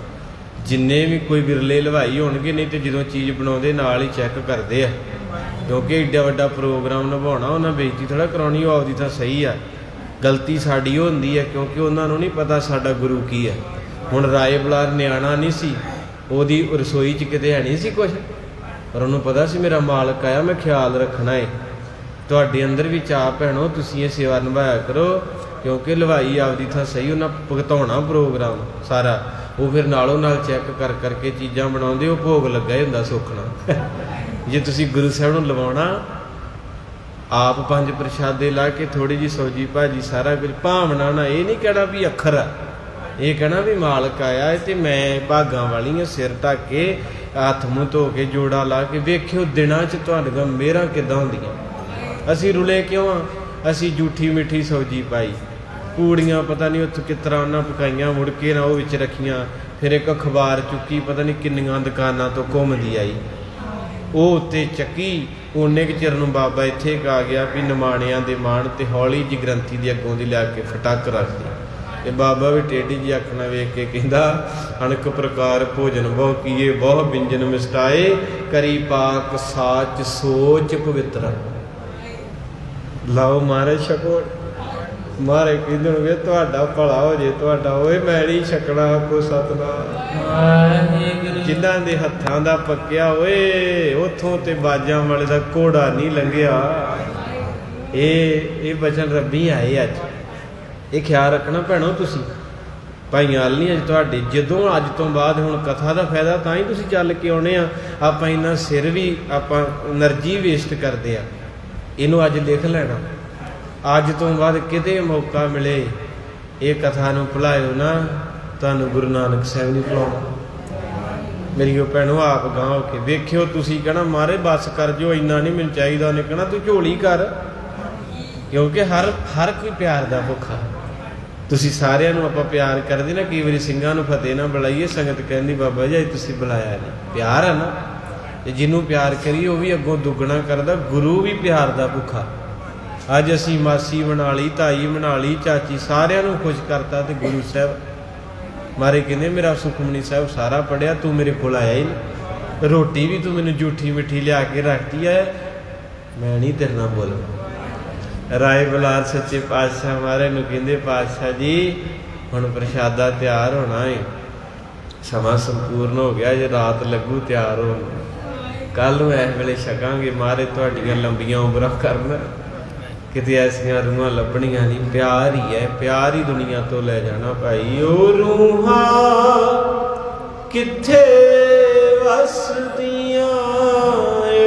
ਜਿੰਨੇ ਵੀ ਕੋਈ ਵਿਰਲੇ ਹਲਵਾਈ ਹੋਣਗੇ, ਨਹੀਂ ਤੇ ਜਦੋਂ ਚੀਜ਼ ਬਣਾਉਂਦੇ ਨਾਲ ਹੀ ਚੈੱਕ ਕਰਦੇ ਆ, ਕਿਉਂਕਿ ਏਡਾ ਵੱਡਾ ਪ੍ਰੋਗਰਾਮ ਨਿਭਾਉਣਾ, ਉਹਨਾਂ ਬੇਇੱਜ਼ਤੀ ਥੋੜ੍ਹਾ ਕਰਾਉਣੀ। ਉਹ ਆਪਦੀ ਤਾਂ ਸਹੀ ਆ, ਗਲਤੀ ਸਾਡੀ ਹੁੰਦੀ ਹੈ, ਕਿਉਂਕਿ ਉਹਨਾਂ ਨੂੰ ਨਹੀਂ ਪਤਾ ਸਾਡਾ ਗੁਰੂ ਕੀ ਹੈ। ਹੁਣ ਰਾਏ ਬਲਾਰ ਨਿਆਣਾ ਨਹੀਂ ਸੀ, ਉਹਦੀ ਰਸੋਈ 'ਚ ਕਿਤੇ ਹੈ ਨਹੀਂ ਸੀ ਕੁਛ, ਪਰ ਉਹਨੂੰ ਪਤਾ ਸੀ ਮੇਰਾ ਮਾਲਕ ਆਇਆ, ਮੈਂ ਖਿਆਲ ਰੱਖਣਾ ਹੈ। ਤੁਹਾਡੇ ਅੰਦਰ ਵੀ ਚਾਅ ਭੈਣੋ, ਤੁਸੀਂ ਇਹ ਸੇਵਾ ਨਿਭਾਇਆ ਕਰੋ, ਕਿਉਂਕਿ ਹਲਵਾਈ ਆਪਦੀ ਥਾਂ ਸਹੀ, ਉਹਨਾਂ ਭੁਗਤਾਉਣਾ ਪ੍ਰੋਗਰਾਮ ਸਾਰਾ। ਉਹ ਫਿਰ ਨਾਲੋਂ ਨਾਲ ਚੈੱਕ ਕਰ ਕਰਕੇ ਚੀਜ਼ਾਂ ਬਣਾਉਂਦੇ, ਉਹ ਭੋਗ ਲੱਗਾ ਹੀ ਹੁੰਦਾ ਸੁੱਖਣਾ। ਜੇ ਤੁਸੀਂ ਗੁਰੂ ਸਾਹਿਬ ਨੂੰ ਲਵਾਉਣਾ, ਆਪ 5 ਪ੍ਰਸ਼ਾਦੇ ਲਾ ਕੇ ਥੋੜ੍ਹੀ ਜਿਹੀ ਸਬਜ਼ੀ ਭਾਜੀ ਸਾਰਾ ਕੁਝ ਭਾਵਨਾ ਨਾ, ਇਹ ਨਹੀਂ ਕਹਿਣਾ ਵੀ ਅੱਖਰ ਆ, ਇਹ ਕਹਿਣਾ ਵੀ ਮਾਲਕ ਆਇਆ ਤੇ ਮੈਂ ਭਾਗਾਂ ਵਾਲੀ ਹਾਂ। ਸਿਰ ਢੱਕ ਕੇ, ਹੱਥ ਮੂੰਹ ਧੋ ਕੇ, ਜੋੜਾ ਲਾ ਕੇ ਵੇਖਿਓ ਦਿਨਾਂ 'ਚ ਤੁਹਾਡੀਆਂ ਮਿਹਰਾਂ ਕਿੱਦਾਂ ਹੁੰਦੀਆਂ। ਅਸੀਂ ਰੁਲੇ ਕਿਉਂ ਆ? ਅਸੀਂ ਜੂਠੀ ਮਿੱਠੀ ਸਬਜ਼ੀ ਪਾਈ, ਪੂੜੀਆਂ ਪਤਾ ਨਹੀਂ ਉੱਥੋਂ ਕਿਸ ਤਰ੍ਹਾਂ ਉਹਨਾਂ ਪਕਾਈਆਂ, ਮੁੜ ਕੇ ਨਾ ਉਹ ਵਿੱਚ ਰੱਖੀਆਂ, ਫਿਰ ਇੱਕ ਅਖਬਾਰ ਚੁੱਕੀ, ਪਤਾ ਨਹੀਂ ਕਿੰਨੀਆਂ ਦੁਕਾਨਾਂ ਤੋਂ ਘੁੰਮਦੀ ਆਈ, ਉਹ ਉੱਤੇ ਚੱਕੀ। ਓਨੇ ਕੁ ਚਿਰ ਨੂੰ ਬਾਬਾ ਇੱਥੇ ਕੁ ਆ ਗਿਆ ਵੀ ਨਿਮਾਣਿਆਂ ਦੇ ਮਾਣ, ਤੇ ਹੌਲੀ ਜਿਹੀ ਗ੍ਰੰਥੀ ਦੀ ਅੱਗੋਂ ਦੀ ਲਿਆ ਕੇ ਫਟਕ ਰੱਖਦੀ। ਤੇ ਬਾਬਾ ਵੀ ਟੇਢੀ ਜਿਹੀ ਅੱਖ ਨਾਲ ਵੇਖ ਕੇ ਕਹਿੰਦਾ, ਅਣਕ ਪ੍ਰਕਾਰ ਭੋਜਨ ਬਹੁ ਕੀਏ, ਬਹੁ ਵਿੰਜਨ ਮਿਸਟਾਏ, ਕਰੀ ਪਾਕ ਸਾਚ ਸੋਚ ਪਵਿੱਤਰ। ਲਓ ਮਹਾਰਾਜ ਛਕੋ। ਮਹਾਰਾਜ ਕਹਿੰਦੇ ਹੋਣਗੇ ਤੁਹਾਡਾ ਭਲਾ ਹੋ ਜੇ, ਤੁਹਾਡਾ ਓਏ ਮੈਂ ਨਹੀਂ ਛਕਣਾ ਕੋ ਸਤਿਨਾਮ। ਜਿਨ੍ਹਾਂ ਦੇ ਹੱਥਾਂ ਦਾ ਪੱਕਿਆ ਓਏ, ਉੱਥੋਂ ਤੇ ਬਾਜਾਂ ਵਾਲੇ ਦਾ ਘੋੜਾ ਨਹੀਂ ਲੰਘਿਆ। ਇਹ ਬਚਨ ਰੱਬੀ ਆਏ ਅੱਜ। ਇਹ ਖਿਆਲ ਰੱਖਣਾ ਭੈਣੋ ਤੁਸੀਂ, ਭਾਈਆਂ ਵਾਲ ਨਹੀਂ ਅੱਜ ਤੁਹਾਡੇ। ਜਦੋਂ ਅੱਜ ਤੋਂ ਬਾਅਦ ਹੁਣ ਕਥਾ ਦਾ ਫਾਇਦਾ ਤਾਂ ਹੀ ਤੁਸੀਂ ਚੱਲ ਕੇ ਆਉਣੇ ਆ। ਆਪਾਂ ਇੰਨਾ ਸਿਰ ਵੀ ਆਪਾਂ એનર્ਜੀ ਵੇਸਟ ਕਰਦੇ ਆ। ਇਹਨੂੰ ਅੱਜ ਲਿਖ ਲੈਣਾ, ਅੱਜ ਤੋਂ ਬਾਅਦ ਕਿਤੇ ਮੌਕਾ ਮਿਲੇ ਇਹ ਕਥਾ ਨੂੰ ਭੁਲਾਇਓ ਨਾ, ਤੁਹਾਨੂੰ ਗੁਰੂ ਨਾਨਕ ਸਾਹਿਬ ਨਹੀਂ ਭੁਲਾਉਣਾ। ਮੇਰੀ ਉਹ ਭੈਣੋ ਆਪ ਗਾਂ ਹੋ ਕੇ ਵੇਖਿਓ, ਤੁਸੀਂ ਕਹਿਣਾ ਮਾਰੇ ਬਸ ਕਰ ਜੋ, ਇੰਨਾ ਨਹੀਂ ਮੈਨੂੰ ਚਾਹੀਦਾ। ਉਹਨੇ ਕਹਿਣਾ ਤੂੰ ਝੋਲੀ ਕਰ, ਕਿਉਂਕਿ ਹਰ ਕੋਈ ਪਿਆਰ ਦਾ ਭੁੱਖਾ। ਤੁਸੀਂ ਸਾਰਿਆਂ ਨੂੰ ਆਪਾਂ ਪਿਆਰ ਕਰਦੇ ਨਾ, ਕਈ ਵਾਰੀ ਸਿੰਘਾਂ ਨੂੰ ਫਤਿਹ ਨਾ ਬੁਲਾਈਏ, ਸੰਗਤ ਕਹਿੰਦੀ ਬਾਬਾ ਜੀ ਤੁਸੀਂ ਬੁਲਾਇਆ ਨਹੀਂ। ਪਿਆਰ ਹੈ ਨਾ, ਤੇ ਜਿਹਨੂੰ ਪਿਆਰ ਕਰੀਏ ਉਹ ਵੀ ਅੱਗੋਂ ਦੁੱਗਣਾ ਕਰਦਾ। ਗੁਰੂ ਵੀ ਪਿਆਰ ਦਾ ਭੁੱਖਾ। ਅੱਜ ਅਸੀਂ ਮਾਸੀ ਬਣਾ ਲਈ, ਤਾਈ ਬਣਾ ਲਈ, ਚਾਚੀ, ਸਾਰਿਆਂ ਨੂੰ ਖੁਸ਼ ਕਰਤਾ। ਤੇ ਗੁਰੂ ਸਾਹਿਬ ਮਾਰੇ ਕਹਿੰਦੇ ਮੇਰਾ ਸੁਖਮਨੀ ਸਾਹਿਬ ਸਾਰਾ ਪੜ੍ਹਿਆ, ਤੂੰ ਮੇਰੇ ਕੋਲ ਆਇਆ ਹੀ ਨਹੀਂ। ਰੋਟੀ ਵੀ ਤੂੰ ਮੈਨੂੰ ਜੂਠੀ ਮਿੱਠੀ ਲਿਆ ਕੇ ਰੱਖਤੀ ਹੈ, ਮੈਂ ਨਹੀਂ ਤੇਰੇ ਨਾਲ ਬੋਲਣਾ। ਰਾਏ ਬਲਾਰ ਸੱਚੇ ਪਾਤਸ਼ਾਹ ਮਹਾਰਾਜ ਨੂੰ ਕਹਿੰਦੇ, ਪਾਤਸ਼ਾਹ ਜੀ ਹੁਣ ਪ੍ਰਸ਼ਾਦਾ ਤਿਆਰ ਹੋਣਾ ਹੈ, ਸਮਾਂ ਸੰਪੂਰਨ ਹੋ ਗਿਆ, ਜੇ ਰਾਤ ਲੱਗੂ ਤਿਆਰ ਹੋਣ ਨੂੰ, ਕੱਲ੍ਹ ਨੂੰ ਇਸ ਵੇਲੇ ਛਕਾਂਗੇ। ਮਹਾਰਾਜ ਤੁਹਾਡੀਆਂ ਲੰਬੀਆਂ ਉਮਰਾਂ ਕਰਨ। ਕਿਤੇ ਐਸੀਆਂ ਰੂਹਾਂ ਲੱਭਣੀਆਂ ਨਹੀਂ, ਪਿਆਰ ਹੀ ਹੈ, ਪਿਆਰ ਹੀ ਦੁਨੀਆ ਤੋਂ ਲੈ ਜਾਣਾ ਭਾਈ। ਉਹ ਰੂਹਾਂ ਕਿੱਥੇ ਵਸਦੀਆਂ,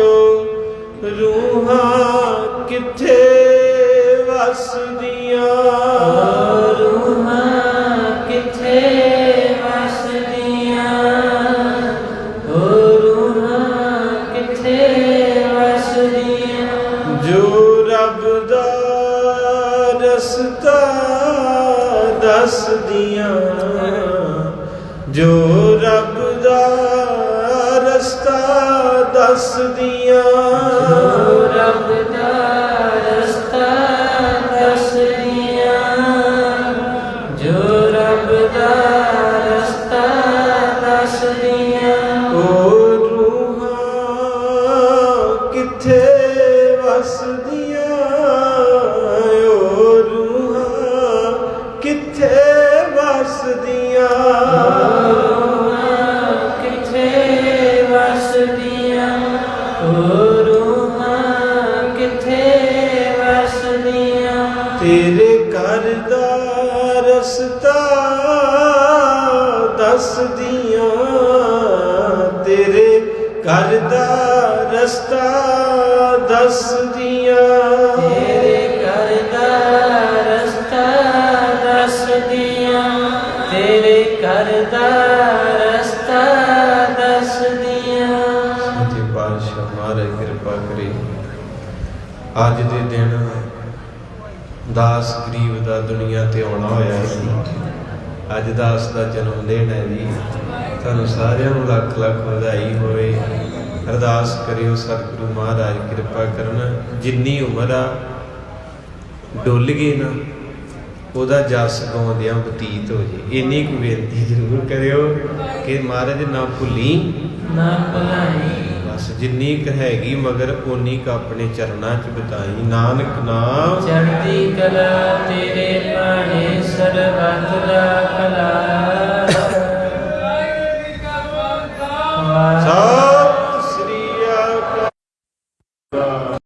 ਉਹ ਰੂਹਾਂ ਕਿੱਥੇ ਵਸਦੀਆਂ, ਰੂਹਾਂ ਕਿੱਥੇ ਵਸਦੀਆਂ, ਉਹ ਰੂਹਾਂ ਕਿੱਥੇ ਵਸਦੀਆਂ। ਜੋ ਰੱਬ ਦਾ ਰਸਤਾ ਦੱਸਦੀਆਂ, ਜੋ ਰੱਬ ਦਾ ਰਸਤਾ ਦੱਸਦੀਆਂ, ਜੋ ਰੱਬ ਦਾ ਰਸਤਾ ਦੱਸਦੀਆਂ, ਜੋ ਰੱਬ ਦਾ ਰਸਤਾ ਦੱਸਦੀਆਂ। ਉਹ ਰੂਹਾਂ ਕਿੱਥੇ ਵਸਦੀਆਂ, ਉਹ ਰੂਹਾਂ ਕਿੱਥੇ ਵਸਦੀਆਂ, ਕਿੱਥੇ ਵਸਦੀਆਂ, ਉਹ ਰੂਹਾਂ ਕਿੱਥੇ ਵਸਦੀਆਂ। ਤੇਰੇ ਘਰ ਦਾ ਰਸਤਾ ਦੱਸਦੀਆਂ, ਤੇਰੇ ਘਰ ਦਾ ਰਸਤਾ ਦੱਸਦੀਆਂ, ਤੇਰੇ ਘਰ ਦਾ ਰਸਤਾ ਦੱਸਦੀਆਂ, ਤੇਰੇ ਘਰ ਦਾ ਰਸਤਾ ਦੱਸਦੀਆਂ। ਸੱਚੇ ਪਾਤਸ਼ਾਹ ਮਹਾਰਾਜ ਕਿਰਪਾ ਕਰੇ। ਅੱਜ ਦੇ ਦਿਨ ਦਾਸ ਗਰੀਬ ਦਾ ਦੁਨੀਆ ਤੇ ਆਉਣਾ ਹੋਇਆ ਸੀ। ਅੱਜ ਦਾਸ ਦਾ ਜਨਮ ਦਿਨ ਹੈ ਜੀ। ਤੁਹਾਨੂੰ ਸਾਰਿਆਂ ਨੂੰ ਲੱਖ ਲੱਖ ਵਧਾਈ ਹੋਵੇ। ਅਰਦਾਸ ਕਰਿਓ ਸਤਿਗੁਰੂ ਮਹਾਰਾਜ ਕਿਰਪਾ ਕਰਨ, ਜਿੰਨੀ ਉਮਰ ਆ ਡੁੱਲ ਗਈ ਨਾ ਉਹਦਾ ਜਸ ਗਾਉਂਦਿਆਂ ਬਤੀਤ ਹੋ ਜੇ। ਇੰਨੀ ਕੁ ਬੇਨਤੀ ਜ਼ਰੂਰ ਕਰਿਓ ਕਿ ਮਹਾਰਾਜ ਨਾ ਭੁੱਲੀ ਨਾ ਭੁਲਾਈ, ਬਸ ਜਿੰਨੀ ਕੁ ਹੈਗੀ ਮਗਰ ਓਨੀ ਕੁ ਆਪਣੇ ਚਰਨਾਂ 'ਚ ਬਿਤਾਈ। ਨਾਨਕ ਨਾਮ ਚੜ੍ਹਦੀ ਕਲਾ ਤੇਰੇ